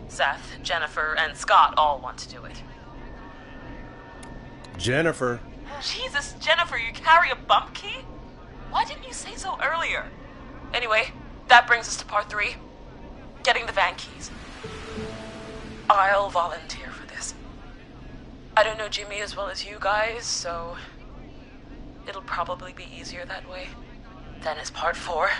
Speaker 16: Seth, Jennifer, and Scott all want to do it.
Speaker 1: Jennifer.
Speaker 16: Jesus, Jennifer, you carry a bump key? Why didn't you say so earlier? Anyway, that brings us to part 3. Getting the van keys. I'll volunteer for this. I don't know Jimmy as well as you guys, so it'll probably be easier that way. Then is part 4.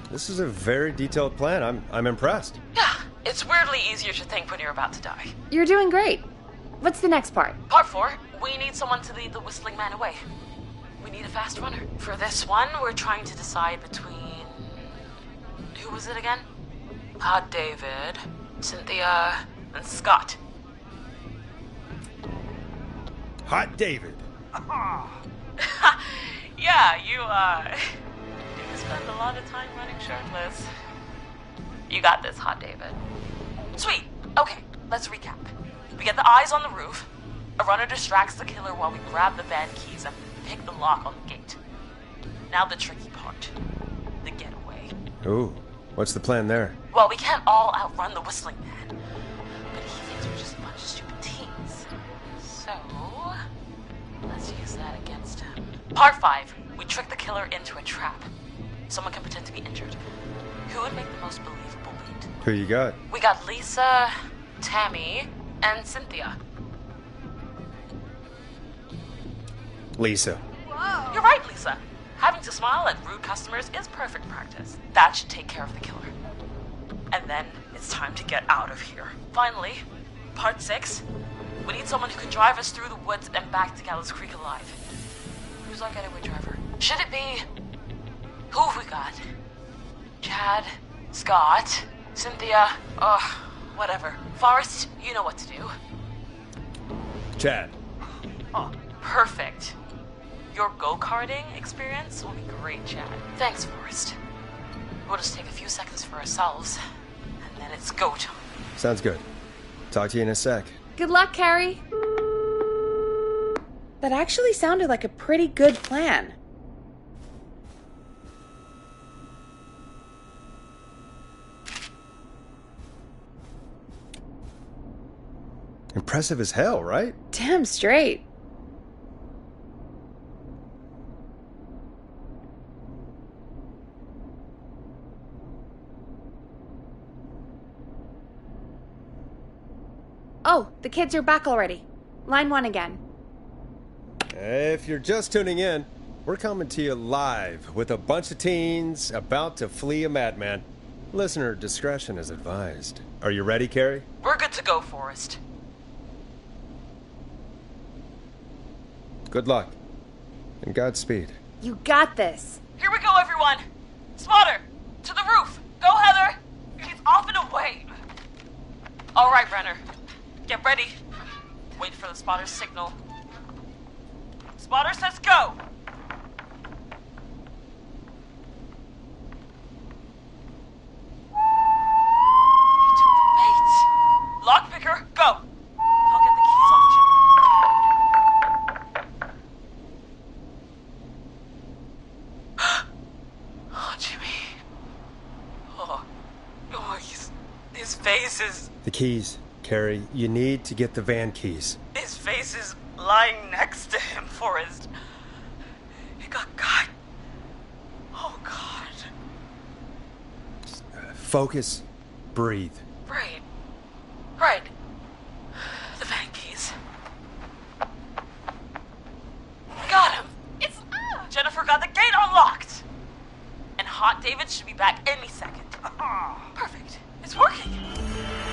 Speaker 1: This is a very detailed plan. I'm impressed.
Speaker 16: Yeah, it's weirdly easier to think when you're about to die.
Speaker 2: You're doing great. What's the next part?
Speaker 16: Part 4, we need someone to lead the Whistling Man away. We need a fast runner. For this one, we're trying to decide between... Who was it again? Hot David, Cynthia, and Scott.
Speaker 1: Hot David.
Speaker 16: Yeah, you spend a lot of time running shirtless. You got this, Hot David. Sweet. Okay, let's recap. We get the eyes on the roof. A runner distracts the killer while we grab the van keys and pick the lock on the gate. Now the tricky part. The getaway.
Speaker 1: Ooh, what's the plan there?
Speaker 16: Well, we can't all outrun the Whistling Man. But he thinks we're just a bunch of stupid teens. So, let's use that against him. Part 5. We trick the killer into a trap. Someone can pretend to be injured. Who would make the most believable lead?
Speaker 1: Who you got?
Speaker 16: We got Lisa, Tammy, and Cynthia.
Speaker 1: Lisa.
Speaker 16: Whoa. You're right, Lisa. Having to smile at rude customers is perfect practice. That should take care of the killer. And then it's time to get out of here. Finally, part 6. We need someone who can drive us through the woods and back to Gallows Creek alive. Who's our getaway driver? Should it be... Who have we got? Chad, Scott, Cynthia, whatever. Forrest, you know what to do.
Speaker 1: Chad.
Speaker 16: Oh, perfect. Your go-karting experience will be great, Chad. Thanks, Forrest. We'll just take a few seconds for ourselves, and then it's go time.
Speaker 1: Sounds good. Talk to you in a sec.
Speaker 2: Good luck, Carrie. That actually sounded like a pretty good plan.
Speaker 1: Impressive as hell, right?
Speaker 2: Damn straight. Oh, the kids are back already. Line 1 again.
Speaker 1: If you're just tuning in, we're coming to you live with a bunch of teens about to flee a madman. Listener discretion is advised. Are you ready, Carrie?
Speaker 16: We're good to go, Forrest.
Speaker 1: Good luck. And Godspeed.
Speaker 2: You got this.
Speaker 16: Here we go, everyone. Spotter, to the roof. Go, Heather. He's off and away. All right, Renner. Get ready. Wait for the spotter's signal. Spotter says go. He took the bait. Lockpicker, go. I'll get the keys off Jimmy. Oh, Jimmy. Oh, his face is...
Speaker 1: The keys. Carrie, you need to get the van keys.
Speaker 16: His face is lying next to him, Forrest. He got cut. Oh, God.
Speaker 1: Focus. Breathe.
Speaker 16: Right. The van keys. Hot David should be back any second. Perfect. It's working.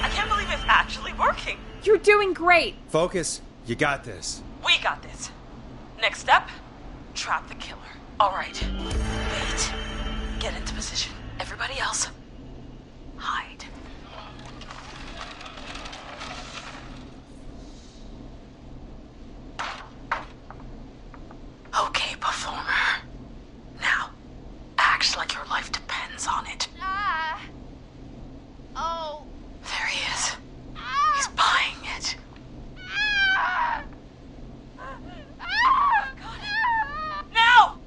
Speaker 16: I can't believe it's actually working.
Speaker 2: You're doing great.
Speaker 1: Focus. You got this.
Speaker 16: We got this. Next step, trap the killer. All right. Wait. Get into position. Everybody else, hide. Okay, performer. Now, act like your life depends on it.
Speaker 6: Oh.
Speaker 16: There he is. He's buying it. Now!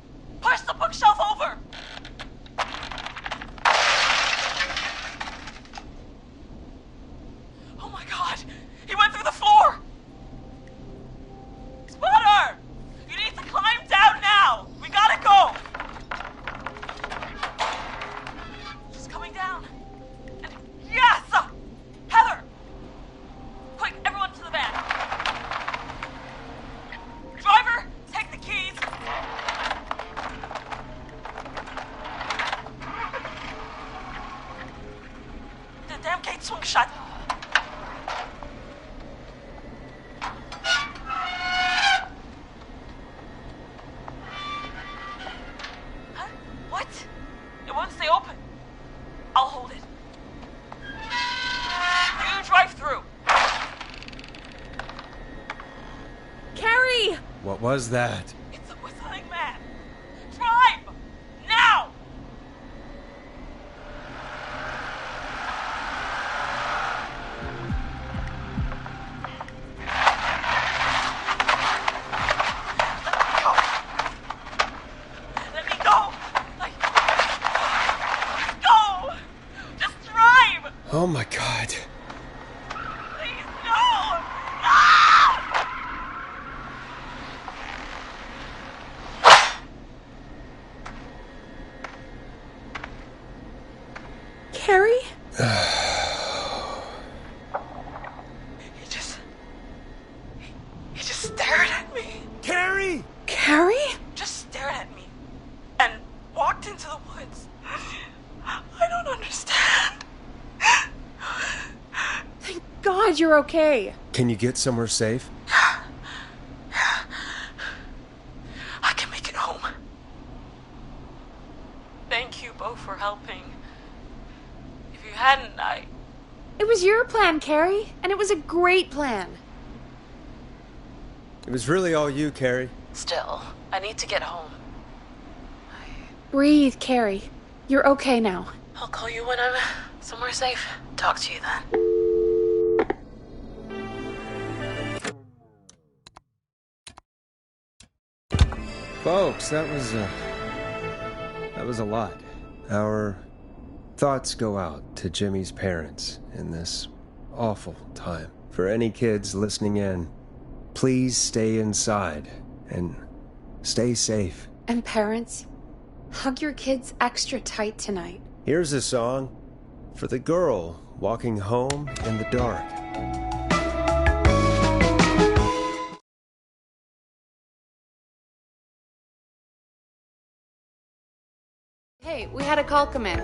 Speaker 16: Push the bookshelf over! Oh my god! He went through the floor! Spotter! You need to climb down now! We gotta go! She's coming down. And yes! Heather! Quick, everyone to the van. Driver, take the keys. The damn gate swung shut. Huh? What? It won't stay open. I'll hold it. You drive through.
Speaker 2: Carrie!
Speaker 1: What was that?
Speaker 16: It's a whistling man. Drive! Now! Let me go! Go! Just drive!
Speaker 1: Oh my god.
Speaker 16: Please, no! Ah!
Speaker 2: Carrie?
Speaker 16: He just stared at me.
Speaker 1: Carrie!
Speaker 2: Carrie?
Speaker 16: Just stared at me. And walked into the woods. I don't understand.
Speaker 2: Thank God you're okay.
Speaker 1: Can you get somewhere safe?
Speaker 16: I can make it home. Thank you both for helping. If you hadn't,
Speaker 2: It was your plan, Carrie, and it was a great plan.
Speaker 1: It was really all you, Carrie.
Speaker 16: Still, I need to get home.
Speaker 2: Breathe, Carrie. You're okay now.
Speaker 16: I'll call you when I'm somewhere safe. Talk to you then.
Speaker 1: Folks, that was a lot. Our thoughts go out to Jimmy's parents in this awful time. For any kids listening in, please stay inside and stay safe.
Speaker 2: And parents, hug your kids extra tight tonight.
Speaker 1: Here's a song for the girl walking home in the dark.
Speaker 2: Hey, we had a call come in.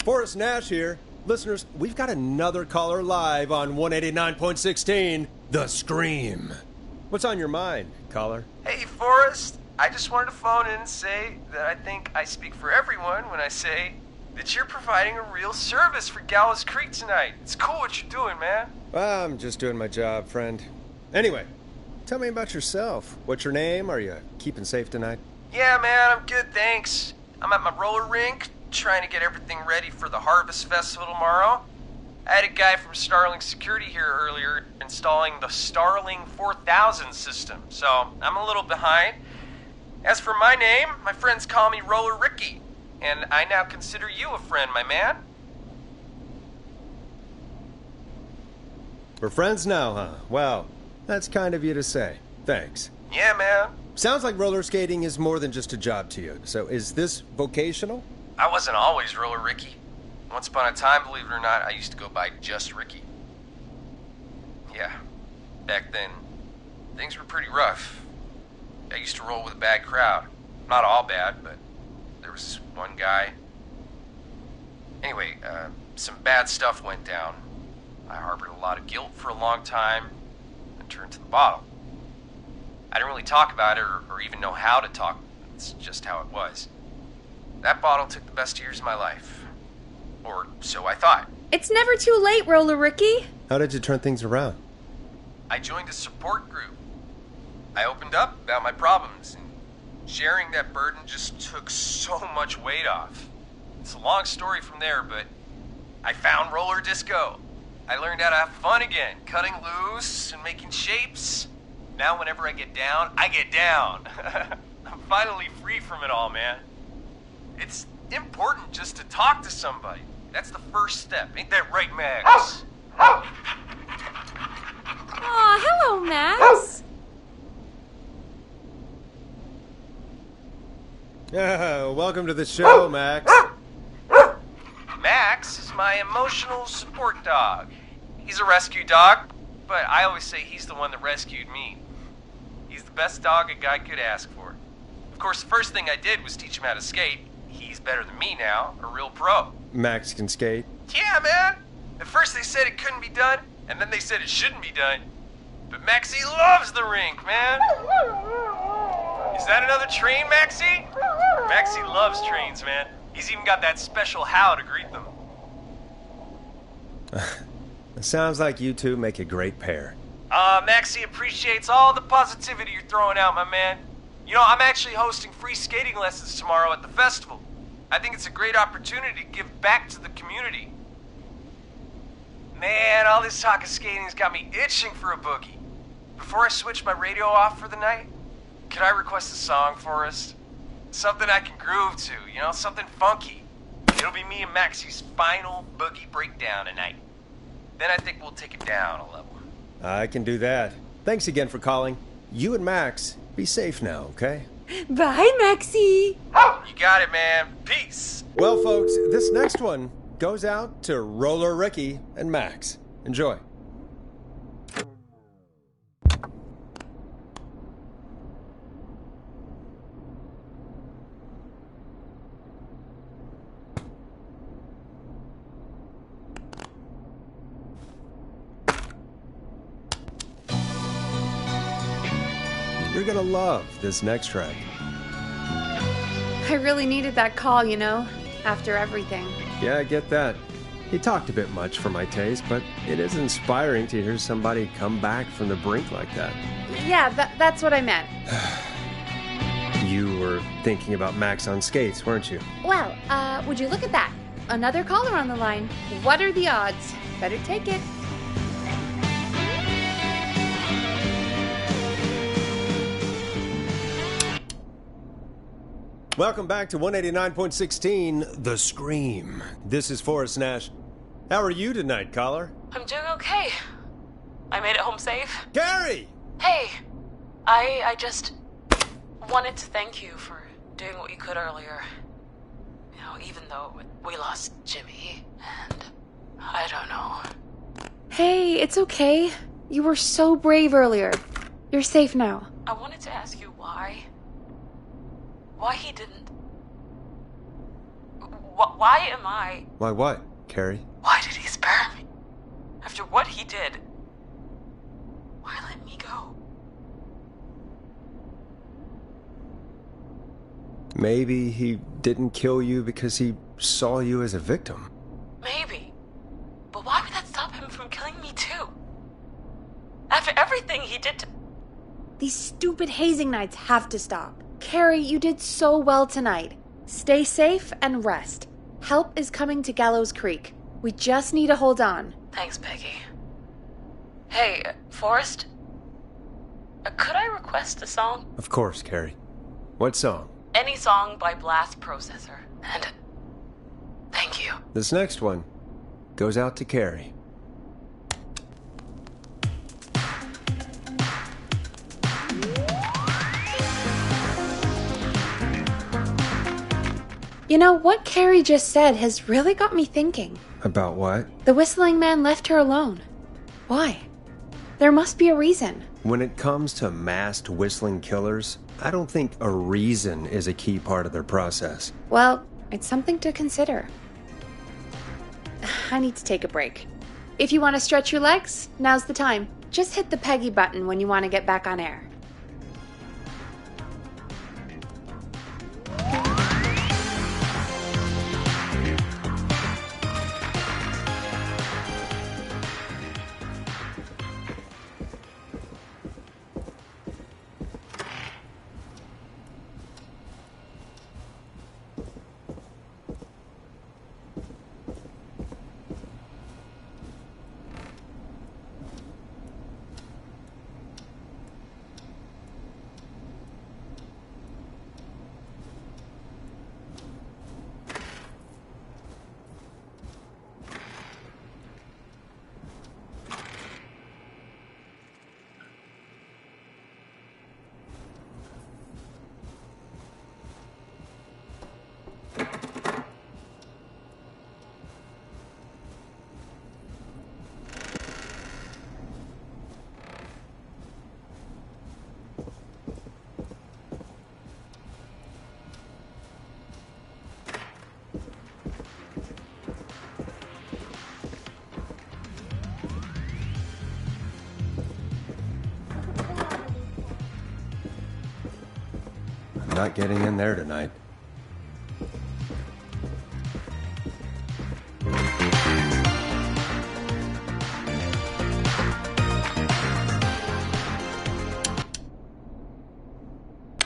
Speaker 1: Forrest Nash here. Listeners, we've got another caller live on 189.16, The Scream. What's on your mind, caller?
Speaker 17: Hey, Forrest. I just wanted to phone in and say that I think I speak for everyone when I say that you're providing a real service for Gallows Creek tonight. It's cool what you're doing, man.
Speaker 1: Well, I'm just doing my job, friend. Anyway, tell me about yourself. What's your name? Are you keeping safe tonight?
Speaker 17: Yeah, man, I'm good, thanks. I'm at my roller rink, trying to get everything ready for the Harvest Festival tomorrow. I had a guy from Starling Security here earlier installing the Starling 4000 system, so I'm a little behind. As for my name, my friends call me Roller Ricky, and I now consider you a friend, my man.
Speaker 1: We're friends now, huh? Well, that's kind of you to say. Thanks.
Speaker 17: Yeah, man.
Speaker 1: Sounds like roller skating is more than just a job to you. So is this vocational?
Speaker 17: I wasn't always Roller Ricky. Once upon a time, believe it or not, I used to go by just Ricky. Yeah, back then, things were pretty rough. I used to roll with a bad crowd. Not all bad, but there was one guy. Anyway, some bad stuff went down. I harbored a lot of guilt for a long time and turned to the bottle. I didn't really talk about it or even know how to talk. It's just how it was. That bottle took the best years of my life. Or so I thought.
Speaker 2: It's never too late, Roller Ricky.
Speaker 1: How did you turn things around?
Speaker 17: I joined a support group. I opened up about my problems, and sharing that burden just took so much weight off. It's a long story from there, but I found roller disco. I learned how to have fun again, cutting loose and making shapes. Now whenever I get down, I get down. I'm finally free from it all, man. It's important just to talk to somebody. That's the first step. Ain't that right, Max?
Speaker 2: Aw, hello, Max.
Speaker 1: Welcome to the show, Max.
Speaker 17: Max is my emotional support dog. He's a rescue dog, but I always say he's the one that rescued me. He's the best dog a guy could ask for. Of course, the first thing I did was teach him how to skate. He's better than me now, a real pro.
Speaker 1: Max can skate?
Speaker 17: Yeah, man. At first they said it couldn't be done, and then they said it shouldn't be done. But Maxie loves the rink, man. Is that another train, Maxie? Maxie loves trains, man. He's even got that special how to greet them.
Speaker 1: It sounds like you two make a great pair.
Speaker 17: Maxie appreciates all the positivity you're throwing out, my man. You know, I'm actually hosting free skating lessons tomorrow at the festival. I think it's a great opportunity to give back to the community. Man, all this talk of skating's got me itching for a boogie. Before I switch my radio off for the night, could I request a song for us? Something I can groove to, you know, something funky. It'll be me and Maxie's final boogie breakdown tonight. Then I think we'll take it down a level.
Speaker 1: I can do that. Thanks again for calling. You and Max, be safe now, okay?
Speaker 2: Bye, Maxie.
Speaker 17: You got it, man. Peace.
Speaker 1: Well, folks, this next one goes out to Roller Ricky and Max. Enjoy. You're gonna love this next track.
Speaker 2: I really needed that call, you know, after everything.
Speaker 1: Yeah, I get that. He talked a bit much for my taste, but it is inspiring to hear somebody come back from the brink like that.
Speaker 2: Yeah, that's what I meant.
Speaker 1: You were thinking about Max on skates, weren't you?
Speaker 2: Well, would you look at that? Another caller on the line. What are the odds? Better take it.
Speaker 1: Welcome back to 189.16, The Scream. This is Forrest Nash. How are you tonight, caller?
Speaker 16: I'm doing okay. I made it home safe.
Speaker 1: Gary!
Speaker 16: Hey, I just wanted to thank you for doing what you could earlier. You know, even though we lost Jimmy, and I don't know.
Speaker 2: Hey, it's okay. You were so brave earlier. You're safe now.
Speaker 16: I wanted to ask you why he didn't. Why am I...
Speaker 1: Why what, Carrie?
Speaker 16: Why did he spare me? After what he did, why let me go?
Speaker 1: Maybe he didn't kill you because he saw you as a victim.
Speaker 16: Maybe. But why would that stop him from killing me too? After everything he did to...
Speaker 2: These stupid hazing nights have to stop. Carrie, you did so well tonight. Stay safe and rest. Help is coming to Gallows Creek. We just need to hold on.
Speaker 16: Thanks, Peggy. Hey, Forrest? Could I request a song?
Speaker 1: Of course, Carrie. What song?
Speaker 16: Any song by Blast Processor. And thank you.
Speaker 1: This next one goes out to Carrie.
Speaker 2: You know, what Carrie just said has really got me thinking.
Speaker 1: About what?
Speaker 2: The whistling man left her alone. Why? There must be a reason.
Speaker 1: When it comes to masked whistling killers, I don't think a reason is a key part of their process.
Speaker 2: Well, it's something to consider. I need to take a break. If you want to stretch your legs, now's the time. Just hit the Peggy button when you want to get back on air.
Speaker 1: Not getting in there tonight.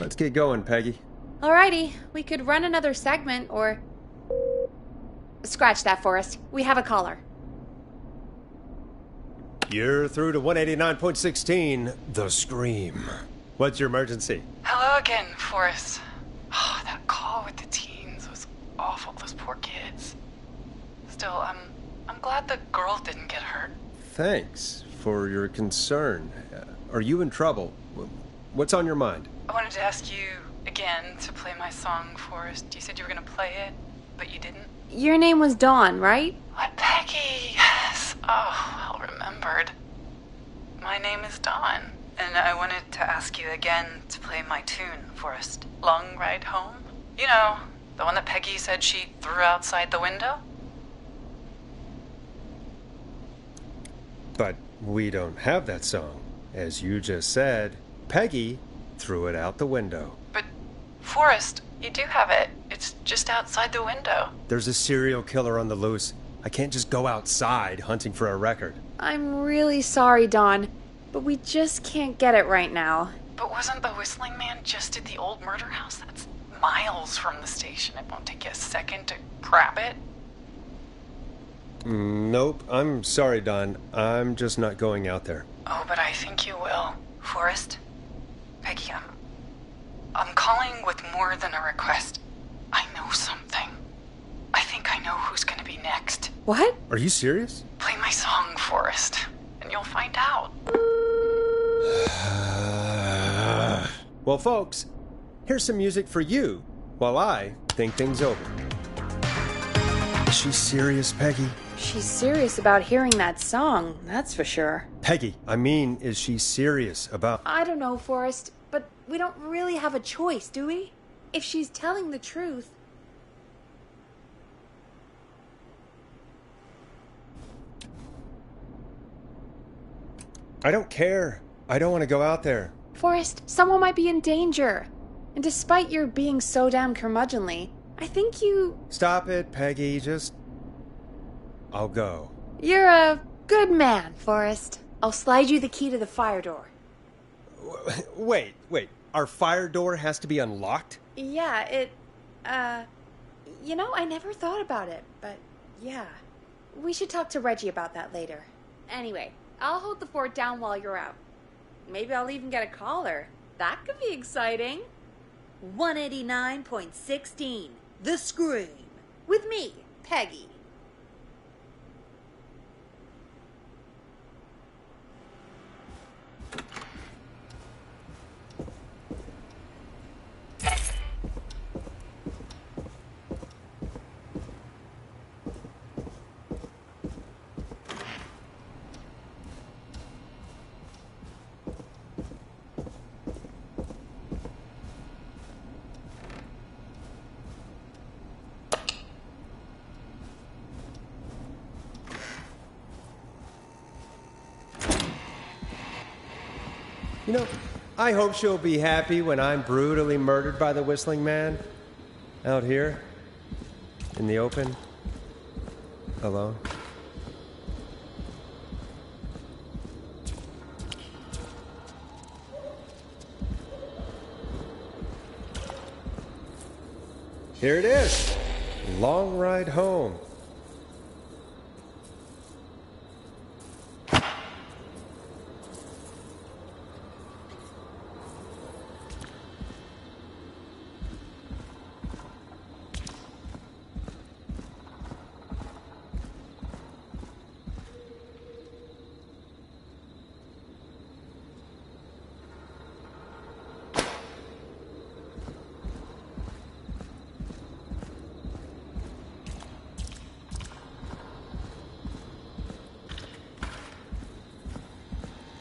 Speaker 1: Let's get going, Peggy.
Speaker 2: Alrighty, we could run another segment or... Scratch that, Forrest. We have a caller.
Speaker 1: You're through to 189.16, The Scream. What's your emergency?
Speaker 18: Hello again, Forrest. Oh, that call with the teens was awful. Those poor kids. Still, I'm glad the girl didn't get hurt.
Speaker 1: Thanks for your concern. Are you in trouble? What's on your mind?
Speaker 18: I wanted to ask you again to play my song, Forrest. You said you were going to play it, but you didn't.
Speaker 2: Your name was Dawn, right?
Speaker 18: What, Peggy? Yes. Oh, well remembered. My name is Dawn. And I wanted to ask you again to play my tune, Forrest. Long Ride Home? You know, the one that Peggy said she threw outside the window?
Speaker 1: But we don't have that song. As you just said, Peggy threw it out the window.
Speaker 18: But, Forrest, you do have it. It's just outside the window.
Speaker 1: There's a serial killer on the loose. I can't just go outside hunting for a record.
Speaker 2: I'm really sorry, Dawn, but we just can't get it right now.
Speaker 18: But wasn't the Whistling Man just at the old murder house? That's miles from the station. It won't take you a second to grab it.
Speaker 1: Nope, I'm sorry, Dawn. I'm just not going out there.
Speaker 18: Oh, but I think you will. Forrest? Peggy, I'm calling with more than a request. I know something. I think I know who's gonna be next.
Speaker 2: What?
Speaker 1: Are you serious?
Speaker 18: Play my song, Forrest, and you'll find out.
Speaker 1: Well, folks, here's some music for you while I think things over. Is she serious, Peggy?
Speaker 2: She's serious about hearing that song, that's for sure.
Speaker 1: Peggy, I mean, is she serious about...
Speaker 2: I don't know, Forrest, but we don't really have a choice, do we? If she's telling the truth...
Speaker 1: I don't care. I don't want to go out there.
Speaker 2: Forrest, someone might be in danger. And despite your being so damn curmudgeonly, I think you...
Speaker 1: Stop it, Peggy. Just... I'll go.
Speaker 2: You're a good man, Forrest. I'll slide you the key to the fire door.
Speaker 1: Wait. Our fire door has to be unlocked?
Speaker 2: Yeah, it... You know, I never thought about it, but yeah. We should talk to Reggie about that later. Anyway, I'll hold the fort down while you're out. Maybe I'll even get a caller. That could be exciting.
Speaker 19: 189.16, The Scream. With me, Peggy.
Speaker 1: You know, I hope she'll be happy when I'm brutally murdered by the Whistling Man. Out here, in the open, alone. Here it is. Long ride home.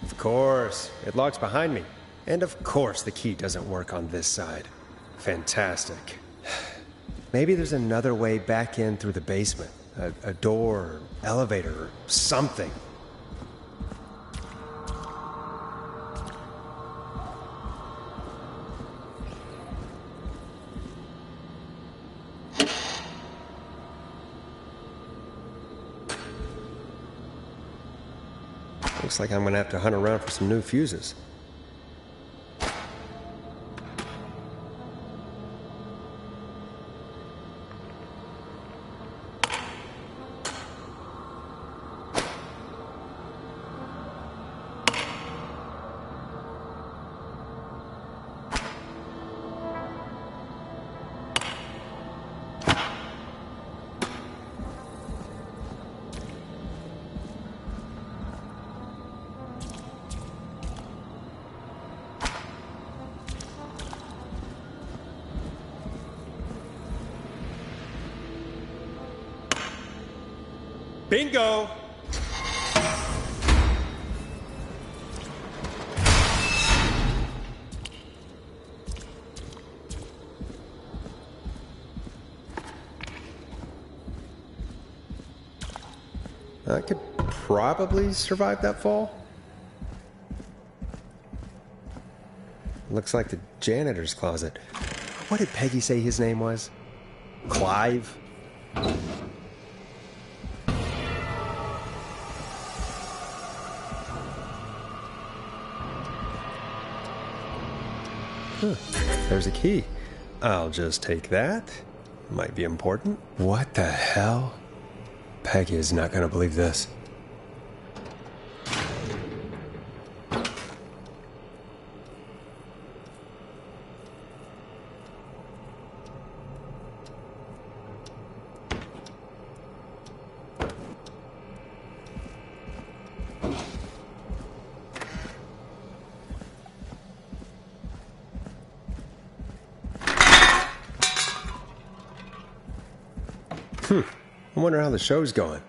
Speaker 1: Of course, it locks behind me. And of course the key doesn't work on this side. Fantastic. Maybe there's another way back in through the basement. A door, or elevator, or something. Looks like I'm gonna have to hunt around for some new fuses. Bingo! I could probably survive that fall. Looks like the janitor's closet. What did Peggy say his name was? Clive? There's a key. I'll just take that. Might be important. What the hell? Peggy is not gonna believe this. I wonder how the show's going.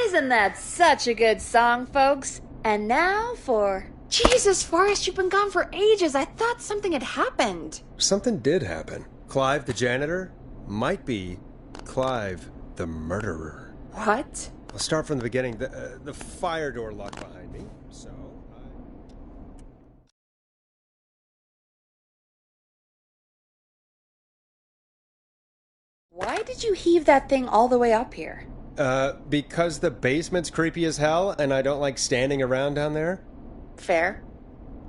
Speaker 2: Isn't that such a good song, folks? And now for... Jesus, Forrest, you've been gone for ages. I thought something had happened.
Speaker 1: Something did happen. Clive the janitor might be Clive the murderer.
Speaker 2: What?
Speaker 1: I'll start from the beginning. The fire door locked behind me, so...
Speaker 2: Why did you heave that thing all the way up here?
Speaker 1: Because the basement's creepy as hell, and I don't like standing around down there.
Speaker 2: Fair.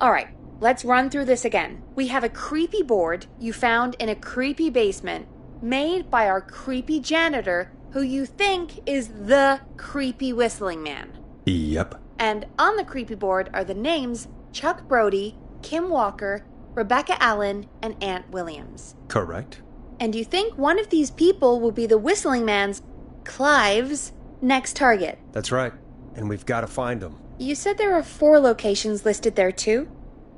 Speaker 2: Alright, let's run through this again. We have a creepy board you found in a creepy basement, made by our creepy janitor, who you think is the creepy Whistling Man.
Speaker 1: Yep.
Speaker 2: And on the creepy board are the names Chuck Brody, Kim Walker, Rebecca Allen, and Ant Williams.
Speaker 1: Correct.
Speaker 2: And you think one of these people will be the Whistling Man's, Clive's, next target.
Speaker 1: That's right. And we've got to find them.
Speaker 2: You said there are 4 locations listed there too?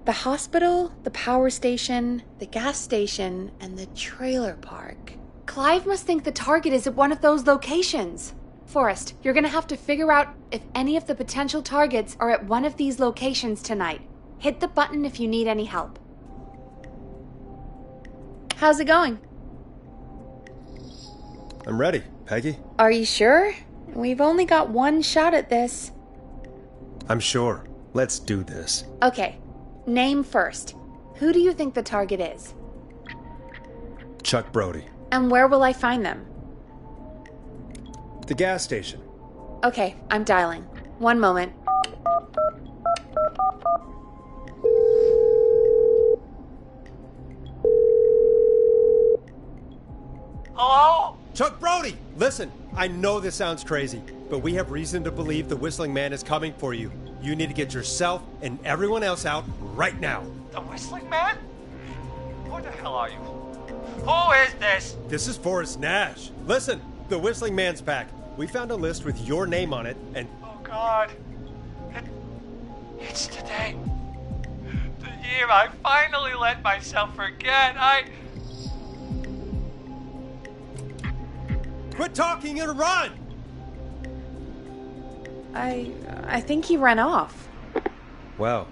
Speaker 2: The hospital, the power station, the gas station, and the trailer park. Clive must think the target is at one of those locations. Forrest, you're gonna have to figure out if any of the potential targets are at one of these locations tonight. Hit the button if you need any help. How's it going?
Speaker 1: I'm ready, Peggy.
Speaker 2: Are you sure? We've only got one shot at this.
Speaker 1: I'm sure. Let's do this.
Speaker 2: Okay, name first. Who do you think the target is?
Speaker 1: Chuck Brody.
Speaker 2: And where will I find them?
Speaker 1: The gas station.
Speaker 2: Okay, I'm dialing. One moment.
Speaker 5: Hello?
Speaker 9: Chuck Brody! Listen, I know this sounds crazy, but we have reason to believe the Whistling Man is coming for you. You need to get yourself and everyone else out right now.
Speaker 5: The Whistling Man? Who the hell are you? Who is this?
Speaker 9: This is Forrest Nash. Listen, the Whistling Man's back. We found a list with your name on it, and...
Speaker 5: Oh, God. It's today. The year I finally let myself forget.
Speaker 9: Quit talking and run!
Speaker 2: I think he ran off.
Speaker 1: Well,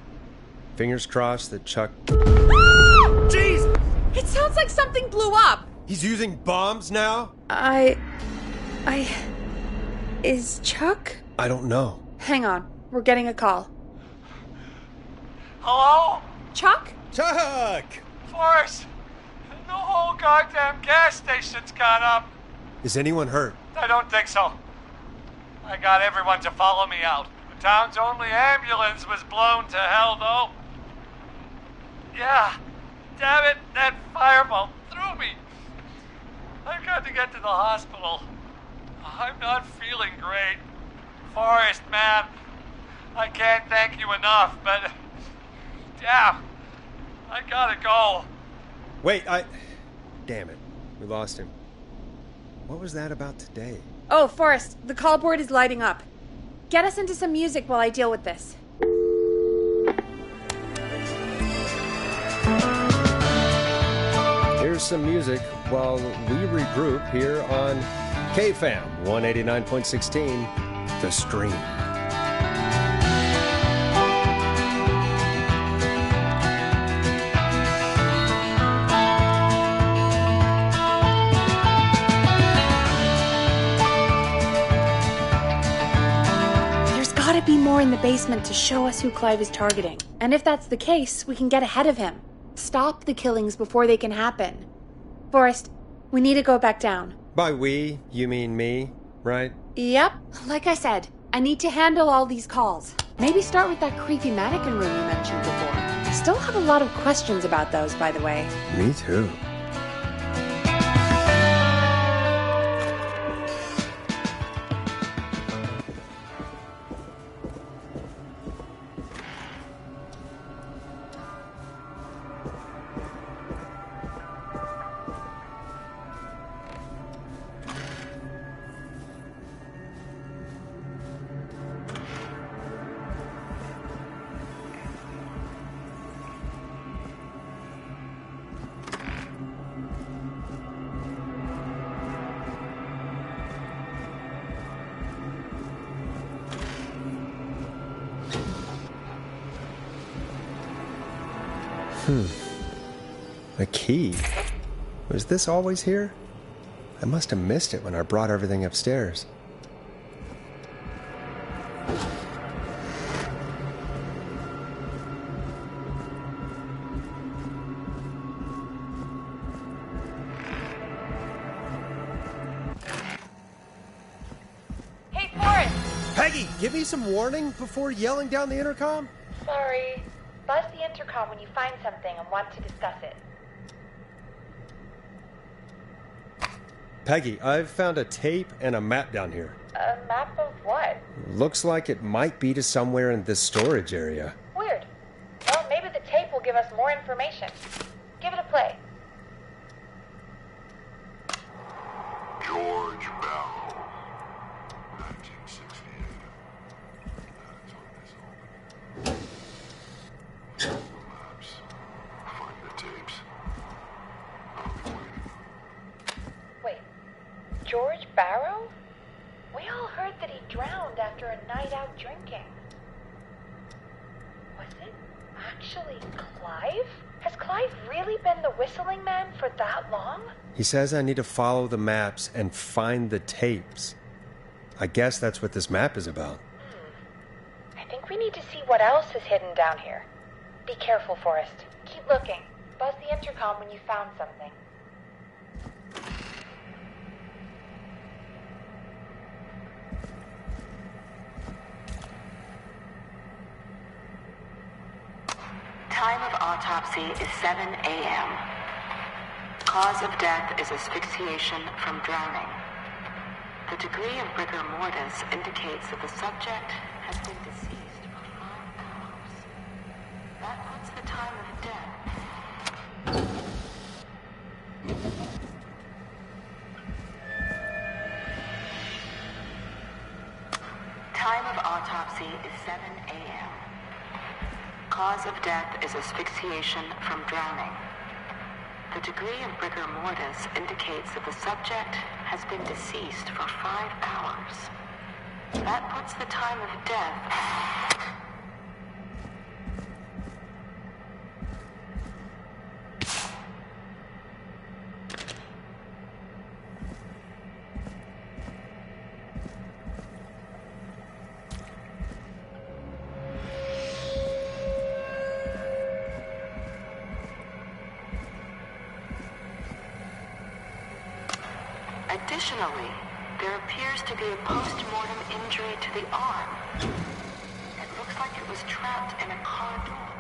Speaker 1: fingers crossed that Chuck...
Speaker 9: Jesus!
Speaker 2: It sounds like something blew up!
Speaker 9: He's using bombs now?
Speaker 2: Is Chuck?
Speaker 1: I don't know.
Speaker 2: Hang on, we're getting a call.
Speaker 5: Hello?
Speaker 2: Chuck?
Speaker 9: Chuck!
Speaker 5: Forrest! The whole goddamn gas station's gone up.
Speaker 1: Is anyone hurt?
Speaker 5: I don't think so. I got everyone to follow me out. The town's only ambulance was blown to hell, though. Yeah. Damn it, that fireball threw me. I've got to get to the hospital. I'm not feeling great. Forrest, man, I can't thank you enough, but... Damn, I gotta go.
Speaker 1: Wait, Damn it, we lost him. What was that about today?
Speaker 2: Oh, Forrest, the call board is lighting up. Get us into some music while I deal with this.
Speaker 1: Here's some music while we regroup here on KFAM 189.16, The Scream.
Speaker 2: There's gotta be more in the basement to show us who Clive is targeting. And if that's the case, we can get ahead of him. Stop the killings before they can happen. Forrest, we need to go back down.
Speaker 1: By we, you mean me, right?
Speaker 2: Yep. Like I said, I need to handle all these calls. Maybe start with that creepy mannequin room you mentioned before. I still have a lot of questions about those, by the way.
Speaker 1: Me too. A key? Was this always here? I must have missed it when I brought everything upstairs.
Speaker 2: Hey, Forrest!
Speaker 9: Peggy, give me some warning before yelling down the intercom?
Speaker 20: Sorry. Buzz the intercom when you find something and want to discuss it.
Speaker 1: Peggy, I've found a tape and a map down here.
Speaker 20: A map of what?
Speaker 1: Looks like it might be to somewhere in this storage area.
Speaker 20: Weird. Well, maybe the tape will give us more information. Give it a play.
Speaker 13: George Barrow, 1968. That is on this
Speaker 20: George Barrow? We all heard that he drowned after a night out drinking. Was it actually Clive? Has Clive really been the whistling man for that long?
Speaker 1: He says I need to follow the maps and find the tapes. I guess that's what this map is about.
Speaker 20: I think we need to see what else is hidden down here. Be careful, Forrest. Keep looking. Buzz the intercom when you found something.
Speaker 21: Time of autopsy is 7 a.m. Cause of death is asphyxiation from drowning. The degree of rigor mortis indicates that the subject has been deceased for 5 hours. That puts the time of death. Time of autopsy is 7 a.m. Cause of death is asphyxiation from drowning. The degree of rigor mortis indicates that the subject has been deceased for 5 hours. That puts the time of death... Additionally, there appears to be a post-mortem injury to the arm. It looks like it was trapped in a car door.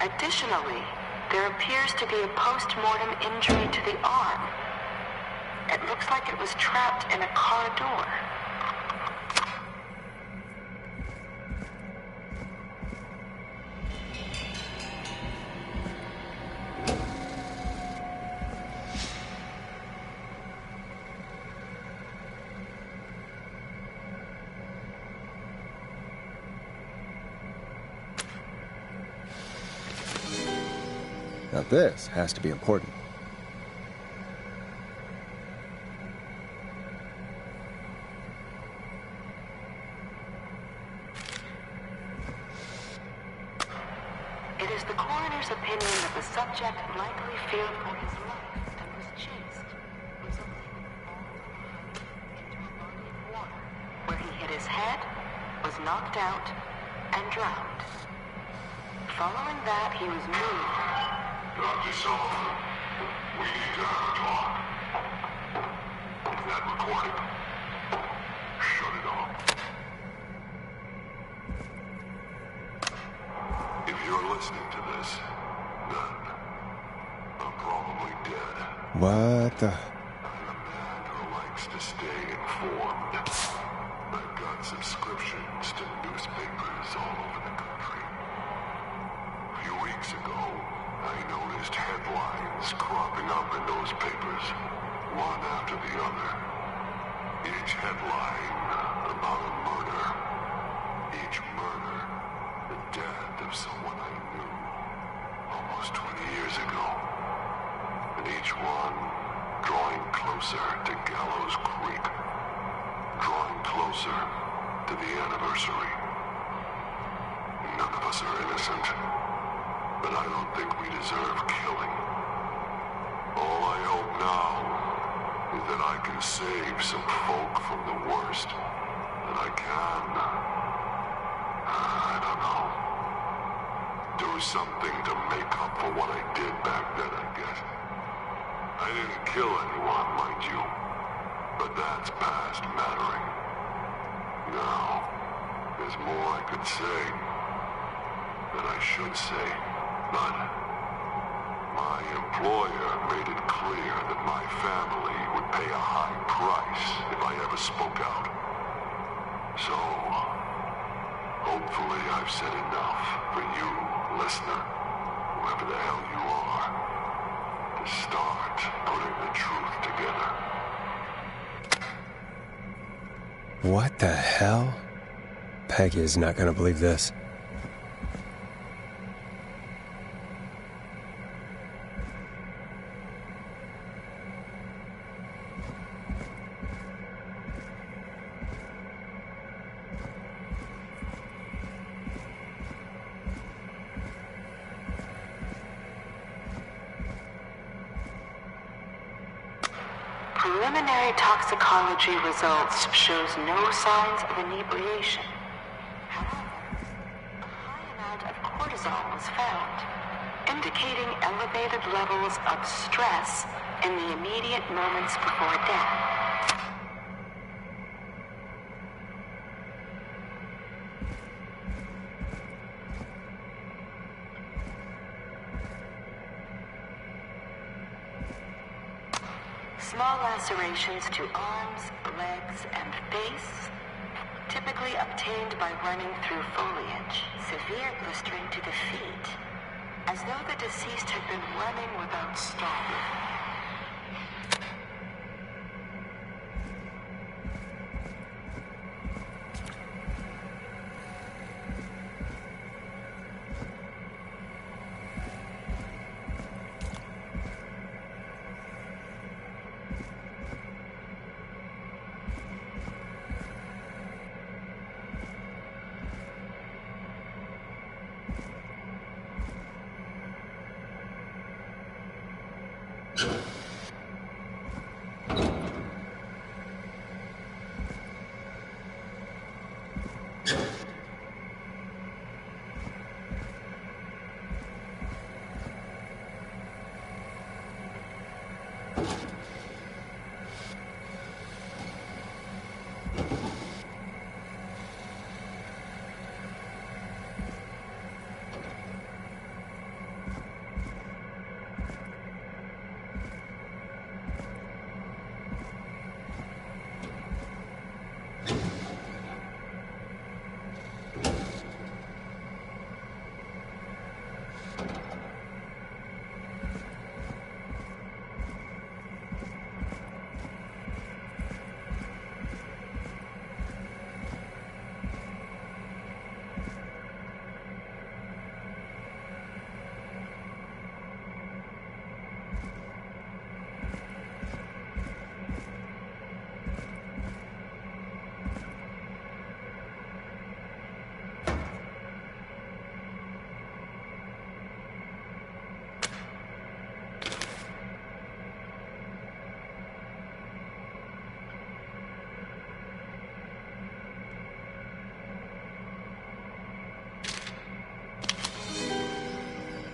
Speaker 21: Additionally, there appears to be a post-mortem injury to the arm. It looks like it was trapped in a car door.
Speaker 1: Now this has to be important.
Speaker 21: It is the coroner's opinion that the subject likely feared for his life and was chased, resulting in falling into a body of water, where he hit his head, was knocked out, and drowned. Following that, he was moved.
Speaker 13: Dr. Sullivan, we need to have a talk. Is that recorded? Shut it off. If you're listening to this, then I'm probably dead.
Speaker 1: What the...
Speaker 13: I'm a man who likes to stay informed. I've got subscriptions to newspapers all over the country. A few weeks ago, I noticed headlines cropping up in those papers, one after the other. Each headline about a murder. Each murder, the death of someone I knew almost 20 years ago. And each one drawing closer to Gallows Creek. Drawing closer to the anniversary. None of us are innocent. But I don't think we deserve killing. All I hope now is that I can save some folk from the worst. That I can... I don't know. Do something to make up for what I did back then, I guess. I didn't kill anyone, mind you. But that's past mattering. Now, there's more I could say. That I should say. But my employer made it clear that my family would pay a high price if I ever spoke out. So, hopefully I've said enough for you, listener, whoever the hell you are, to start putting the truth together.
Speaker 1: What the hell? Peggy is not gonna believe this.
Speaker 21: Preliminary toxicology results shows no signs of inebriation. However, a high amount of cortisol was found, indicating elevated levels of stress in the immediate moments before death. Small lacerations to arms, legs, and face, typically obtained by running through foliage. Severe blistering to the feet, as though the deceased had been running without stopping.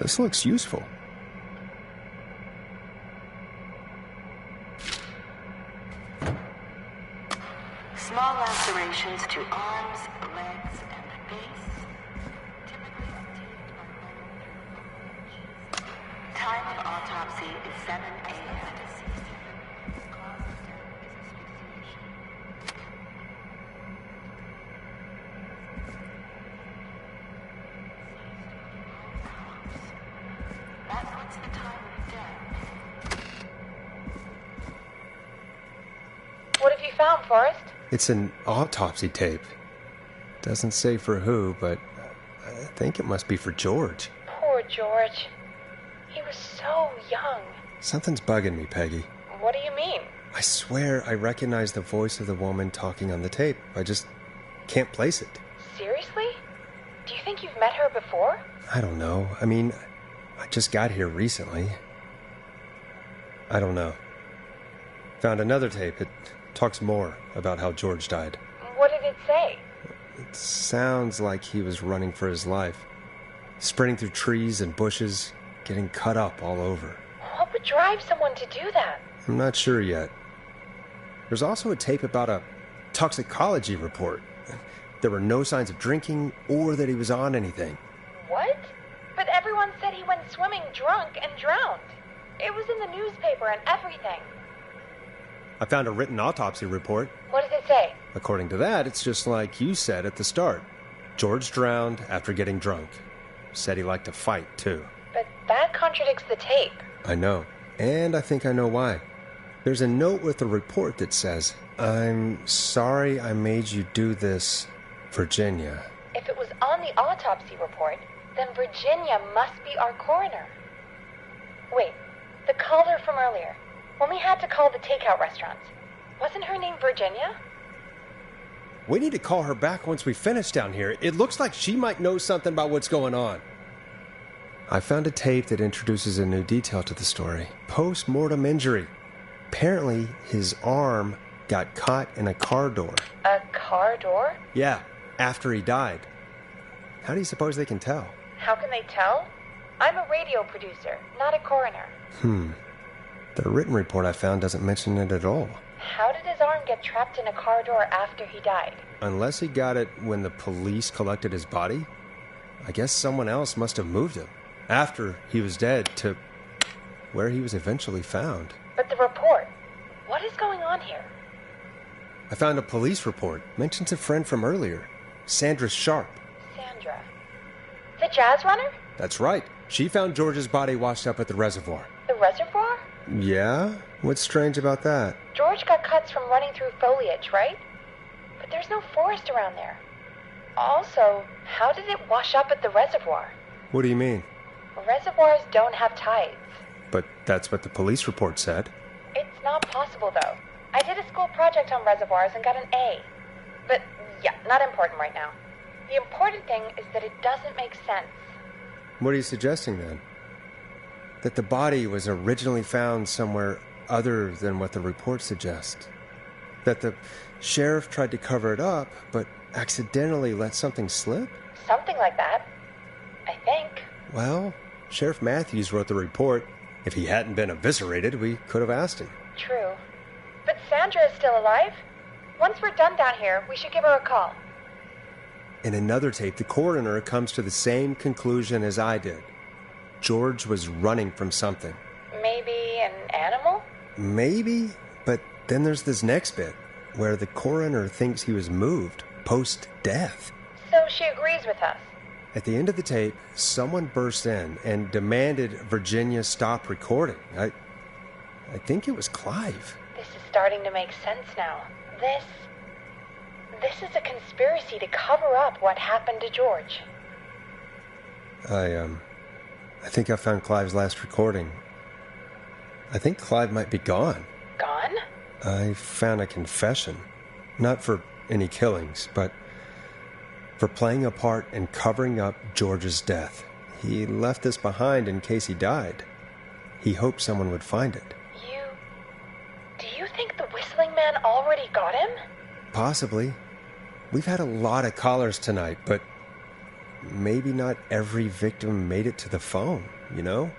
Speaker 1: This looks useful.
Speaker 21: Small lacerations to arms, legs, and face, typically obtained by running through foliage. Time of autopsy is 7 a.m. Cause of death is asphyxiation. That puts the time of death.
Speaker 20: What have you found, Forrest?
Speaker 1: It's an autopsy tape. Doesn't say for who, but I think it must be for George.
Speaker 20: Poor George. He was so young.
Speaker 1: Something's bugging me, Peggy.
Speaker 20: What do you mean?
Speaker 1: I swear I recognize the voice of the woman talking on the tape. I just can't place it.
Speaker 20: Seriously? Do you think you've met her before?
Speaker 1: I don't know. I mean, I just got here recently. I don't know. Found another tape. It talks more about how George died.
Speaker 20: What did it say?
Speaker 1: It sounds like he was running for his life. Sprinting through trees and bushes, getting cut up all over.
Speaker 20: What would drive someone to do that?
Speaker 1: I'm not sure yet. There's also a tape about a toxicology report. There were no signs of drinking or that he was on anything.
Speaker 20: What? But everyone said he went swimming drunk and drowned. It was in the newspaper and everything.
Speaker 1: I found a written autopsy report.
Speaker 20: What does it say?
Speaker 1: According to that, it's just like you said at the start. George drowned after getting drunk. Said he liked to fight, too.
Speaker 20: But that contradicts the tape.
Speaker 1: I know. And I think I know why. There's a note with the report that says, "I'm sorry I made you do this, Virginia."
Speaker 20: If it was on the autopsy report, then Virginia must be our coroner. Wait, the caller from earlier, when we had to call the takeout restaurant, wasn't her name Virginia?
Speaker 1: We need to call her back once we finish down here. It looks like she might know something about what's going on. I found a tape that introduces a new detail to the story. Post-mortem injury. Apparently, his arm got caught in a car door.
Speaker 20: A car door?
Speaker 1: Yeah, after he died. How do you suppose they can tell?
Speaker 20: How can they tell? I'm a radio producer, not a coroner.
Speaker 1: The written report I found doesn't mention it at all.
Speaker 20: How did his arm get trapped in a car door after he died?
Speaker 1: Unless he got it when the police collected his body, I guess someone else must have moved him after he was dead to where he was eventually found.
Speaker 20: But the report, what is going on here?
Speaker 1: I found a police report. Mentions a friend from earlier, Sandra Sharp.
Speaker 20: Sandra? The jazz runner?
Speaker 1: That's right. She found George's body washed up at the reservoir.
Speaker 20: The reservoir?
Speaker 1: Yeah? What's strange about that?
Speaker 20: George got cuts from running through foliage, right? But there's no forest around there. Also, how did it wash up at the reservoir?
Speaker 1: What do you mean?
Speaker 20: Reservoirs don't have tides.
Speaker 1: But that's what the police report said.
Speaker 20: It's not possible, though. I did a school project on reservoirs and got an A. But, yeah, not important right now. The important thing is that it doesn't make sense.
Speaker 1: What are you suggesting, then? That the body was originally found somewhere other than what the report suggests? That the sheriff tried to cover it up, but accidentally let something slip?
Speaker 20: Something like that. I think.
Speaker 1: Well, Sheriff Matthews wrote the report. If he hadn't been eviscerated, we could have asked him.
Speaker 20: True. But Sandra is still alive? Once we're done down here, we should give her a call.
Speaker 1: In another tape, the coroner comes to the same conclusion as I did. George was running from something.
Speaker 20: Maybe an animal?
Speaker 1: Maybe, but then there's this next bit, where the coroner thinks he was moved post-death.
Speaker 20: So she agrees with us.
Speaker 1: At the end of the tape, someone burst in and demanded Virginia stop recording. I think it was Clive.
Speaker 20: This is starting to make sense now. This is a conspiracy to cover up what happened to George.
Speaker 1: I think I found Clive's last recording. I think Clive might be gone.
Speaker 20: Gone?
Speaker 1: I found a confession. Not for any killings, but for playing a part in covering up George's death. He left this behind in case he died. He hoped someone would find it.
Speaker 20: Do you think the Whistling Man already got him?
Speaker 1: Possibly. We've had a lot of callers tonight, but maybe not every victim made it to the phone, you know?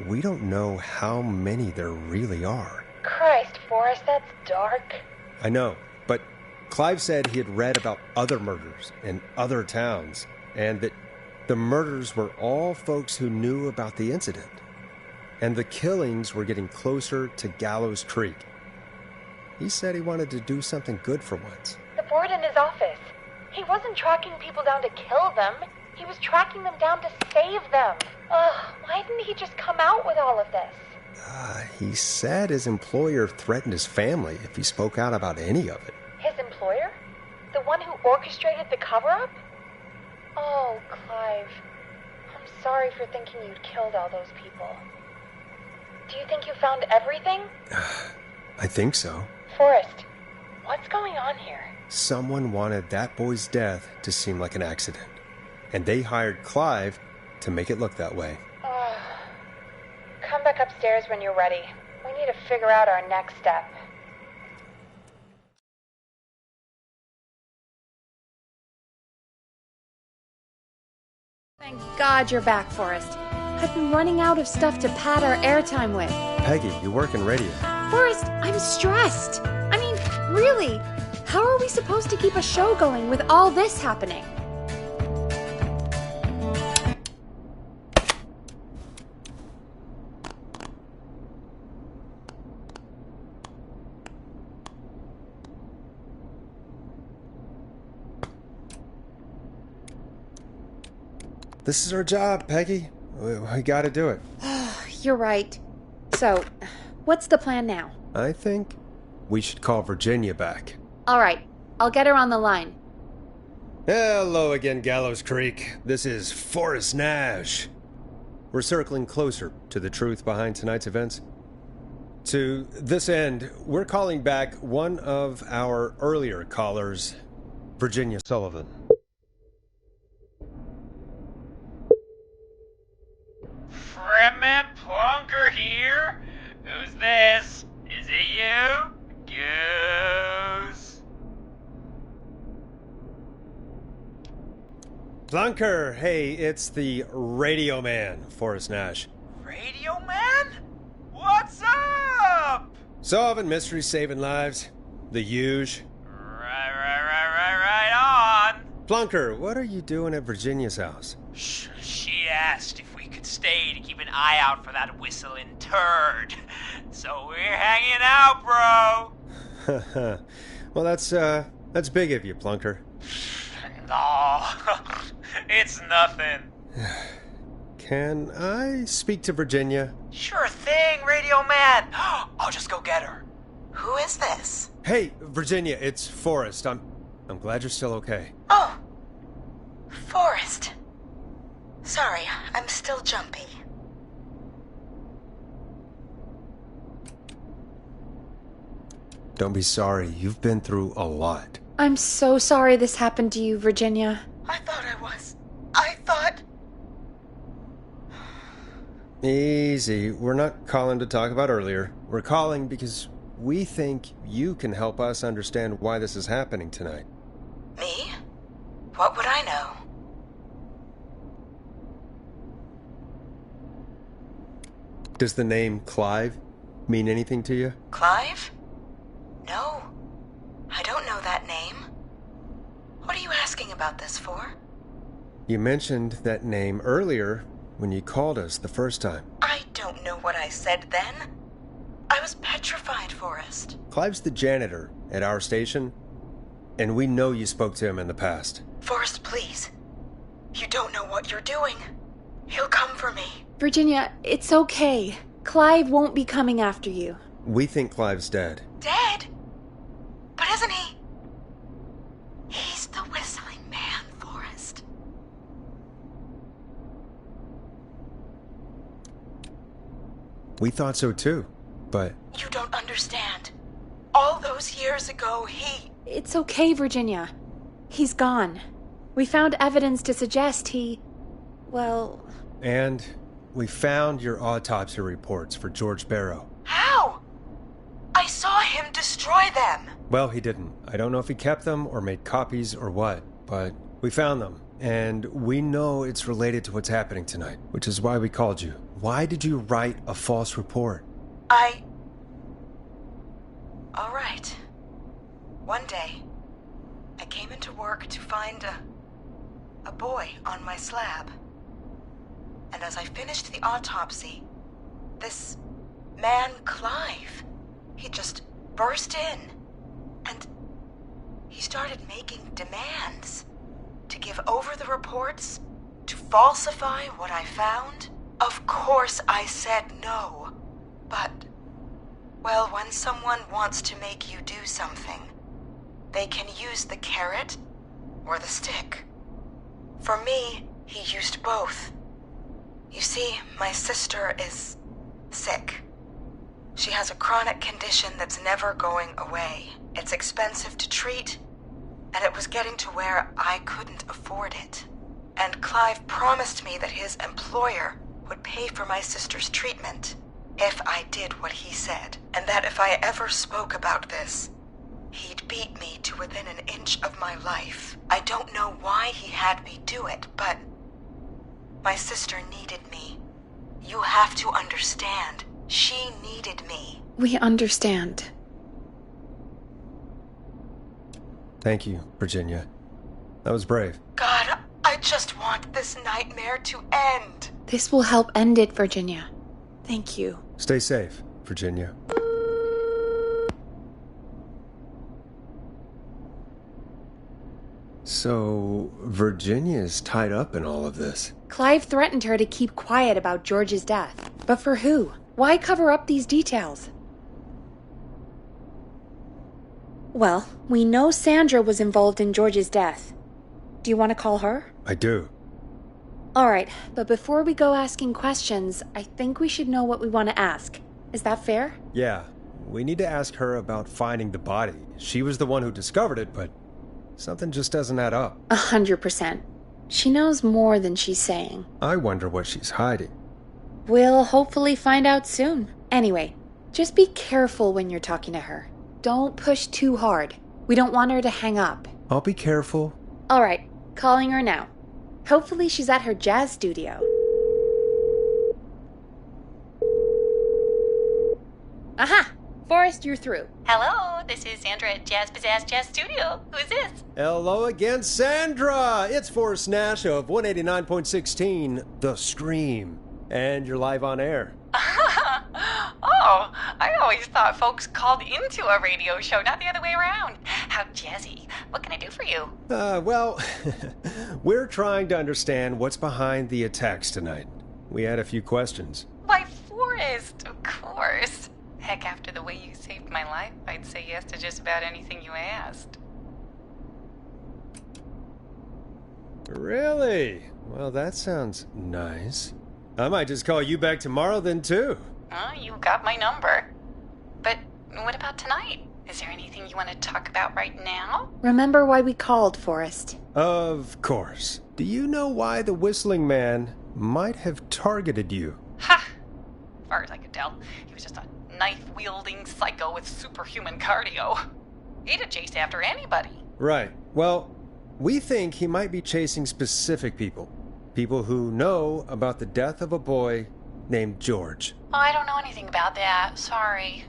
Speaker 1: We don't know how many there really are.
Speaker 20: Christ, Forrest, that's dark.
Speaker 1: I know, but Clive said he had read about other murders in other towns, and that the murders were all folks who knew about the incident. And the killings were getting closer to Gallows Creek. He said he wanted to do something good for once.
Speaker 20: The board in his office. He wasn't tracking people down to kill them. He was tracking them down to save them. Ugh, why didn't he just come out with all of this?
Speaker 1: He said his employer threatened his family if he spoke out about any of it.
Speaker 20: His employer? The one who orchestrated the cover-up? Oh, Clive. I'm sorry for thinking you'd killed all those people. Do you think you found everything?
Speaker 1: I think so.
Speaker 20: Forrest, what's going on here?
Speaker 1: Someone wanted that boy's death to seem like an accident, and they hired Clive to make it look that way.
Speaker 20: Come back upstairs when you're ready. We need to figure out our next step.
Speaker 2: Thank God you're back, Forrest. I've been running out of stuff to pad our airtime with.
Speaker 1: Peggy, you work in radio.
Speaker 2: Forrest, I'm stressed. I mean, really, how are we supposed to keep a show going with all this happening?
Speaker 1: This is our job, Peggy. We gotta do it.
Speaker 2: You're right. So, what's the plan now?
Speaker 1: I think we should call Virginia back.
Speaker 2: All right, I'll get her on the line.
Speaker 1: Hello again, Gallows Creek. This is Forrest Nash. We're circling closer to the truth behind tonight's events. To this end, we're calling back one of our earlier callers, Virginia Sullivan.
Speaker 7: Fretman Plunker here?
Speaker 14: Who's this? Is it you? Goose?
Speaker 1: Plunker, hey, it's the Radio Man, Forrest Nash.
Speaker 15: Radio Man? What's up?
Speaker 1: Solving mysteries, saving lives. The huge.
Speaker 14: Right on.
Speaker 1: Plunker, what are you doing at Virginia's house?
Speaker 14: She asked if we could stay to keep an eye out for that whistling turd. So we're hanging out, bro.
Speaker 1: Well, that's big of you, Plunker.
Speaker 14: No, it's nothing.
Speaker 1: Can I speak to Virginia?
Speaker 15: Sure thing, Radio Man. I'll just go get her.
Speaker 4: Who is this?
Speaker 1: Hey, Virginia, it's Forrest. I'm glad you're still okay.
Speaker 4: Oh, Forrest. Sorry, I'm still jumpy.
Speaker 1: Don't be sorry. You've been through a lot.
Speaker 2: I'm so sorry this happened to you, Virginia.
Speaker 4: I thought.
Speaker 1: Easy. We're not calling to talk about earlier. We're calling because we think you can help us understand why this is happening tonight.
Speaker 4: Me? What would I know?
Speaker 1: Does the name Clive mean anything to you?
Speaker 4: Clive? No. I don't know that name. What are you asking about this for?
Speaker 1: You mentioned that name earlier when you called us the first time.
Speaker 4: I don't know what I said then. I was petrified, Forrest.
Speaker 1: Clive's the janitor at our station, and we know you spoke to him in the past.
Speaker 4: Forrest, please. You don't know what you're doing. He'll come for me.
Speaker 2: Virginia, it's okay. Clive won't be coming after you.
Speaker 1: We think Clive's dead.
Speaker 4: Dead? But isn't he? He's the whistling man, Forrest.
Speaker 1: We thought so too, but...
Speaker 4: You don't understand. All those years ago, he...
Speaker 2: It's okay, Virginia. He's gone. We found evidence to suggest he... well...
Speaker 1: And we found your autopsy reports for George Barrow.
Speaker 4: How? I saw him destroy them.
Speaker 1: Well, he didn't. I don't know if he kept them or made copies or what, but we found them. And we know it's related to what's happening tonight, which is why we called you. Why did you write a false report?
Speaker 4: All right. One day, I came into work to find a boy on my slab. And as I finished the autopsy, this man, Clive, he just burst in. And he started making demands to give over the reports, to falsify what I found. Of course I said no. But, well, when someone wants to make you do something, they can use the carrot or the stick. For me, he used both. You see, my sister is sick. She has a chronic condition that's never going away. It's expensive to treat, and it was getting to where I couldn't afford it. And Clive promised me that his employer would pay for my sister's treatment if I did what he said, and that if I ever spoke about this, he'd beat me to within an inch of my life. I don't know why he had me do it, but my sister needed me. You have to understand. She needed me.
Speaker 2: We understand.
Speaker 1: Thank you, Virginia. That was brave.
Speaker 4: God, I just want this nightmare to end.
Speaker 2: This will help end it, Virginia. Thank you.
Speaker 1: Stay safe, Virginia. So, Virginia's tied up in all of this.
Speaker 2: Clive threatened her to keep quiet about George's death. But for who? Why cover up these details? Well, we know Sandra was involved in George's death. Do you want to call her?
Speaker 1: I do.
Speaker 2: Alright, but before we go asking questions, I think we should know what we want to ask. Is that fair?
Speaker 1: Yeah, we need to ask her about finding the body. She was the one who discovered it, but something just doesn't add up.
Speaker 2: 100%. She knows more than she's saying.
Speaker 1: I wonder what she's hiding.
Speaker 2: We'll hopefully find out soon. Anyway, Just be careful when you're talking to her. Don't push too hard. We don't want her to hang up.
Speaker 1: I'll be careful.
Speaker 2: All right, calling her now. Hopefully she's at her jazz studio. Aha! Forrest, you're through.
Speaker 6: Hello, this is Sandra at Jazz Pizzazz Jazz Studio. Who's this?
Speaker 1: Hello again, Sandra! It's Forrest Nash of 189.16, The Scream. And you're live on air.
Speaker 18: Oh, I always thought folks called into a radio show, not the other way around. How jazzy. What can I do for you?
Speaker 1: Well, we're trying to understand what's behind the attacks tonight. We had a few questions.
Speaker 18: Why, Forrest, of course. Heck, after the way you saved my life, I'd say yes to just about anything you asked.
Speaker 1: Really? Well, that sounds nice. I might just call you back tomorrow then, too.
Speaker 18: You got my number. But what about tonight? Is there anything you want to talk about right now?
Speaker 2: Remember why we called, Forrest?
Speaker 1: Of course. Do you know why the Whistling Man might have targeted you?
Speaker 18: Ha! As far as I could tell, he was just a knife-wielding psycho with superhuman cardio. He'd have chased after anybody.
Speaker 1: Right. Well, we think he might be chasing specific people. People who know about the death of a boy named George.
Speaker 18: Oh, I don't know anything about that. Sorry.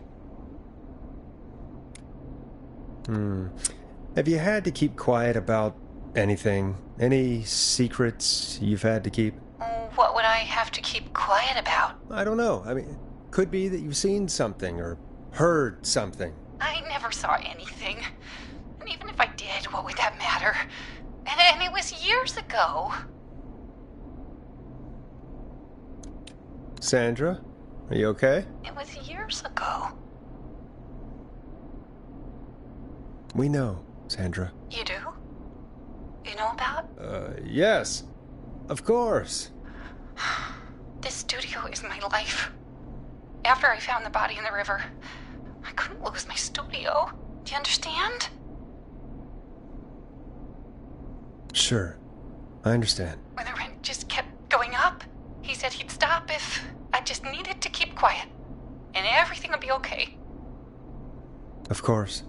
Speaker 1: Have you had to keep quiet about anything? Any secrets you've had to keep?
Speaker 18: What would I have to keep quiet about?
Speaker 1: I don't know. I mean, could be that you've seen something or heard something.
Speaker 18: I never saw anything. And even if I did, what would that matter? And it was years ago.
Speaker 1: Sandra, are you okay?
Speaker 18: It was years ago.
Speaker 1: We know, Sandra.
Speaker 18: You do? You know about?
Speaker 1: Yes. Of course.
Speaker 18: This studio is my life. After I found the body in the river, I couldn't lose my studio. Do you understand?
Speaker 1: Sure. I understand.
Speaker 18: When the rent just kept going up, he said he'd stop if I just needed to keep quiet. And everything would be okay.
Speaker 1: Of course.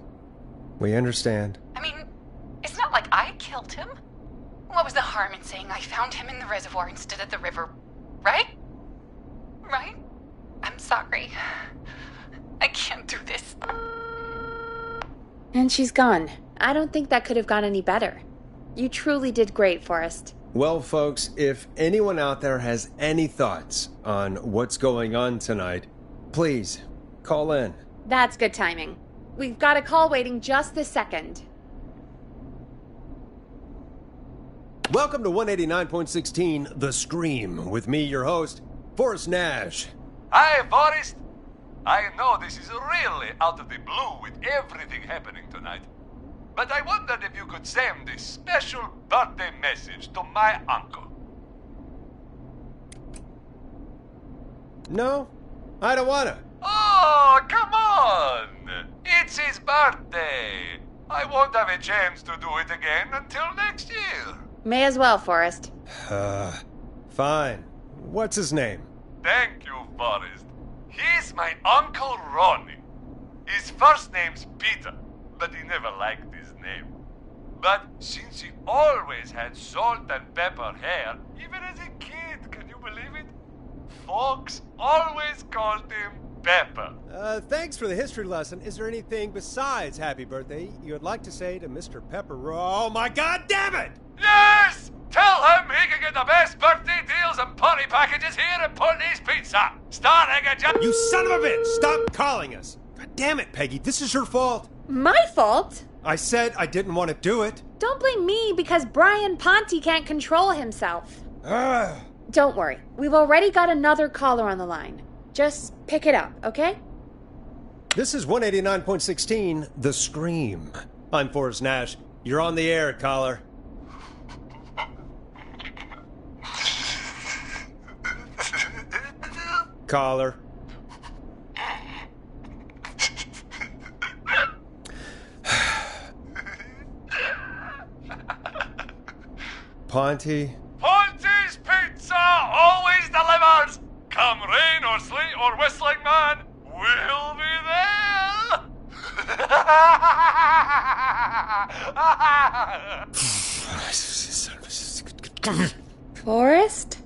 Speaker 1: We understand.
Speaker 18: I mean, it's not like I killed him. What was the harm in saying I found him in the reservoir instead of the river? Right? Right? I'm sorry. I can't do this.
Speaker 2: And she's gone. I don't think that could have gone any better. You truly did great, Forrest.
Speaker 1: Well, folks, if anyone out there has any thoughts on what's going on tonight, please call in.
Speaker 2: That's good timing. We've got a call waiting just this second.
Speaker 1: Welcome to 189.16, The Scream, with me, your host, Forrest Nash.
Speaker 5: Hi, Forrest. I know this is really out of the blue with everything happening tonight, but I wondered if you could send this special birthday message to my uncle.
Speaker 1: No, I don't wanna.
Speaker 5: Oh, come on! It's his birthday. I won't have a chance to do it again until next year.
Speaker 2: May as well, Forrest.
Speaker 1: Fine. What's his name?
Speaker 5: Thank you, Forrest. He's my Uncle Ronnie. His first name's Peter, but he never liked his name. But since he always had salt and pepper hair, even as a kid, can you believe it? Folks always called him Pepper.
Speaker 1: Thanks for the history lesson. Is there anything besides happy birthday you would like to say to Mr. Pepper? Oh my god damn it!
Speaker 5: Yes! Tell him he can get the best birthday deals and party packages here at Putney's Pizza. Starting at
Speaker 1: You son of a bitch! Stop calling us! God damn it, Peggy, this is your fault.
Speaker 2: My fault?
Speaker 1: I said I didn't want to do it.
Speaker 2: Don't blame me because Brian Ponte can't control himself. Don't worry. We've already got another caller on the line. Just pick it up, okay?
Speaker 1: This is 189.16, The Scream. I'm Forrest Nash. You're on the air, caller. Caller. Ponte?
Speaker 5: Ponte's Pizza always delivers! Come rain or sleet or whistling man, we'll be there.
Speaker 2: Forrest?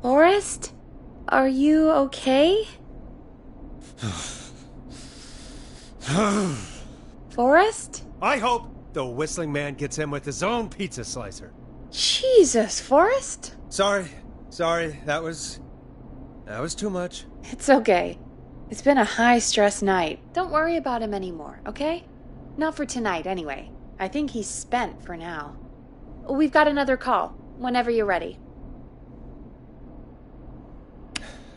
Speaker 2: Forrest? Are you okay? Forrest?
Speaker 9: I hope the Whistling Man gets in with his own pizza slicer.
Speaker 2: Jesus, Forrest?
Speaker 1: Sorry. That was too much.
Speaker 2: It's okay. It's been a high-stress night. Don't worry about him anymore, okay? Not for tonight, anyway. I think he's spent for now. We've got another call, whenever you're ready.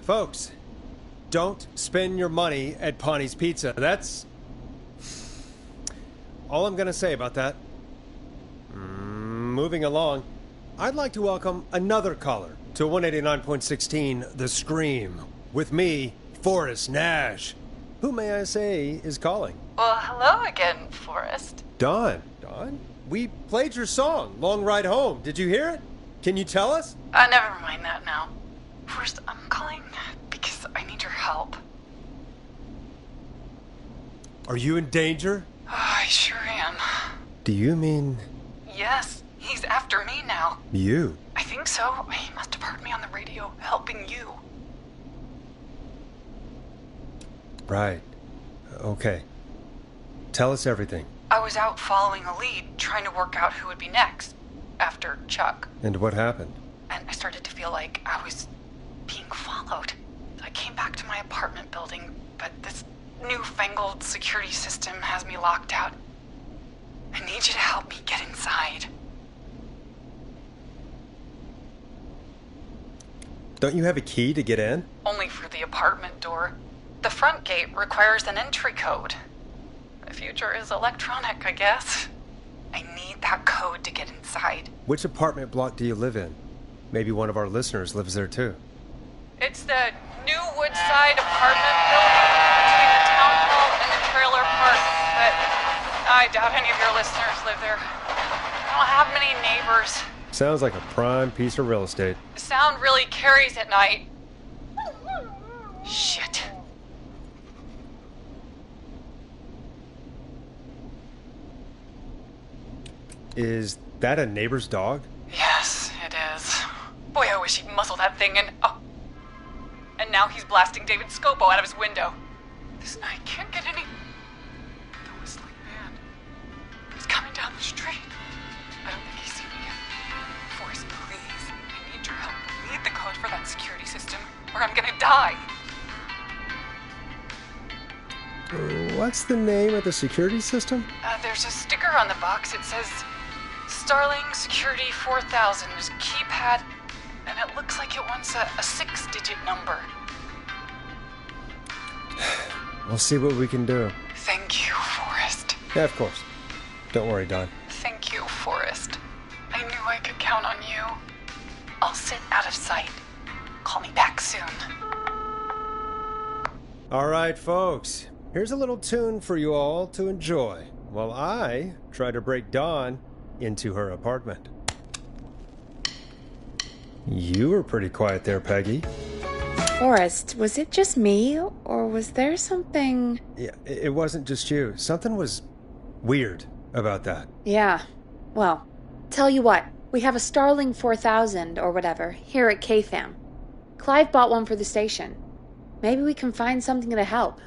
Speaker 1: Folks, don't spend your money at Pawnee's Pizza. That's all I'm gonna say about that. Moving along, I'd like to welcome another caller to 189.16 The Scream. With me, Forrest Nash. Who, may I say, is calling?
Speaker 18: Well, hello again, Forrest.
Speaker 1: Dawn. We played your song, Long Ride Home. Did you hear it? Can you tell us?
Speaker 18: Never mind that now. Forrest, I'm calling because I need your help.
Speaker 1: Are you in danger?
Speaker 18: I sure am.
Speaker 1: Do you mean...
Speaker 18: Yes, he's after me now.
Speaker 1: you?
Speaker 18: I think so. He must have heard me on the radio helping you.
Speaker 1: Right. Okay. Tell us everything.
Speaker 18: I was out following a lead, trying to work out who would be next, after Chuck.
Speaker 1: And what happened?
Speaker 18: And I started to feel like I was being followed. I came back to my apartment building, but this newfangled security system has me locked out. I need you to help me get inside.
Speaker 1: Don't you have a key to get in?
Speaker 18: Only for the apartment door. The front gate requires an entry code. The future is electronic, I guess. I need that code to get inside.
Speaker 1: Which apartment block do you live in? Maybe one of our listeners lives there too.
Speaker 18: It's the new Woodside apartment building between the town hall and the trailer park, but I doubt any of your listeners live there. I don't have many neighbors.
Speaker 1: Sounds like a prime piece of real estate.
Speaker 18: The sound really carries at night. Shit.
Speaker 1: Is that a neighbor's dog?
Speaker 18: Yes, it is. Boy, I wish he'd muzzle that thing and... Oh. And now he's blasting David Scopo out of his window. This night can't get any... The Whistling Man. He's coming down the street. I don't think he's seen me yet. Forrest, please. I need your help. I need the code for that security system, or I'm gonna die.
Speaker 1: What's the name of the security system?
Speaker 18: There's a sticker on the box. It says... Starling Security 4000 is keypad, and it looks like it wants a 6-digit number.
Speaker 1: We'll see what we can do.
Speaker 18: Thank you, Forrest.
Speaker 1: Yeah, of course. Don't worry, Dawn.
Speaker 18: Thank you, Forrest. I knew I could count on you. I'll sit out of sight. Call me back soon.
Speaker 1: All right, folks. Here's a little tune for you all to enjoy while I try to break Dawn into her apartment. You were pretty quiet there, Peggy.
Speaker 2: Forrest, was it just me, or was there something...
Speaker 1: Yeah, it wasn't just you. Something was weird about that.
Speaker 2: Yeah. Well, tell you what, we have a Starling 4000 or whatever here at KFAM. Clive bought one for the station. Maybe we can find something to help.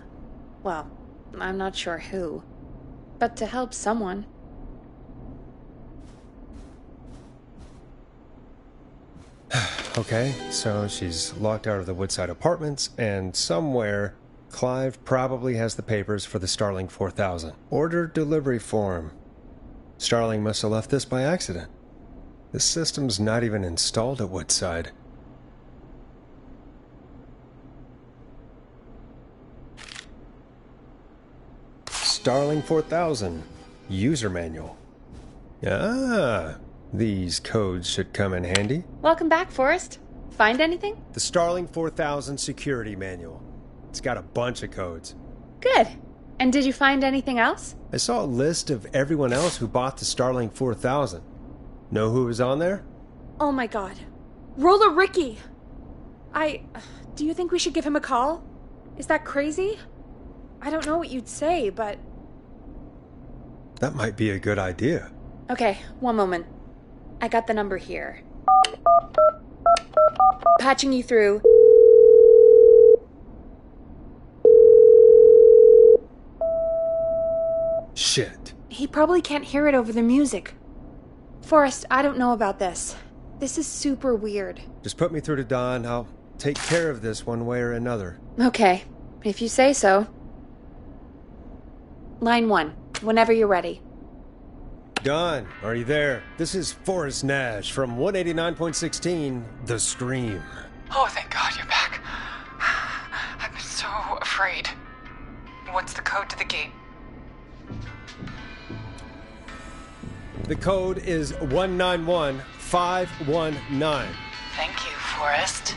Speaker 2: Well, I'm not sure who, but to help someone.
Speaker 1: Okay, so she's locked out of the Woodside Apartments, and somewhere, Clive probably has the papers for the Starling 4000. Order delivery form. Starling must have left this by accident. The system's not even installed at Woodside. Starling 4000. User manual. Ah, these codes should come in handy.
Speaker 2: Welcome back, Forrest. Find anything?
Speaker 1: The Starling 4000 security manual. It's got a bunch of codes.
Speaker 2: Good. And did you find anything else?
Speaker 1: I saw a list of everyone else who bought the Starling 4000. Know who was on there?
Speaker 7: Oh my god. Roller Ricky! Do you think we should give him a call?
Speaker 2: Is that crazy? I don't know what you'd say, but...
Speaker 1: That might be a good idea.
Speaker 2: Okay, one moment. I got the number here. Patching you through.
Speaker 1: Shit.
Speaker 2: He probably can't hear it over the music. Forrest, I don't know about this. This is super weird.
Speaker 1: Just put me through to Don. I'll take care of this one way or another.
Speaker 2: Okay, if you say so. Line 1, whenever you're ready.
Speaker 1: Don, are you there? This is Forrest Nash from 189.16, The Scream.
Speaker 18: Oh, thank God you're back. I've been so afraid. What's the code to the gate?
Speaker 1: The code is 191519.
Speaker 18: Thank you, Forrest.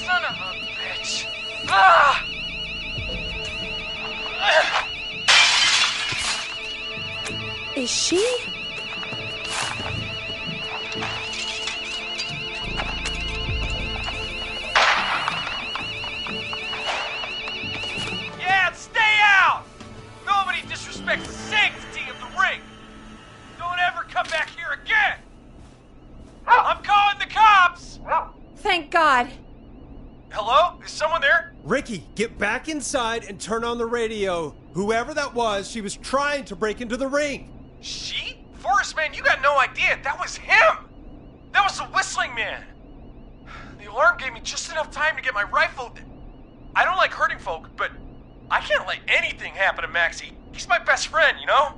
Speaker 17: Son of a bitch. Ah!
Speaker 2: Is she?
Speaker 17: Yeah, stay out! Nobody disrespects the sanctity of the ring. Don't ever come back here again. I'm calling the cops!
Speaker 2: Thank God.
Speaker 17: Hello? Is someone there?
Speaker 1: Ricky, get back inside and turn on the radio. Whoever that was, she was trying to break into the ring.
Speaker 17: She? Forrest, man, you got no idea. That was him. That was the whistling man. The alarm gave me just enough time to get my rifle. I don't like hurting folk, but I can't let anything happen to Maxie. He's my best friend, you know?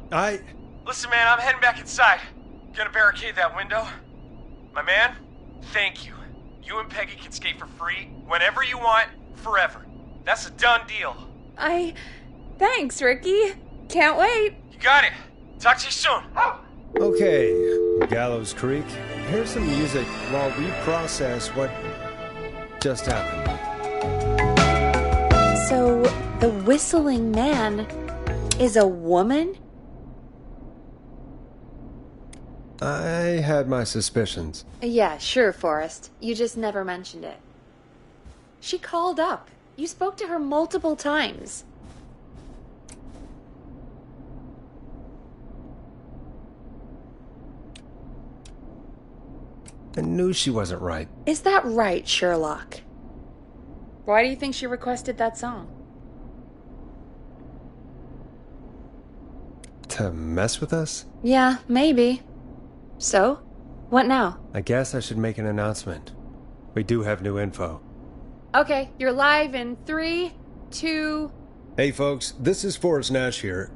Speaker 17: Listen, man, I'm heading back inside. Gonna barricade that window. My man, thank you. You and Peggy can skate for free whenever you want, forever. That's a done deal.
Speaker 2: Thanks, Ricky. Can't wait.
Speaker 17: You got it. Talk to you soon.
Speaker 1: Okay, Gallows Creek, here's some music while we process what just happened.
Speaker 2: So, the whistling man is a woman?
Speaker 1: I had my suspicions.
Speaker 2: Yeah, sure, Forrest. You just never mentioned it. She called up. You spoke to her multiple times.
Speaker 1: I knew she wasn't right.
Speaker 2: Is that right, Sherlock? Why do you think she requested that song?
Speaker 1: To mess with us?
Speaker 2: Yeah, maybe. So? What now?
Speaker 1: I guess I should make an announcement. We do have new info.
Speaker 2: Okay, you're live in 3, 2...
Speaker 1: Hey folks, this is Forrest Nash here.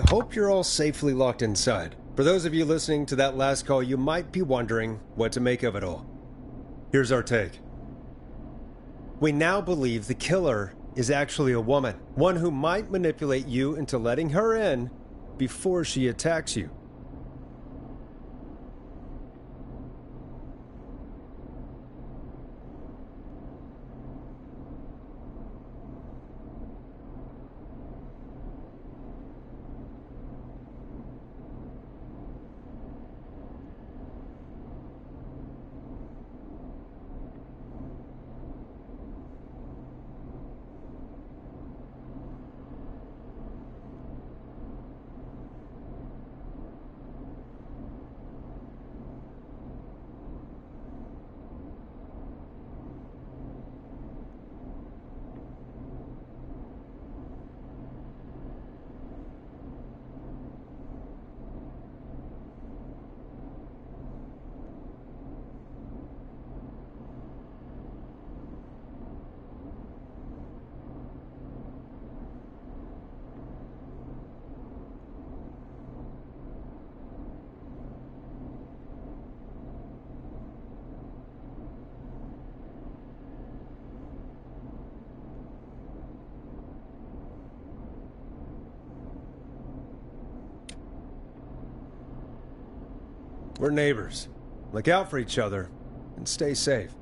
Speaker 1: I hope you're all safely locked inside. For those of you listening to that last call, you might be wondering what to make of it all. Here's our take. We now believe the killer is actually a woman, one who might manipulate you into letting her in before she attacks you. We're neighbors. Look out for each other and stay safe.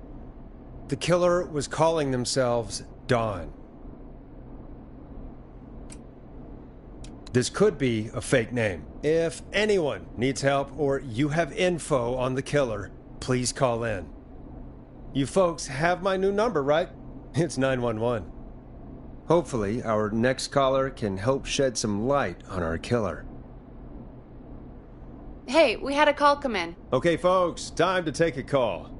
Speaker 1: The killer was calling themselves Don. This could be a fake name. If anyone needs help or you have info on the killer, please call in. You folks have my new number, right? It's 911. Hopefully, our next caller can help shed some light on our killer.
Speaker 2: Hey, we had a call come in.
Speaker 1: Okay, folks, time to take a call.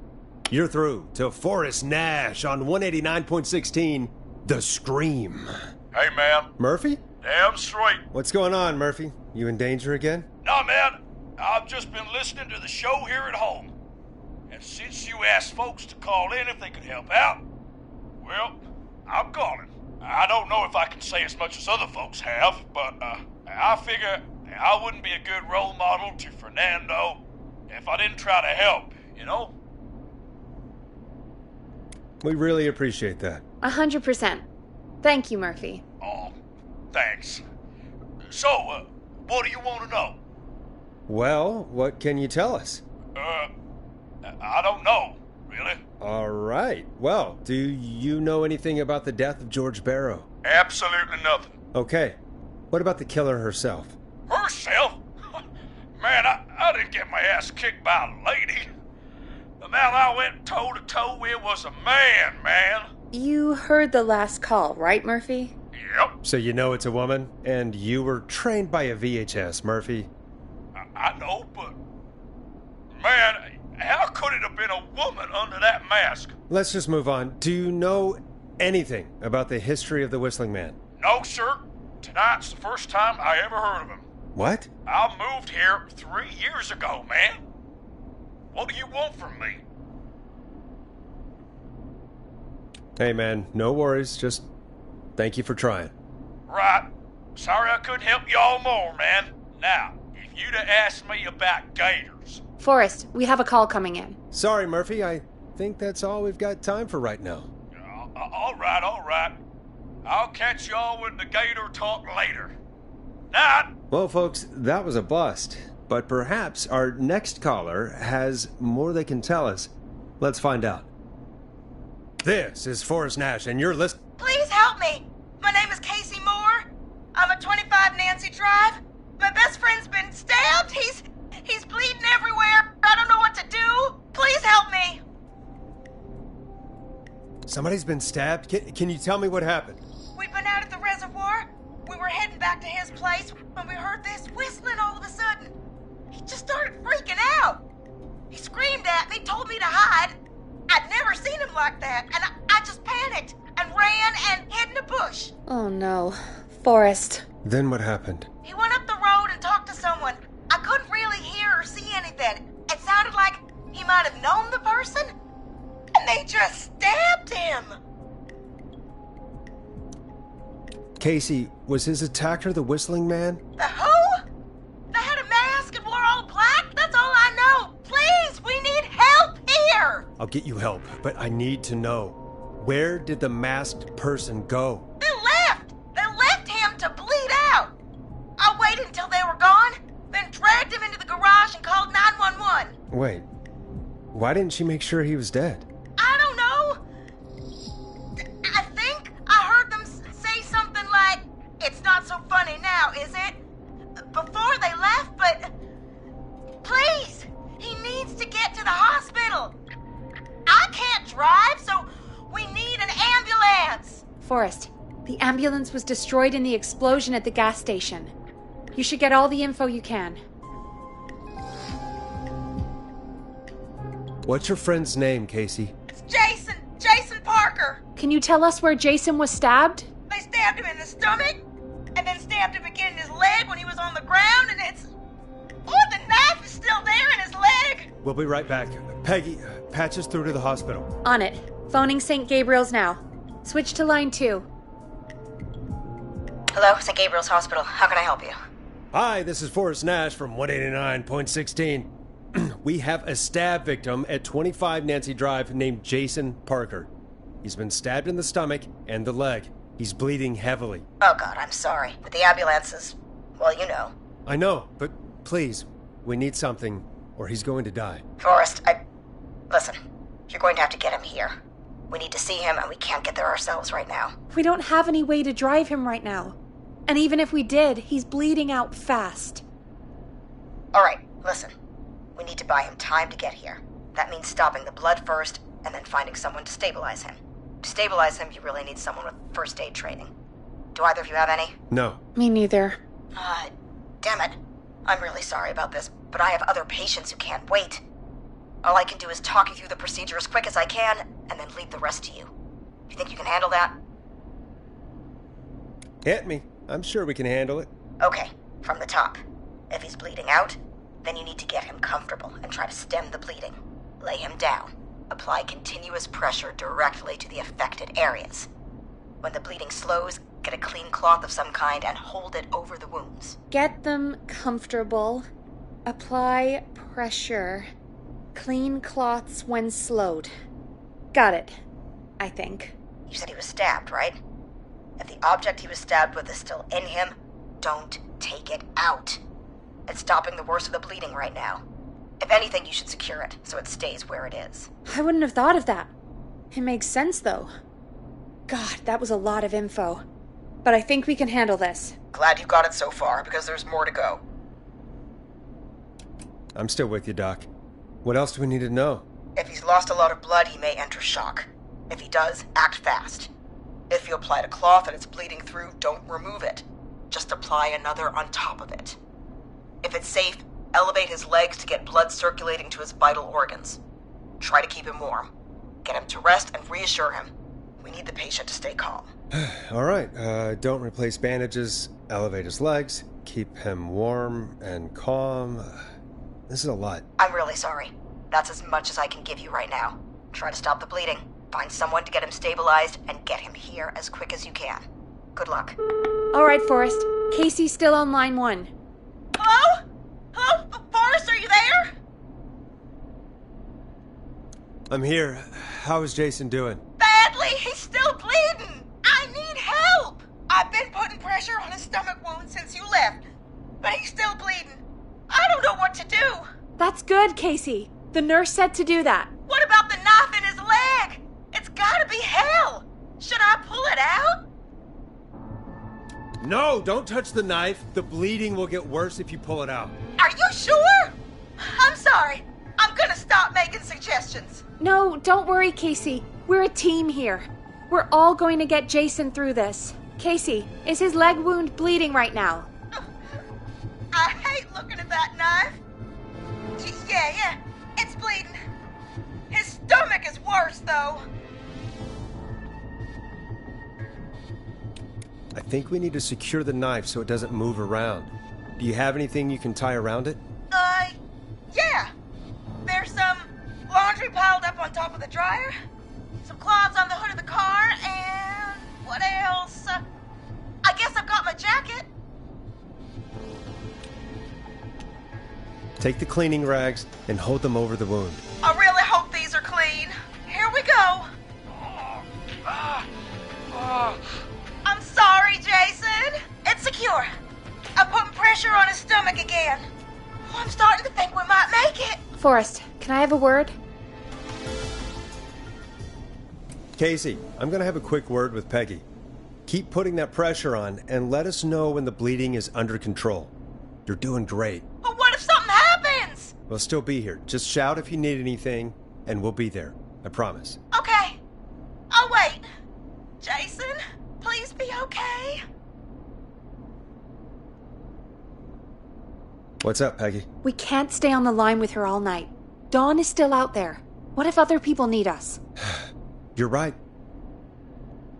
Speaker 1: You're through to Forrest Nash on 189.16, The Scream.
Speaker 12: Hey, man.
Speaker 1: Murphy?
Speaker 12: Damn straight.
Speaker 1: What's going on, Murphy? You in danger again?
Speaker 12: Nah, man. I've just been listening to the show here at home. And since you asked folks to call in if they could help out, well, I'm calling. I don't know if I can say as much as other folks have, but I figure I wouldn't be a good role model to Fernando if I didn't try to help, you know?
Speaker 1: We really appreciate that.
Speaker 2: 100%. Thank you, Murphy.
Speaker 12: Oh, thanks. So, what do you want to know?
Speaker 1: Well, what can you tell us?
Speaker 12: I don't know, really.
Speaker 1: All right. Well, do you know anything about the death of George Barrow?
Speaker 12: Absolutely nothing.
Speaker 1: Okay. What about the killer herself?
Speaker 12: Herself? Man, I didn't get my ass kicked by a lady. The man I went toe-to-toe with was a man.
Speaker 2: You heard the last call, right, Murphy?
Speaker 12: Yep.
Speaker 1: So you know it's a woman, and you were trained by a VHS, Murphy.
Speaker 12: I know, but... Man, how could it have been a woman under that mask?
Speaker 1: Let's just move on. Do you know anything about the history of the Whistling Man?
Speaker 12: No, sir. Tonight's the first time I ever heard of him.
Speaker 1: What?
Speaker 12: I moved here 3 years ago, man. What do you want from me?
Speaker 1: Hey, man, no worries. Just thank you for trying.
Speaker 12: Right. Sorry I couldn't help y'all more, man. Now, if you'd have asked me about gators...
Speaker 2: Forrest, we have a call coming in.
Speaker 1: Sorry, Murphy. I think that's all we've got time for right now.
Speaker 12: All right. I'll catch y'all with the gator talk later. Night.
Speaker 1: Well, folks, that was a bust. But perhaps our next caller has more they can tell us. Let's find out. This is Forrest Nash, and you're listening.
Speaker 4: Please help me. My name is Casey Moore. I'm at 25 Nancy Drive. My best friend's been stabbed. He's bleeding everywhere. I don't know what to do. Please help me.
Speaker 1: Somebody's been stabbed? Can you tell me what happened?
Speaker 4: We'd been out at the reservoir. We were heading back to his place when we heard this whistling all of a sudden. He just started freaking out. He screamed at me, told me to hide. I'd never seen him like that, and I just panicked and ran and hid in a bush.
Speaker 2: Oh no. Forrest.
Speaker 1: Then what happened?
Speaker 4: He went up the road and talked to someone. I couldn't really hear or see anything. It sounded like he might have known the person, and they just stabbed him.
Speaker 1: Casey, was his attacker the Whistling Man?
Speaker 4: The who? They had a mask and wore all black? That's all I know. Please, we need help here.
Speaker 1: I'll get you help, but I need to know. Where did the masked person go?
Speaker 4: They left. They left him to bleed out. I waited until they were gone, then dragged him into the garage and called 911.
Speaker 1: Wait, why didn't she make sure he was dead?
Speaker 4: I don't know. I think I heard them say something like, "It's not so funny now, is it?" before they left, but please, he needs to get to the hospital. I can't drive, so we need an ambulance.
Speaker 2: Forrest, the ambulance was destroyed in the explosion at the gas station. You should get all the info you can.
Speaker 1: What's your friend's name, Casey?
Speaker 4: It's Jason Parker.
Speaker 2: Can you tell us where Jason was stabbed?
Speaker 4: They stabbed him in the stomach, and then stabbed him again in his leg when he was on the ground, and it's... Oh, the knife is still there in his leg.
Speaker 1: We'll be right back. Peggy, patch us through to the hospital.
Speaker 2: On it. Phoning St. Gabriel's now. Switch to line 2.
Speaker 4: Hello, St. Gabriel's Hospital. How can I help you?
Speaker 1: Hi, this is Forrest Nash from 189.16. We have a stab victim at 25 Nancy Drive named Jason Parker. He's been stabbed in the stomach and the leg. He's bleeding heavily.
Speaker 4: Oh, God, I'm sorry. But the ambulance is... well, you know.
Speaker 1: I know, but please, we need something or he's going to die.
Speaker 4: Forrest, Listen, you're going to have to get him here. We need to see him, and we can't get there ourselves right now.
Speaker 2: We don't have any way to drive him right now. And even if we did, he's bleeding out fast.
Speaker 4: All right, listen. We need to buy him time to get here. That means stopping the blood first, and then finding someone to stabilize him. To stabilize him, you really need someone with first aid training. Do either of you have any?
Speaker 1: No.
Speaker 2: Me neither.
Speaker 4: Damn it. I'm really sorry about this, but I have other patients who can't wait. All I can do is talk you through the procedure as quick as I can, and then leave the rest to you. You think you can handle that?
Speaker 1: Hit me. I'm sure we can handle it.
Speaker 4: Okay, from the top. If he's bleeding out, then you need to get him comfortable and try to stem the bleeding. Lay him down. Apply continuous pressure directly to the affected areas. When the bleeding slows, get a clean cloth of some kind and hold it over the wounds.
Speaker 2: Get them comfortable. Apply pressure. Clean cloths when slowed. Got it, I think.
Speaker 4: You said he was stabbed, right? If the object he was stabbed with is still in him, don't take it out. It's stopping the worst of the bleeding right now. If anything, you should secure it so it stays where it is.
Speaker 2: I wouldn't have thought of that. It makes sense, though. God, that was a lot of info. But I think we can handle this.
Speaker 4: Glad you got it so far, because there's more to go.
Speaker 1: I'm still with you, Doc. What else do we need to know?
Speaker 4: If he's lost a lot of blood, he may enter shock. If he does, act fast. If you applied a cloth and it's bleeding through, don't remove it. Just apply another on top of it. If it's safe, elevate his legs to get blood circulating to his vital organs. Try to keep him warm. Get him to rest and reassure him. We need the patient to stay calm.
Speaker 1: All right, don't replace bandages, elevate his legs, keep him warm and calm. This is a lot.
Speaker 4: I'm really sorry. That's as much as I can give you right now. Try to stop the bleeding, find someone to get him stabilized, and get him here as quick as you can. Good luck.
Speaker 2: All right, Forrest. Casey's still on line 1.
Speaker 4: Hello? Hello? Forrest, are you there?
Speaker 1: I'm here. How is Jason doing?
Speaker 4: Badly. He's still bleeding. I need help. I've been putting pressure on his stomach wound since you left, but he's still bleeding. I don't know what to do.
Speaker 2: That's good, Casey. The nurse said to do that.
Speaker 4: What about the knife in his leg? It's gotta be hell. Should I pull it out?
Speaker 1: No, don't touch the knife. The bleeding will get worse if you pull it out.
Speaker 4: Are you sure? I'm sorry. I'm gonna stop making suggestions.
Speaker 2: No, don't worry, Casey. We're a team here. We're all going to get Jason through this. Casey, is his leg wound bleeding right now?
Speaker 4: I hate looking at that knife. Yeah, it's bleeding. His stomach is worse, though.
Speaker 1: I think we need to secure the knife so it doesn't move around. Do you have anything you can tie around it?
Speaker 4: Yeah. There's some laundry piled up on top of the dryer, some cloths on the hood of the car, and what else? I guess I've got my jacket.
Speaker 1: Take the cleaning rags and hold them over the wound.
Speaker 4: I really hope these are clean. Here we go. I'm sorry, Jason. It's secure. I'm putting pressure on his stomach again. Oh, I'm starting to think we might make it.
Speaker 2: Forrest, can I have a word?
Speaker 1: Casey, I'm going to have a quick word with Peggy. Keep putting that pressure on and let us know when the bleeding is under control. You're doing great.
Speaker 4: But what if something happens?
Speaker 1: We'll still be here. Just shout if you need anything, and we'll be there. I promise.
Speaker 4: Okay. I'll wait. Jason, please be okay.
Speaker 1: What's up, Peggy?
Speaker 2: We can't stay on the line with her all night. Dawn is still out there. What if other people need us?
Speaker 1: You're right.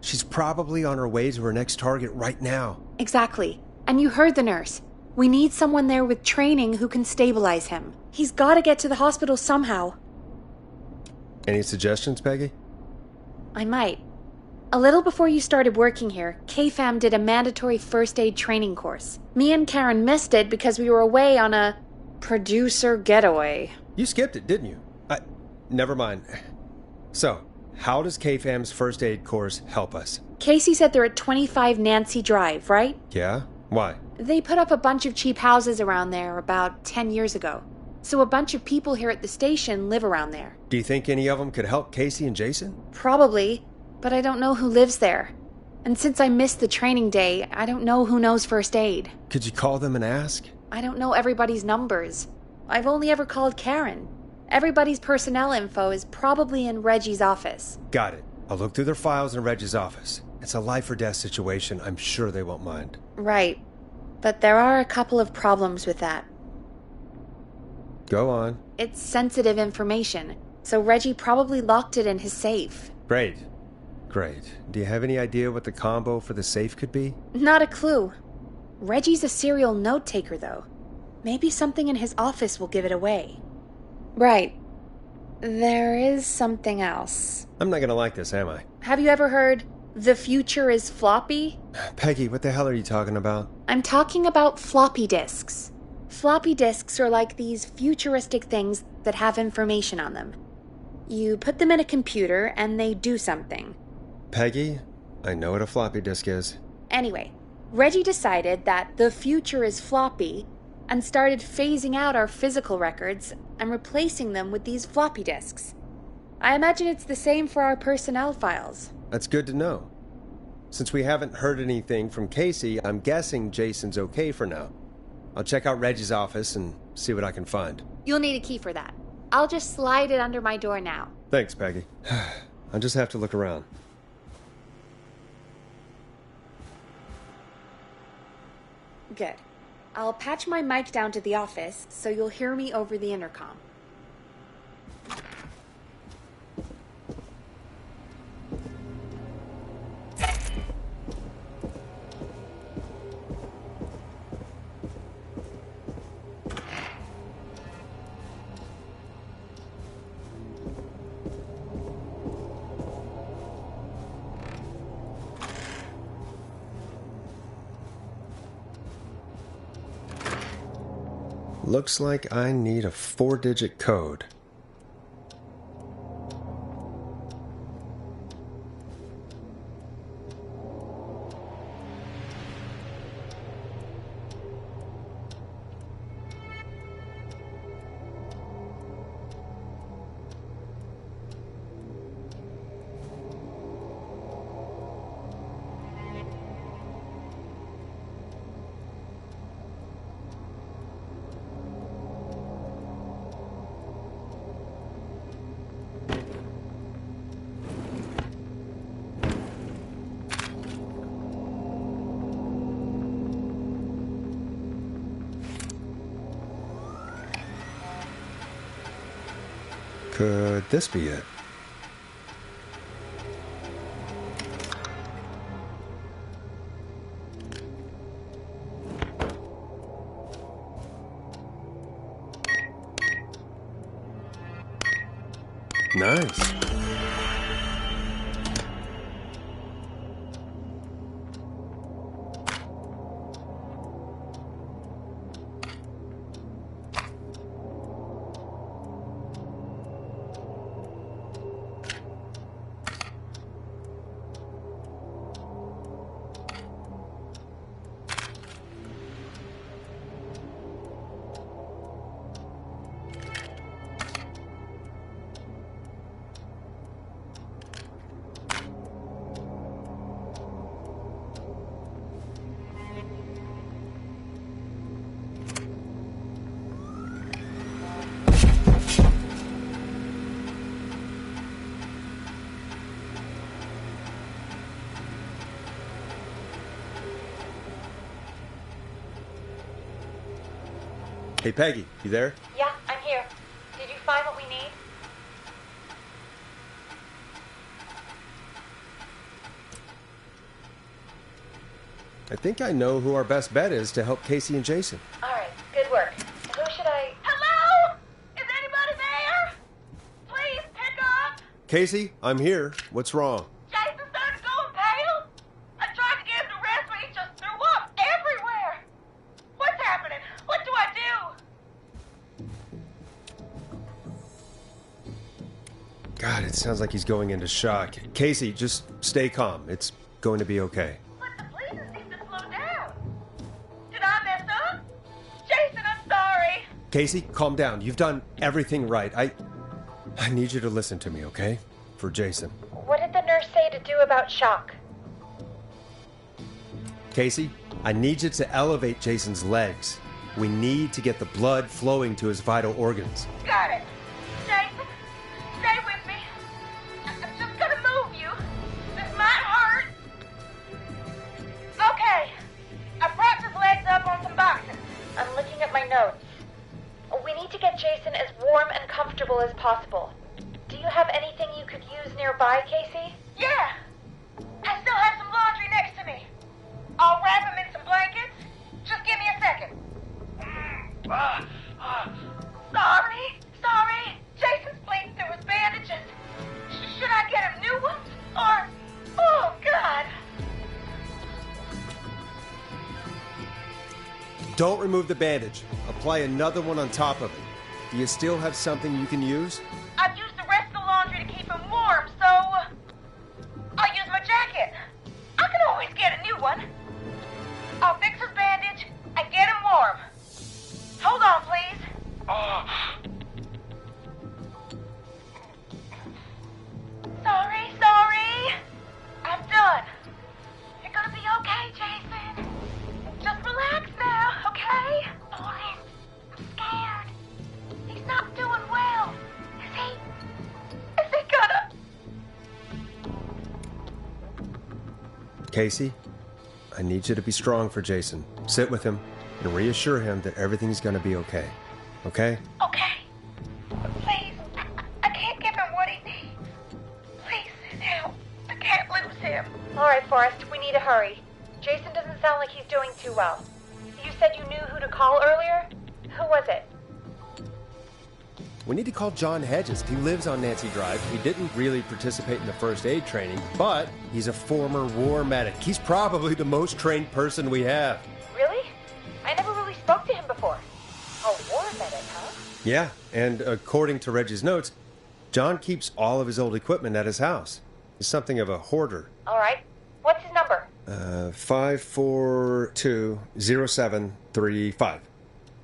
Speaker 1: She's probably on her way to her next target right now.
Speaker 2: Exactly. And you heard the nurse. We need someone there with training who can stabilize him. He's got to get to the hospital somehow.
Speaker 1: Any suggestions, Peggy?
Speaker 2: I might. A little before you started working here, KFAM did a mandatory first aid training course. Me and Karen missed it because we were away on a producer getaway.
Speaker 1: You skipped it, didn't you? Never mind. So, how does KFAM's first aid course help us?
Speaker 2: Casey said they're at 25 Nancy Drive, right?
Speaker 1: Yeah? Why?
Speaker 2: They put up a bunch of cheap houses around there about 10 years ago. So a bunch of people here at the station live around there.
Speaker 1: Do you think any of them could help Casey and Jason?
Speaker 2: Probably, but I don't know who lives there. And since I missed the training day, I don't know who knows first aid.
Speaker 1: Could you call them and ask?
Speaker 2: I don't know everybody's numbers. I've only ever called Karen. Everybody's personnel info is probably in Reggie's office.
Speaker 1: Got it. I'll look through their files in Reggie's office. It's a life or death situation. I'm sure they won't mind.
Speaker 2: Right. But there are a couple of problems with that.
Speaker 1: Go on.
Speaker 2: It's sensitive information, so Reggie probably locked it in his safe.
Speaker 1: Great. Do you have any idea what the combo for the safe could be?
Speaker 2: Not a clue. Reggie's a serial note-taker, though. Maybe something in his office will give it away. Right. There is something else.
Speaker 1: I'm not gonna like this, am I?
Speaker 2: Have you ever heard, the future is floppy?
Speaker 1: Peggy, what the hell are you talking about?
Speaker 2: I'm talking about floppy disks. Floppy disks are like these futuristic things that have information on them. You put them in a computer and they do something.
Speaker 1: Peggy, I know what a floppy disk is.
Speaker 2: Anyway, Reggie decided that the future is floppy and started phasing out our physical records and replacing them with these floppy disks. I imagine it's the same for our personnel files.
Speaker 1: That's good to know. Since we haven't heard anything from Casey, I'm guessing Jason's okay for now. I'll check out Reggie's office and see what I can find.
Speaker 2: You'll need a key for that. I'll just slide it under my door now.
Speaker 1: Thanks, Peggy. I'll just have to look around.
Speaker 2: Good. I'll patch my mic down to the office so you'll hear me over the intercom.
Speaker 1: Looks like I need a 4-digit code. Could this be it? Nice. Hey, Peggy, you there?
Speaker 20: Yeah, I'm here. Did you find what we need?
Speaker 1: I think I know who our best bet is to help Casey and Jason.
Speaker 20: All right, good work. Who should I...
Speaker 6: Hello? Is anybody there? Please pick up.
Speaker 1: Casey, I'm here. What's wrong?
Speaker 6: Jason started going pale. I tried to give him a rest, but he just threw up everywhere. What's happening? What do I do?
Speaker 1: God, it sounds like he's going into shock. Casey, just stay calm. It's going to be okay.
Speaker 6: But the bleeding seems to slow down. Did I mess up? Jason, I'm sorry.
Speaker 1: Casey, calm down. You've done everything right. I need you to listen to me, okay? For Jason.
Speaker 20: What did the nurse say to do about shock?
Speaker 1: Casey, I need you to elevate Jason's legs. We need to get the blood flowing to his vital organs.
Speaker 6: Got it. Jason, stay with me. I'm just gonna move you. This might hurt. Okay. I propped his legs up on some boxes.
Speaker 20: I'm looking at my notes. We need to get Jason as warm and comfortable as possible. Do you have anything you could use nearby, Casey?
Speaker 6: Yeah. I still have some laundry next to me. I'll wrap him in some blankets. Just give me a second. Sorry. Jason's bleeding through his bandages. Should I get him new ones? Or... Oh, God.
Speaker 1: Don't remove the bandage. Apply another one on top of it. Do you still have something you can use?
Speaker 6: I've used the rest of the laundry to keep him warm, so... I'll use my jacket. I can always get a new one. I'll fix his bandage and get him warm. Hold on, please. Sorry. I'm done. You're gonna be okay, Jason. Just relax now, okay? Boris, I'm scared. He's not doing well. Is he gonna...
Speaker 1: Casey, I need you to be strong for Jason. Sit with him and reassure him that everything's gonna be okay. Okay?
Speaker 6: Okay. Please, I can't give him what he needs. Please sit down. I can't lose him.
Speaker 20: All right, Forrest, we need to hurry. Jason doesn't sound like he's doing too well. You said you knew who to call earlier? Who was it?
Speaker 1: We need to call John Hedges. He lives on Nancy Drive. He didn't really participate in the first aid training, but he's a former war medic. He's probably the most trained person we have.
Speaker 20: Really? I never really spoke to him before. A war medic, huh?
Speaker 1: Yeah, and according to Reggie's notes, John keeps all of his old equipment at his house. He's something of a hoarder.
Speaker 20: All right. What's his number?
Speaker 1: 5420735.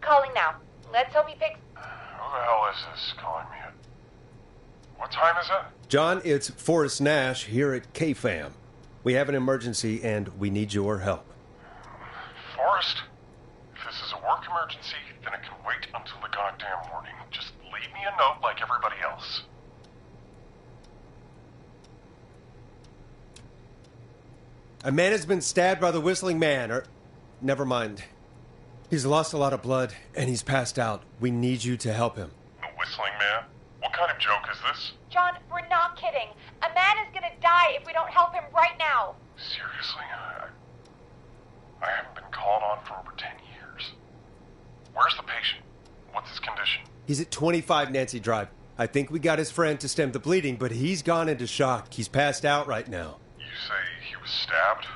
Speaker 20: Calling now. Let's hope he picks...
Speaker 7: Who the hell is this calling me? What time is it?
Speaker 1: John, it's Forrest Nash here at KFAM. We have an emergency and we need your help.
Speaker 7: Forrest? If this is a work emergency, then it can wait until the goddamn morning. Just leave me a note like everybody else.
Speaker 1: A man has been stabbed by the Whistling Man, or... Never mind. He's lost a lot of blood, and he's passed out. We need you to help him.
Speaker 7: The Whistling Man? What kind of joke is this?
Speaker 20: John, we're not kidding. A man is gonna die if we don't help him right now.
Speaker 7: Seriously? I haven't been called on for over 10 years. Where's the patient? What's his condition?
Speaker 1: He's at 25 Nancy Drive. I think we got his friend to stem the bleeding, but he's gone into shock. He's passed out right now.
Speaker 7: You say he was stabbed?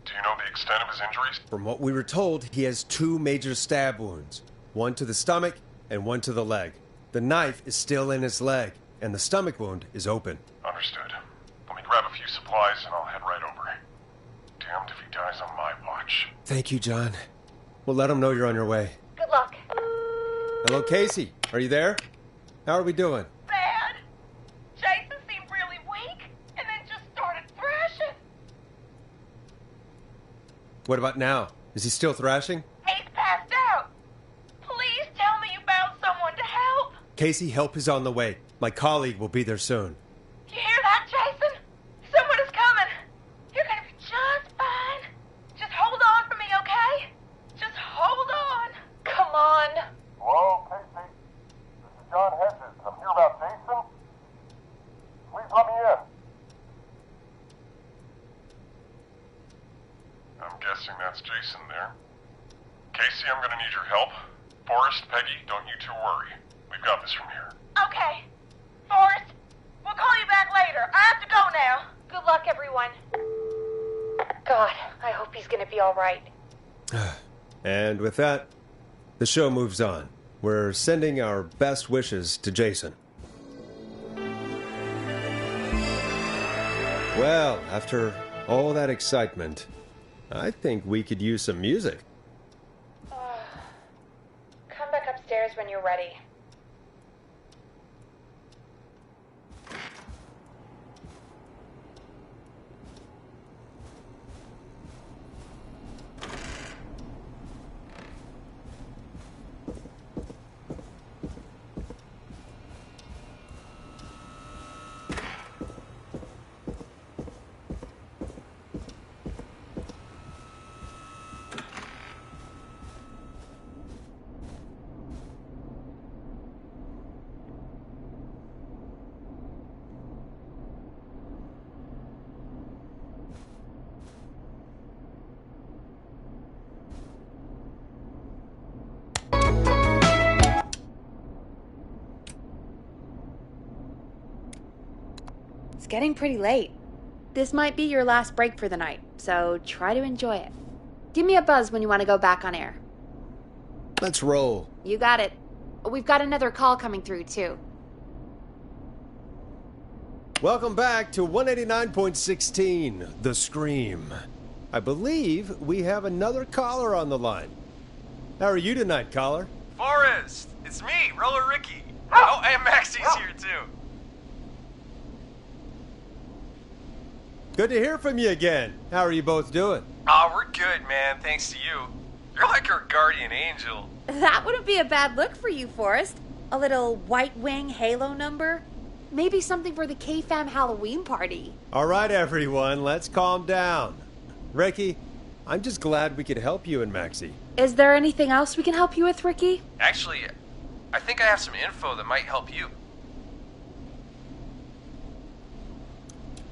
Speaker 7: Do you know the extent of his injuries?
Speaker 1: From what we were told, he has 2 major stab wounds. One to the stomach and one to the leg. The knife is still in his leg, and the stomach wound is open.
Speaker 7: Understood. Let me grab a few supplies and I'll head right over. Damned if he dies on my watch.
Speaker 1: Thank you, John. We'll let him know you're on your way.
Speaker 20: Good luck.
Speaker 1: Hello, Casey. Are you there? How are we doing?
Speaker 6: Bad. Jason seemed really weak and then just started thrashing.
Speaker 1: What about now? Is he still thrashing?
Speaker 6: He's passed out. Please tell me you found someone to help.
Speaker 1: Casey, help is on the way. My colleague will be there soon.
Speaker 6: You hear that, Jason? Someone is coming. You're gonna be just fine. Just hold on for me, okay? Just hold on.
Speaker 20: Come on.
Speaker 7: Hello, Casey. This is John Hedges. I'm here about Jason. Please let me in. I'm guessing that's Jason there. Casey, I'm gonna need your help. Forrest, Peggy, don't you two worry. We've got this from here.
Speaker 6: Okay. Forrest, we'll call you back later. I have to go now.
Speaker 20: Good luck, everyone. God, I hope he's gonna be all right.
Speaker 1: And with that, the show moves on. We're sending our best wishes to Jason. Well, after all that excitement, I think we could use some music.
Speaker 20: Come back upstairs.
Speaker 2: upstairs when you're ready. It's getting pretty late. This might be your last break for the night, so try to enjoy it. Give me a buzz when you want to go back on air.
Speaker 1: Let's roll.
Speaker 2: You got it. We've got another call coming through, too.
Speaker 1: Welcome back to 189.16, The Scream. I believe we have another caller on the line. How are you tonight, caller?
Speaker 17: Forrest, it's me, Roller Ricky. Oh, and Maxie's here, too.
Speaker 1: Good to hear from you again. How are you both doing?
Speaker 17: Oh, we're good, man, thanks to you. You're like our guardian angel.
Speaker 2: That wouldn't be a bad look for you, Forrest. A little White Wing Halo number? Maybe something for the K-Fam Halloween party.
Speaker 1: All right, everyone, let's calm down. Ricky, I'm just glad we could help you and Maxie.
Speaker 2: Is there anything else we can help you with, Ricky?
Speaker 17: Actually, I think I have some info that might help you.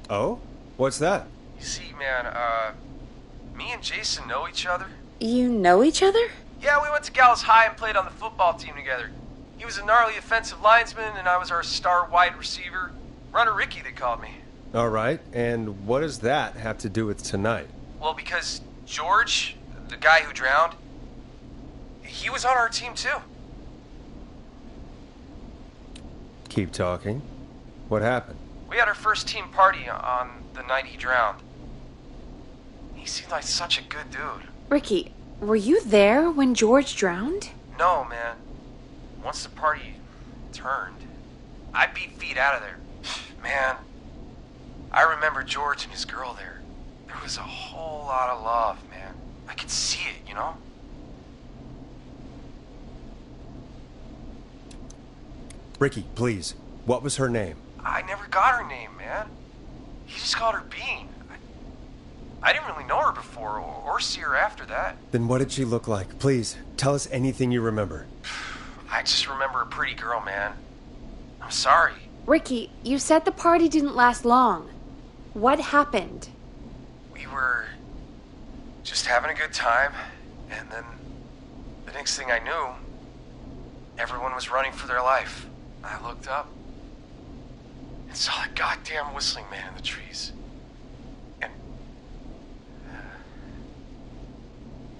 Speaker 1: Oh? What's that?
Speaker 17: You see, man, me and Jason know each other.
Speaker 2: You know each other?
Speaker 17: Yeah, we went to Gallows High and played on the football team together. He was a gnarly offensive linesman, and I was our star wide receiver. Runner Ricky, they called me.
Speaker 1: All right, and what does that have to do with tonight?
Speaker 17: Well, because George, the guy who drowned, he was on our team too.
Speaker 1: Keep talking. What happened?
Speaker 17: We had our first team party on the night he drowned. He seemed like such a good dude.
Speaker 2: Ricky, were you there when George drowned?
Speaker 17: No, man. Once the party turned, I beat feet out of there. Man, I remember George and his girl there. There was a whole lot of love, man. I could see it, you know?
Speaker 1: Ricky, please. What was her name?
Speaker 17: I never got her name, man. He just called her Bean. I didn't really know her before or see her after that.
Speaker 1: Then what did she look like? Please, tell us anything you remember.
Speaker 17: I just remember a pretty girl, man. I'm sorry.
Speaker 2: Ricky, you said the party didn't last long. What happened?
Speaker 17: We were just having a good time, and then the next thing I knew, everyone was running for their life. I looked up and saw that goddamn whistling man in the trees.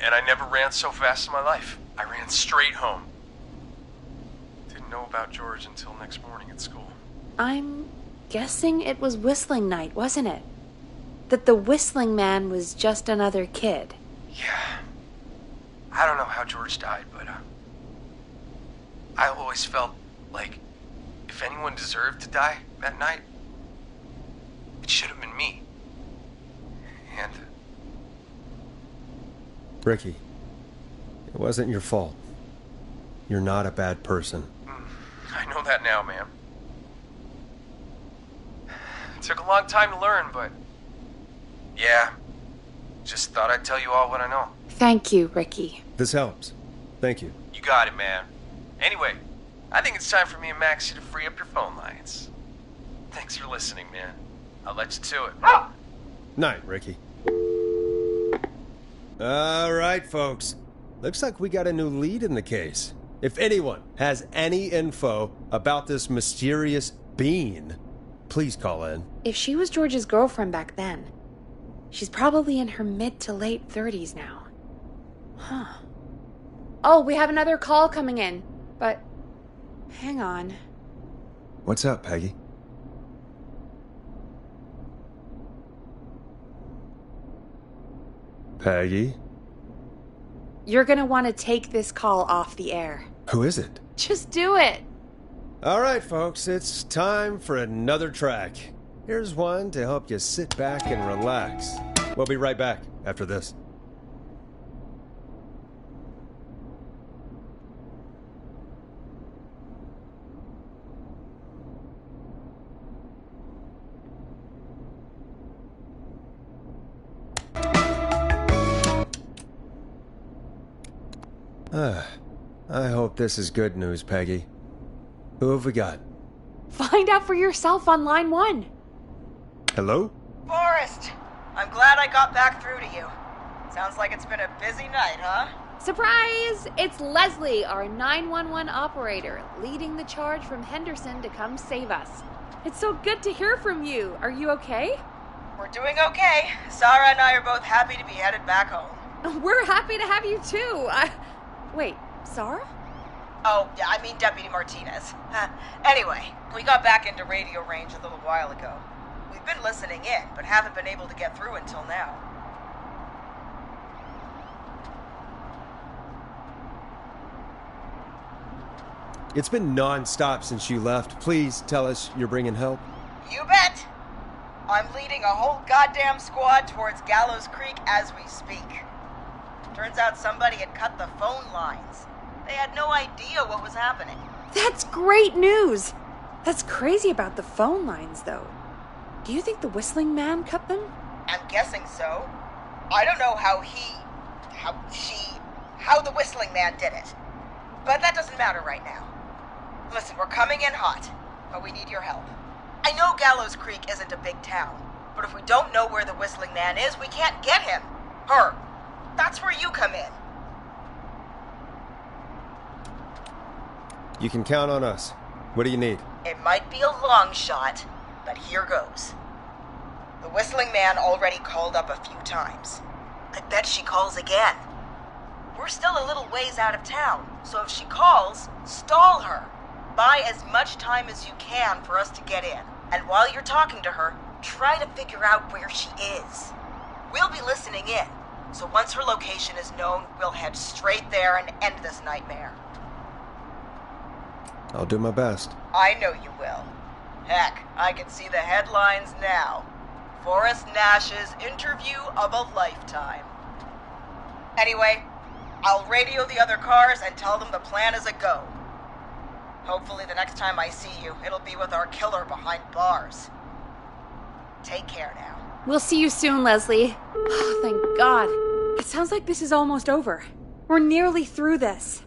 Speaker 17: And I never ran so fast in my life. I ran straight home. Didn't know about George until next morning at school.
Speaker 2: I'm guessing it was whistling night, wasn't it? That the whistling man was just another kid.
Speaker 17: Yeah. I don't know how George died, but I always felt like if anyone deserved to die that night, it should have been me. And
Speaker 1: Ricky, it wasn't your fault. You're not a bad person.
Speaker 17: I know that now, man. It took a long time to learn, but yeah, just thought I'd tell you all what I know.
Speaker 2: Thank you, Ricky.
Speaker 1: This helps. Thank you.
Speaker 17: You got it, man. Anyway, I think it's time for me and Maxie to free up your phone lines. Thanks for listening, man. I'll let you to it.
Speaker 1: Night, Ricky. All right, folks. Looks like we got a new lead in the case. If anyone has any info about this mysterious being, please call in.
Speaker 2: If she was George's girlfriend back then, she's probably in her mid to late 30s now. Huh. Oh, we have another call coming in, but hang on.
Speaker 1: What's up, Peggy? Peggy?
Speaker 2: You're gonna want to take this call off the air.
Speaker 1: Who is it?
Speaker 2: Just do it.
Speaker 1: All right, folks, it's time for another track. Here's one to help you sit back and relax. We'll be right back after this. I hope this is good news, Peggy. Who have we got?
Speaker 2: Find out for yourself on line 1.
Speaker 1: Hello?
Speaker 4: Forrest! I'm glad I got back through to you. Sounds like it's been a busy night, huh?
Speaker 2: Surprise! It's Leslie, our 911 operator, leading the charge from Henderson to come save us. It's so good to hear from you. Are you okay?
Speaker 4: We're doing okay. Sarah and I are both happy to be headed back home.
Speaker 2: We're happy to have you too. Wait, Sarah?
Speaker 4: Oh, yeah, I mean Deputy Martinez. Anyway, we got back into radio range a little while ago. We've been listening in, but haven't been able to get through until now.
Speaker 1: It's been non-stop since you left. Please tell us you're bringing help.
Speaker 4: You bet! I'm leading a whole goddamn squad towards Gallows Creek as we speak. Turns out somebody had cut the phone lines. They had no idea what was happening.
Speaker 2: That's great news! That's crazy about the phone lines, though. Do you think the Whistling Man cut them?
Speaker 4: I'm guessing so. I don't know how the Whistling Man did it. But that doesn't matter right now. Listen, we're coming in hot, but we need your help. I know Gallows Creek isn't a big town, but if we don't know where the Whistling Man is, we can't get him. Her. That's where you come in.
Speaker 1: You can count on us. What do you need?
Speaker 4: It might be a long shot, but here goes. The Whistling Man already called up a few times. I bet she calls again. We're still a little ways out of town, so if she calls, stall her. Buy as much time as you can for us to get in. And while you're talking to her, try to figure out where she is. We'll be listening in, so once her location is known, we'll head straight there and end this nightmare.
Speaker 1: I'll do my best.
Speaker 4: I know you will. Heck, I can see the headlines now. Forrest Nash's interview of a lifetime. Anyway, I'll radio the other cars and tell them the plan is a go. Hopefully the next time I see you, it'll be with our killer behind bars. Take care now.
Speaker 2: We'll see you soon, Leslie. Oh, thank God. It sounds like this is almost over. We're nearly through this.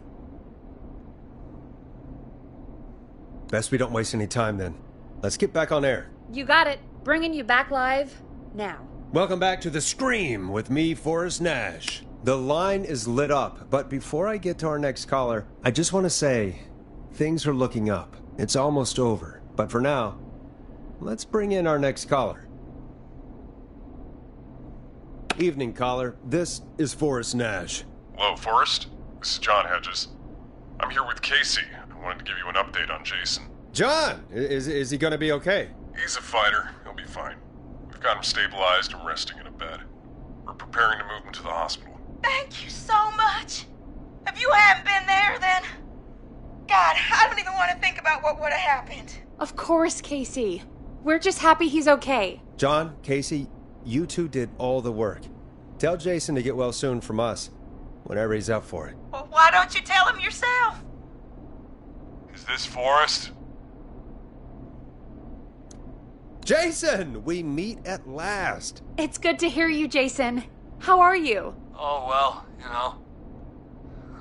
Speaker 1: Best we don't waste any time then. Let's get back on air.
Speaker 2: You got it. Bringing you back live now.
Speaker 1: Welcome back to The Scream with me, Forrest Nash. The line is lit up, but before I get to our next caller, I just want to say, things are looking up. It's almost over. But for now, let's bring in our next caller. Evening, caller. This is Forrest Nash.
Speaker 7: Hello, Forrest. This is John Hedges. I'm here with Casey. I wanted to give you an update on Jason.
Speaker 1: John! Is he gonna be okay?
Speaker 7: He's a fighter. He'll be fine. We've got him stabilized and resting in a bed. We're preparing to move him to the hospital.
Speaker 4: Thank you so much. If you hadn't been there, then... God, I don't even want to think about what would have happened.
Speaker 2: Of course, Casey. We're just happy he's okay.
Speaker 1: John, Casey, you two did all the work. Tell Jason to get well soon from us, whenever he's up for it.
Speaker 4: Well, why don't you tell him yourself?
Speaker 7: Is this Forrest?
Speaker 1: Jason! We meet at last.
Speaker 2: It's good to hear you, Jason. How are you?
Speaker 5: Oh, well,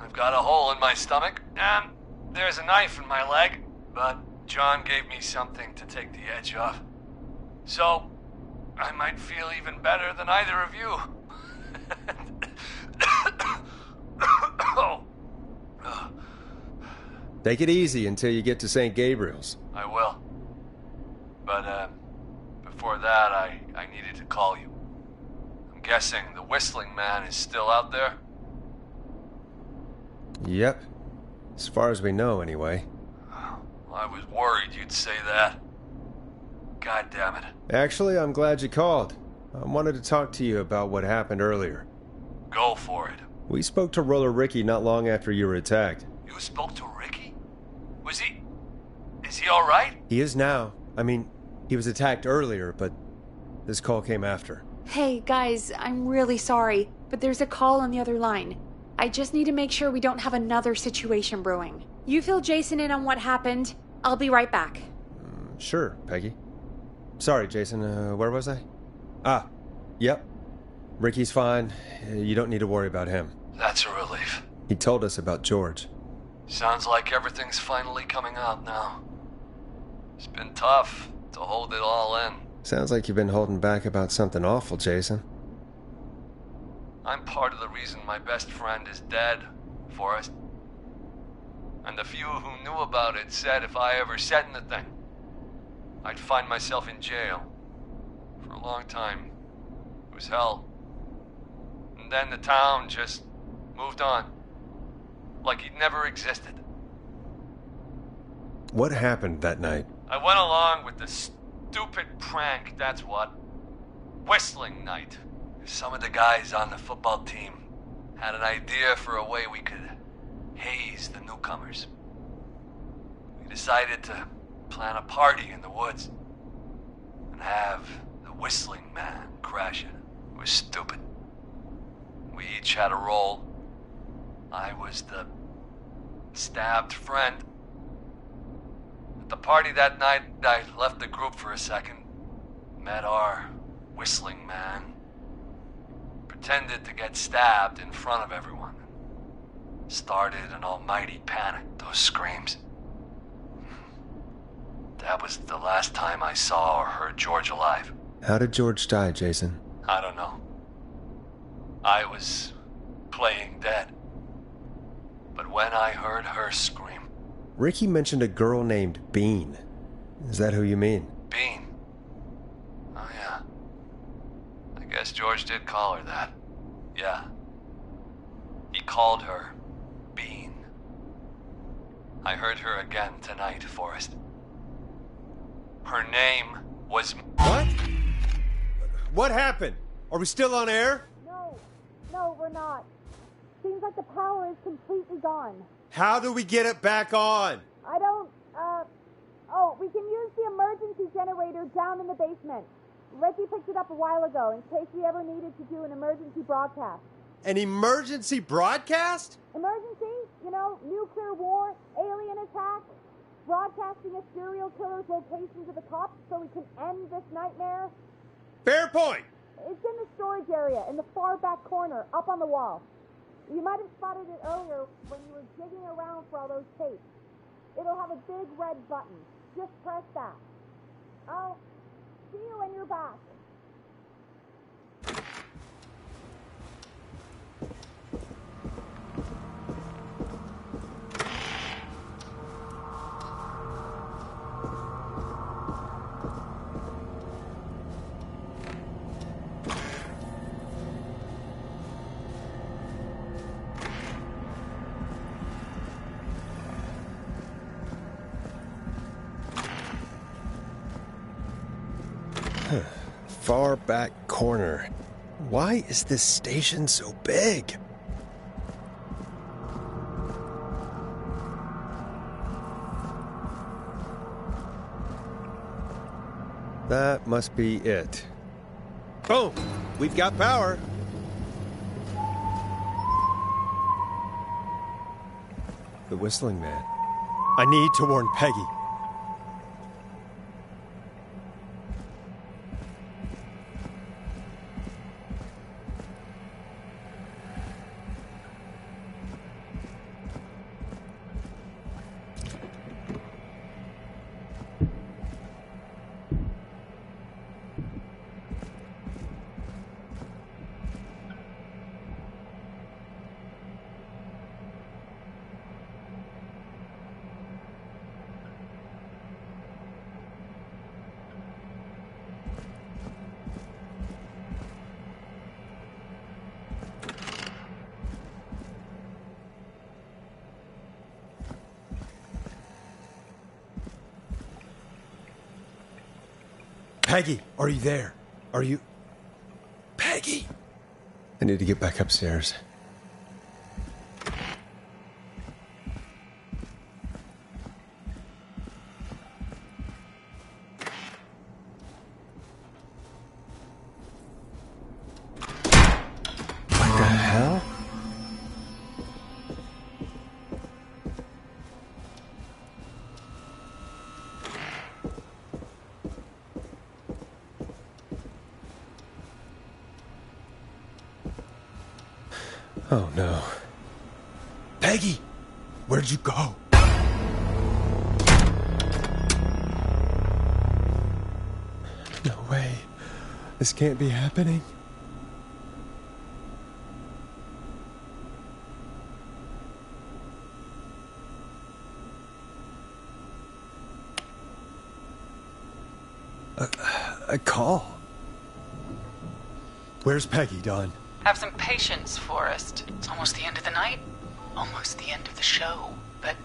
Speaker 5: I've got a hole in my stomach, and there's a knife in my leg, but John gave me something to take the edge off. So, I might feel even better than either of you.
Speaker 1: Take it easy until you get to St. Gabriel's.
Speaker 5: I will. But, before that, I needed to call you. I'm guessing the Whistling Man is still out there?
Speaker 1: Yep. As far as we know, anyway.
Speaker 5: I was worried you'd say that. God damn it.
Speaker 1: Actually, I'm glad you called. I wanted to talk to you about what happened earlier.
Speaker 5: Go for it.
Speaker 1: We spoke to Roller Ricky not long after you were attacked.
Speaker 5: You spoke to Is he alright?
Speaker 1: He is now. I mean, he was attacked earlier, but this call came after.
Speaker 2: Hey, guys, I'm really sorry, but there's a call on the other line. I just need to make sure we don't have another situation brewing. You fill Jason in on what happened. I'll be right back.
Speaker 1: Sure, Peggy. Sorry, Jason, where was I? Yep. Ricky's fine. You don't need to worry about him.
Speaker 5: That's a relief.
Speaker 1: He told us about George.
Speaker 5: Sounds like everything's finally coming out now. It's been tough to hold it all in.
Speaker 1: Sounds like you've been holding back about something awful, Jason.
Speaker 5: I'm part of the reason my best friend is dead, Forrest. And the few who knew about it said if I ever said anything, I'd find myself in jail. For a long time, it was hell. And then the town just moved on. Like he'd never existed.
Speaker 1: What happened that night?
Speaker 5: I went along with the stupid prank, that's what. Whistling night. Some of the guys on the football team had an idea for a way we could haze the newcomers. We decided to plan a party in the woods and have the Whistling Man crash it. It was stupid. We each had a role. I was the stabbed friend. At the party that night, I left the group for a second, met our Whistling Man, pretended to get stabbed in front of everyone. Started an almighty panic, those screams. That was the last time I saw or heard George alive.
Speaker 1: How did George die, Jason?
Speaker 5: I don't know. I was playing dead. But when I heard her scream...
Speaker 1: Ricky mentioned a girl named Bean. Is that who you mean?
Speaker 5: Bean? Oh, yeah. I guess George did call her that. Yeah. He called her Bean. I heard her again tonight, Forrest. Her name was...
Speaker 1: What? What happened? Are we still on air?
Speaker 8: No, we're not. Seems like the power is completely gone.
Speaker 1: How do we get it back on?
Speaker 8: I don't, we can use the emergency generator down in the basement. Ricky picked it up a while ago in case we ever needed to do an emergency broadcast.
Speaker 1: An emergency broadcast?
Speaker 8: Emergency? You know, nuclear war, alien attack, broadcasting a serial killer's location to the cops so we can end this nightmare.
Speaker 1: Fair point.
Speaker 8: It's in the storage area in the far back corner, up on the wall. You might have spotted it earlier when you were digging around for all those tapes. It'll have a big red button. Just press that. I'll see you when you're back.
Speaker 1: Far back corner. Why is this station so big? That must be it. Boom! We've got power. The Whistling Man. I need to warn Peggy. Peggy, are you there? Are you... Peggy! I need to get back upstairs. Oh, no. Peggy! Where'd you go? No way. This can't be happening. A call? Where's Peggy, Don?
Speaker 18: Have some patience, Forrest. It's almost the end of the night. Almost the end of the show. But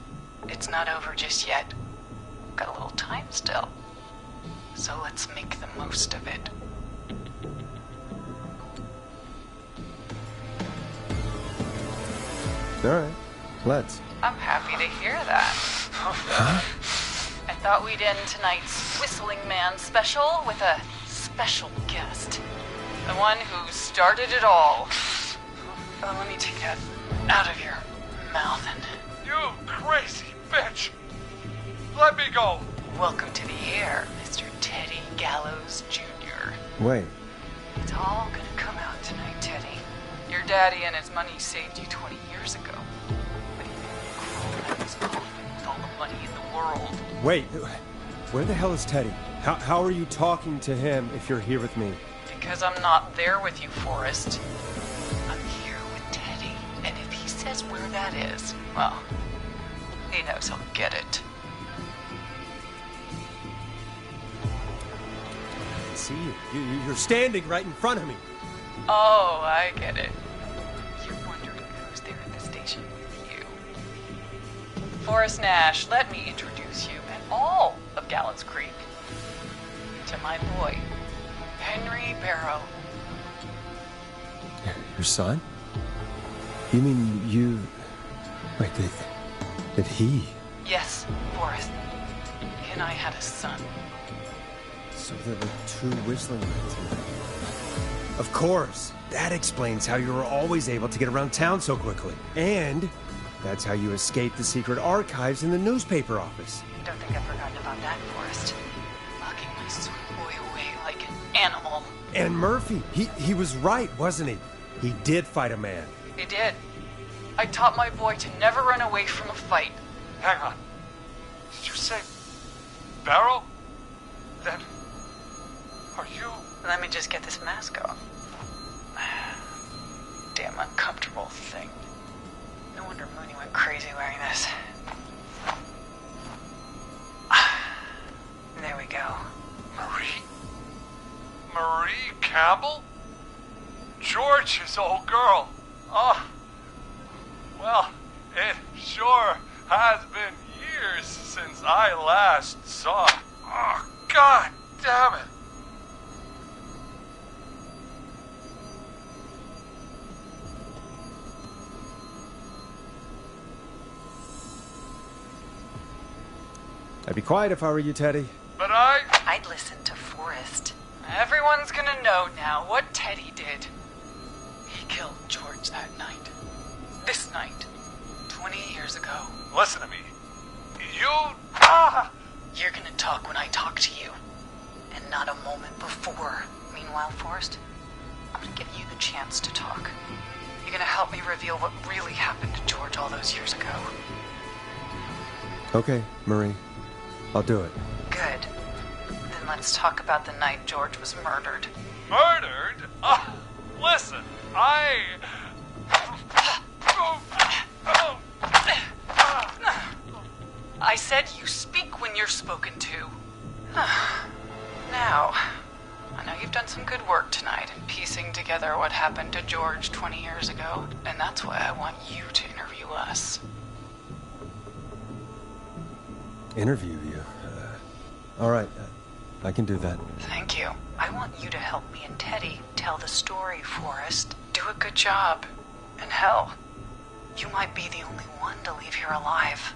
Speaker 18: it's not over just yet. Got a little time still. So let's make the most of it.
Speaker 1: All right, let's.
Speaker 18: I'm happy to hear that.
Speaker 1: Huh?
Speaker 18: I thought we'd end tonight's Whistling Man special with a special guest. The one who started it all. Let me take that out of your mouth and...
Speaker 5: You crazy bitch! Let me go!
Speaker 18: Welcome to the air, Mr. Teddy Gallows Jr.
Speaker 1: Wait.
Speaker 18: It's all gonna come out tonight, Teddy. Your daddy and his money saved you 20 years ago. But he made you crawl out his coffin with all the money in the world.
Speaker 1: Wait, where the hell is Teddy? How are you talking to him if you're here with me?
Speaker 18: Because I'm not there with you, Forrest. I'm here with Teddy. And if he says where that is, well, he knows he'll get it.
Speaker 1: See, you're standing right in front of me.
Speaker 18: Oh, I get it. You're wondering who's there at the station with you. Forrest Nash, let me introduce you and all of Gallows Creek to my boy, Henry Barrow.
Speaker 1: Your son? You mean you... Wait, that he...
Speaker 18: Yes, Forrest. He and I had a son.
Speaker 1: So there were two Whistling Men tonight. Of course. That explains how you were always able to get around town so quickly. And that's how you escaped the secret archives in the newspaper office.
Speaker 18: Don't think I've forgotten about that, Forrest. Locking my sweet boy away like an animal.
Speaker 1: And Murphy, he was right, wasn't he? He did fight a man.
Speaker 18: He did. I taught my boy to never run away from a fight.
Speaker 5: Hang on. Did you say Barrow? Then are you...
Speaker 18: Let me just get this mask off. Damn uncomfortable thing. No wonder Mooney went crazy wearing this. There we go.
Speaker 5: Marie Campbell? George's old girl. Oh, well, it sure has been years since I last saw it. Oh, God damn it.
Speaker 1: I'd be quiet if I were you, Teddy.
Speaker 5: But
Speaker 18: I'd listen to Forrest. Everyone's gonna know now what Teddy did. He killed George that night. This night. 20 years ago.
Speaker 5: Listen to me.
Speaker 18: You're gonna talk when I talk to you. And not a moment before. Meanwhile, Forrest, I'm gonna give you the chance to talk. You're gonna help me reveal what really happened to George all those years ago.
Speaker 1: Okay, Marie. I'll do it.
Speaker 18: Good. Then let's talk about the night George was murdered.
Speaker 5: Murdered? Listen,
Speaker 18: I said you speak when you're spoken to. Now, I know you've done some good work tonight in piecing together what happened to George 20 years ago, and that's why I want you to interview us.
Speaker 1: Interview you? All right, I can do that.
Speaker 18: Thank you. I want you to help me and Teddy tell the story, Forrest. Do a good job. And hell, you might be the only one to leave here alive.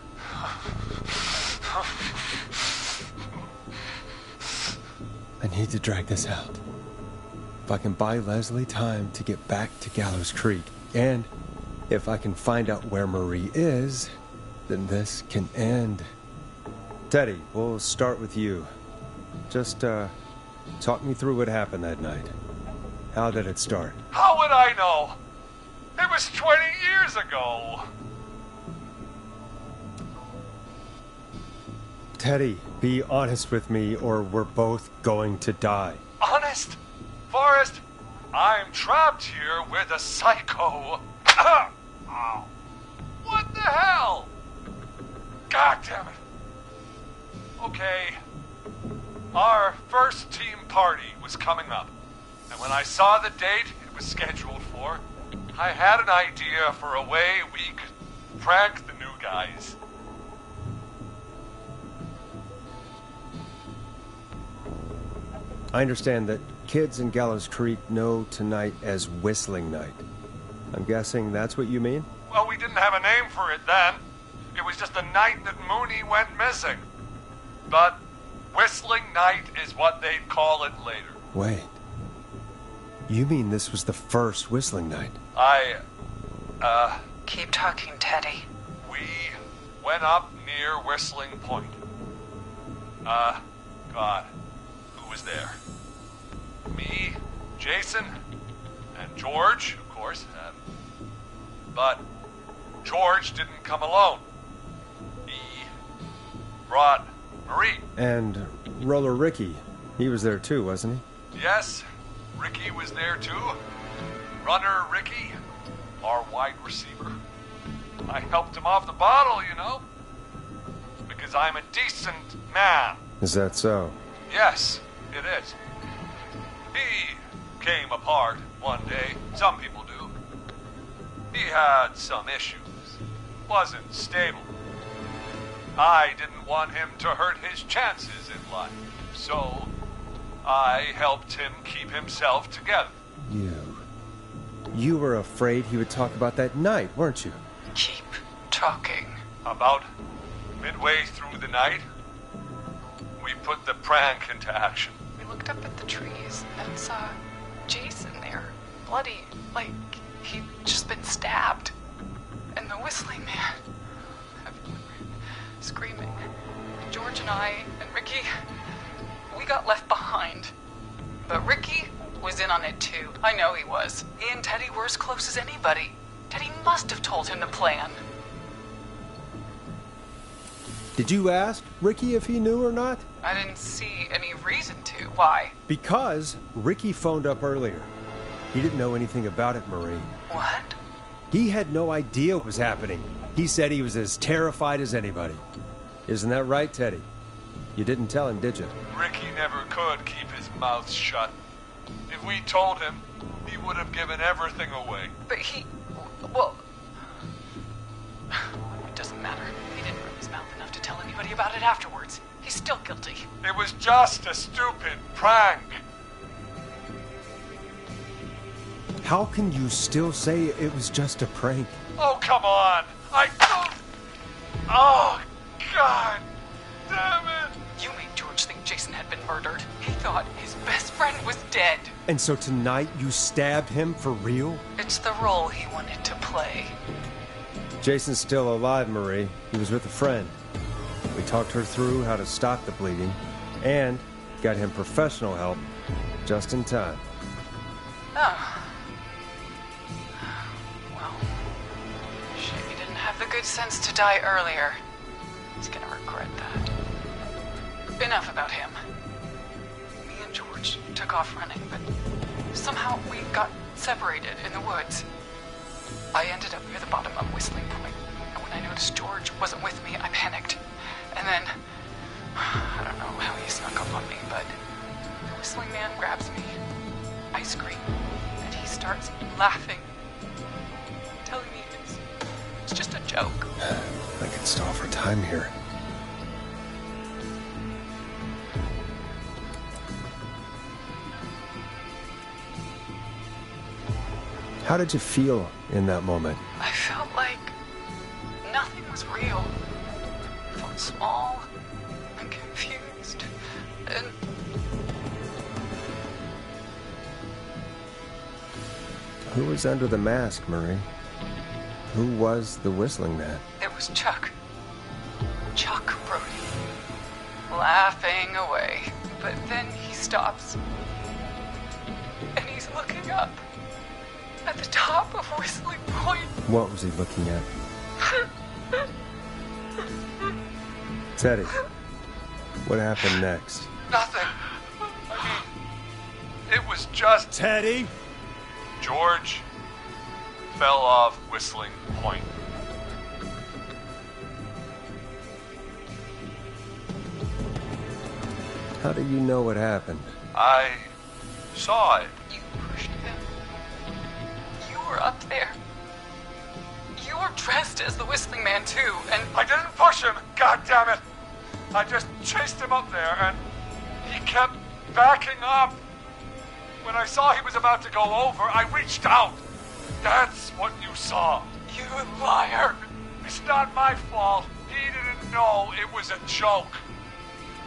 Speaker 1: I need to drag this out. If I can buy Leslie time to get back to Gallows Creek, and if I can find out where Marie is, then this can end. Teddy, we'll start with you. Just, talk me through what happened that night. How did it start?
Speaker 5: How would I know? It was 20 years ago.
Speaker 1: Teddy, be honest with me or we're both going to die.
Speaker 5: Honest? Forrest, I'm trapped here with a psycho. Ow. What the hell? God damn it. Okay. Our first team party was coming up. And when I saw the date it was scheduled for, I had an idea for a way we could prank the new guys.
Speaker 1: I understand that kids in Gallows Creek know tonight as Whistling Night. I'm guessing that's what you mean?
Speaker 5: Well, we didn't have a name for it then. It was just the night that Mooney went missing. But Whistling Night is what they'd call it later.
Speaker 1: Wait. You mean this was the first Whistling Night?
Speaker 18: Keep talking, Teddy.
Speaker 5: We went up near Whistling Point. God, who was there? Me, Jason, and George, of course. But George didn't come alone. He brought Marie.
Speaker 1: And Roller Ricky. He was there too, wasn't he?
Speaker 5: Yes, Ricky was there too. Runner Ricky, our wide receiver. I helped him off the bottle, you know. Because I'm a decent man.
Speaker 1: Is that so?
Speaker 5: Yes, it is. He came apart one day. Some people do. He had some issues. Wasn't stable. I didn't want him to hurt his chances in life. So, I helped him keep himself together.
Speaker 1: You were afraid he would talk about that night, weren't you?
Speaker 18: Keep talking.
Speaker 5: About midway through the night, we put the prank into action.
Speaker 18: We looked up at the trees and saw Jason there, bloody, like he'd just been stabbed. And the Whistling Man, screaming. George and I and Ricky, we got left behind. But Ricky was in on it too. I know he was. He and Teddy were as close as anybody. Teddy must have told him the plan.
Speaker 1: Did you ask Ricky if he knew or not?
Speaker 18: I didn't see any reason to. Why?
Speaker 1: Because Ricky phoned up earlier. He didn't know anything about it, Marie.
Speaker 18: What?
Speaker 1: He had no idea what was happening. He said he was as terrified as anybody. Isn't that right, Teddy? You didn't tell him, did you?
Speaker 5: Ricky never could keep his mouth shut. If we told him, he would have given everything away.
Speaker 18: But well, it doesn't matter. He didn't run his mouth enough to tell anybody about it afterwards. He's still guilty.
Speaker 5: It was just a stupid prank.
Speaker 1: How can you still say it was just a prank?
Speaker 5: Oh, come on. Oh, God damn it.
Speaker 18: You made George think Jason had been murdered. He thought his best friend was dead.
Speaker 1: And so tonight you stabbed him for real?
Speaker 18: It's the role he wanted to play.
Speaker 1: Jason's still alive, Marie. He was with a friend. We talked her through how to stop the bleeding and got him professional help just in time.
Speaker 18: Oh. Well, shame he didn't have the good sense to die earlier. He's gonna regret that. Enough about him. Me and George took off running, but somehow we got separated in the woods. I ended up near the bottom of Whistling Point, and when I noticed George wasn't with me, I panicked. And then, I don't know how he snuck up on me, but the Whistling Man grabs me. I scream, and he starts laughing, telling me it's just a joke.
Speaker 1: I could stall for time here. How did you feel in that moment?
Speaker 18: I felt like nothing was real. I felt small and confused and...
Speaker 1: Who was under the mask, Marie? Who was the Whistling Man?
Speaker 18: It was Chuck. Chuck Brody. Laughing away. But then he stops. And he's looking up. At the top of Whistling Point.
Speaker 1: What was he looking at? Teddy, what happened next?
Speaker 5: Nothing. I mean, it was just...
Speaker 9: Teddy?
Speaker 5: George fell off Whistling Point.
Speaker 1: How do you know what happened?
Speaker 5: I saw it.
Speaker 18: You pushed him. You were up there. You were dressed as the Whistling Man too, and...
Speaker 5: I didn't push him, God damn it! I just chased him up there, and he kept backing up. When I saw he was about to go over, I reached out. That's what you saw.
Speaker 18: You liar.
Speaker 5: It's not my fault. He didn't know it was a joke.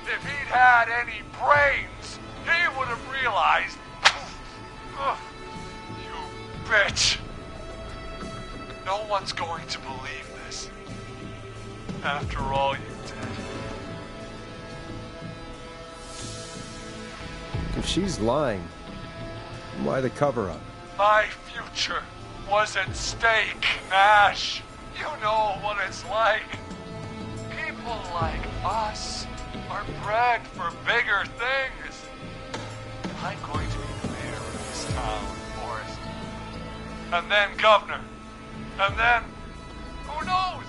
Speaker 5: If he'd had any brains, he would have realized. You bitch. No one's going to believe this. After all you did.
Speaker 1: If she's lying, why the cover-up?
Speaker 5: My future was at stake, Nash. You know what it's like. People like us are bred for bigger things. I'm going to be the mayor of this town, Forrest. And then governor. And then, who knows?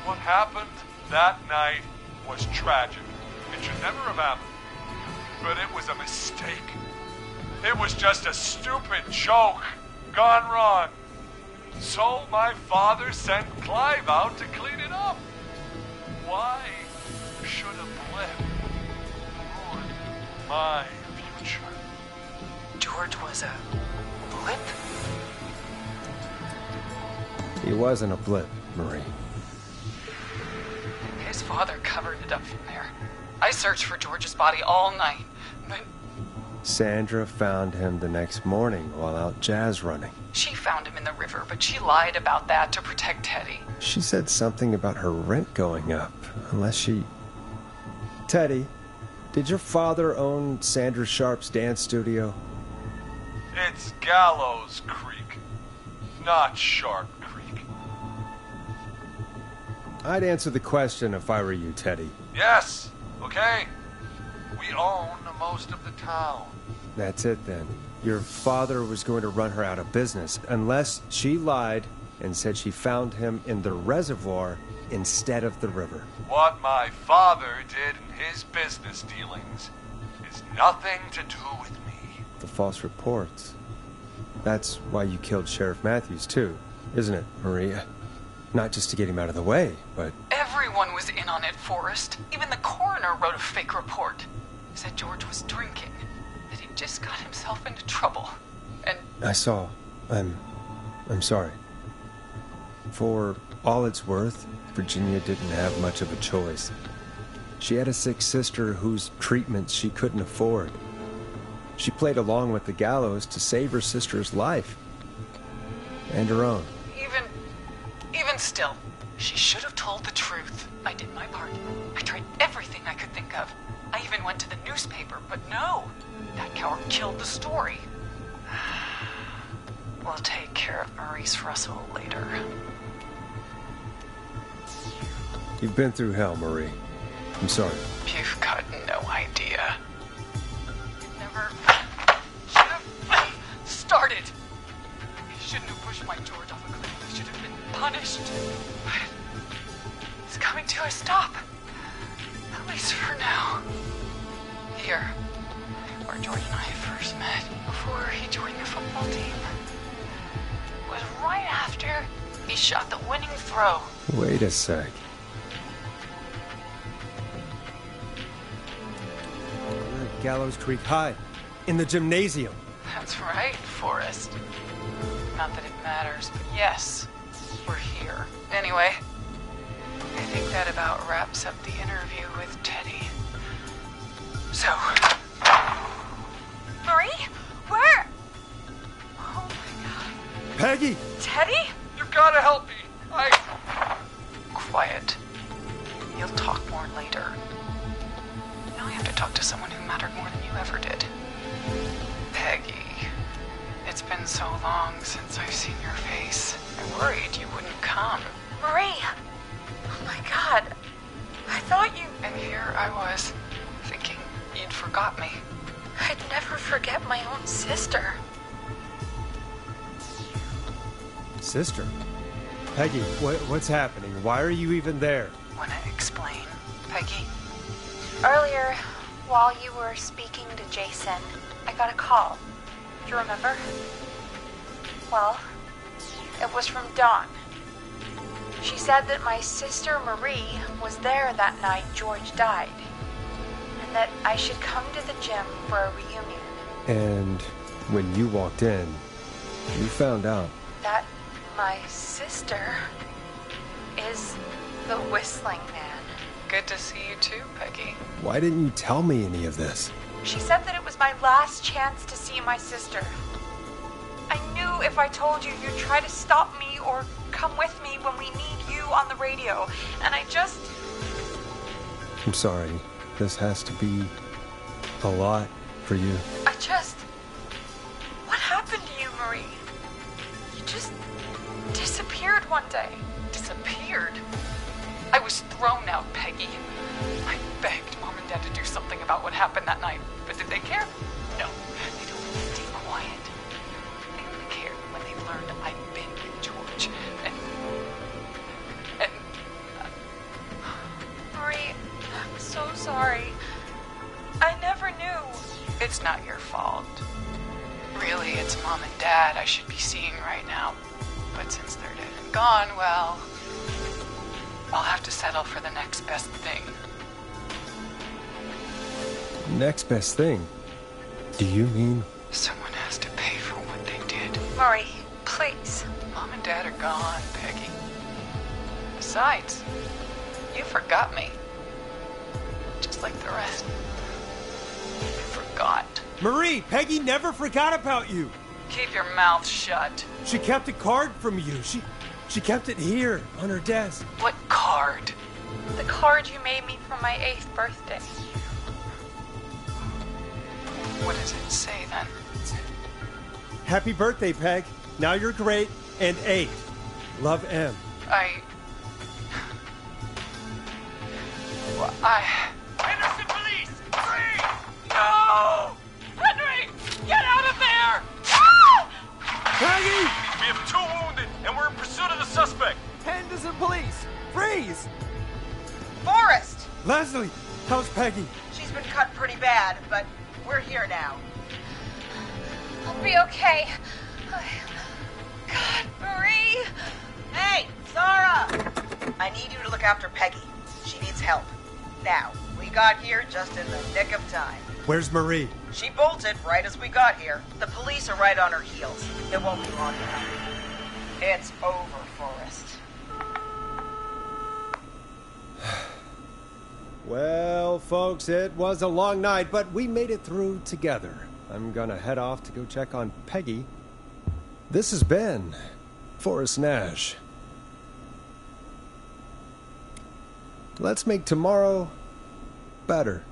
Speaker 5: What happened that night was tragic. It should never have happened. But it was a mistake. It was just a stupid joke gone wrong. So my father sent Clive out to clean it up. Why should a blip ruin my future?
Speaker 18: George was a blip?
Speaker 1: He wasn't a blip, Marie.
Speaker 18: His father covered it up from there. I searched for George's body all night, but...
Speaker 1: Sandra found him the next morning while out jazz running.
Speaker 18: She found him in the river, but she lied about that to protect Teddy.
Speaker 1: She said something about her rent going up, unless she... Teddy, did your father own Sandra Sharp's dance studio?
Speaker 5: It's Gallows Creek, not Sharp Creek.
Speaker 1: I'd answer the question if I were you, Teddy.
Speaker 5: Yes, okay. We own most of the town.
Speaker 1: That's it then. Your father was going to run her out of business unless she lied and said she found him in the reservoir instead of the river.
Speaker 5: What my father did in his business dealings is nothing to do with me.
Speaker 1: The false reports. That's why you killed Sheriff Matthews too, isn't it, Maria? Not just to get him out of the way, but...
Speaker 18: Everyone was in on it, Forrest. Even the coroner wrote a fake report. Said George was drinking, that he just got himself into trouble, and...
Speaker 1: I saw. I'm sorry. For all it's worth, Virginia didn't have much of a choice. She had a sick sister whose treatment she couldn't afford. She played along with the gallows to save her sister's life. And her own.
Speaker 18: Even still, she should have told the truth. I did my part. I tried everything I could think of. I even went to the newspaper, but no. That coward killed the story. We'll take care of Maurice Russell later.
Speaker 1: You've been through hell, Marie. I'm sorry.
Speaker 18: You've got no idea. It never should have started. He shouldn't have pushed my George off a cliff. He should have been punished. But it's coming to a stop. At least for now. Here, where George and I first met, before he joined the football team, was right after he shot the winning throw.
Speaker 1: Wait a sec. We're at Gallows Creek High, in the gymnasium.
Speaker 18: That's right, Forrest. Not that it matters, but yes, we're here. Anyway, I think that about wraps up the interview with Teddy. So...
Speaker 6: Marie? Where?
Speaker 18: Oh my god.
Speaker 1: Peggy!
Speaker 6: Teddy?
Speaker 5: You've got to help me.
Speaker 18: Quiet. You'll talk more later. Now I have to talk to someone who mattered more than you ever did. Peggy. It's been so long since I've seen your face. I worried you wouldn't come.
Speaker 6: Marie! Oh my god. I thought you...
Speaker 18: And here I was, thinking you'd forgot me.
Speaker 6: I'd never forget my own sister.
Speaker 1: Sister? Peggy, what's happening? Why are you even there?
Speaker 18: Wanna explain, Peggy?
Speaker 6: Earlier, while you were speaking to Jason, I got a call. Do you remember? Well, it was from Dawn. She said that my sister Marie was there that night George died, and that I should come to the gym for a reunion.
Speaker 1: And when you walked in, you found out.
Speaker 6: That my sister is the Whistling Man.
Speaker 18: Good to see you too, Peggy.
Speaker 1: Why didn't you tell me any of this?
Speaker 6: She said that it was my last chance to see my sister. I knew if I told you, you'd try to stop me or come with me when we need you on the radio. And I just...
Speaker 1: I'm sorry. This has to be a lot for you.
Speaker 6: What happened to you, Marie? You just disappeared one day.
Speaker 18: Disappeared? I was thrown out, Peggy. I begged Mom and Dad to do something about what happened that night, but did they care? No, they told me to stay quiet. They only cared when they learned I'd been with George, and...
Speaker 6: Marie, I'm so sorry. I never knew.
Speaker 18: It's not your fault. Really, it's Mom and Dad I should be seeing right now. But since they're dead and gone, well... I'll have to settle for the next best thing.
Speaker 1: Next best thing? Do you mean?
Speaker 18: Someone has to pay for what they did.
Speaker 6: Marie, please.
Speaker 18: Mom and Dad are gone, Peggy. Besides, you forgot me. Just like the rest. You forgot.
Speaker 9: Marie, Peggy never forgot about you.
Speaker 18: Keep your mouth shut.
Speaker 9: She kept a card from you. She kept it here on her desk.
Speaker 18: What card?
Speaker 6: The card you made me for my 8th birthday.
Speaker 18: What does it say then?
Speaker 9: Happy birthday, Peg. Now you're great and 8. Love, M.
Speaker 12: Henderson police! Free! No! Henry! Get out of there! Ah!
Speaker 9: Peggy!
Speaker 12: We have 2 wounded, and we're in pursuit of the suspect.
Speaker 17: Henderson police! Freeze!
Speaker 4: Forrest!
Speaker 9: Leslie, how's Peggy?
Speaker 4: She's been cut pretty bad, but we're here now.
Speaker 6: I'll be okay. God, Marie!
Speaker 4: Hey, Zara! I need you to look after Peggy. She needs help. Now, we got here just in the nick of time.
Speaker 9: Where's Marie?
Speaker 4: She bolted right as we got here. The police are right on her heels. It won't be long now. It's over, Forrest.
Speaker 1: Well, folks, it was a long night, but we made it through together. I'm gonna head off to go check on Peggy. This has been Forrest Nash. Let's make tomorrow better.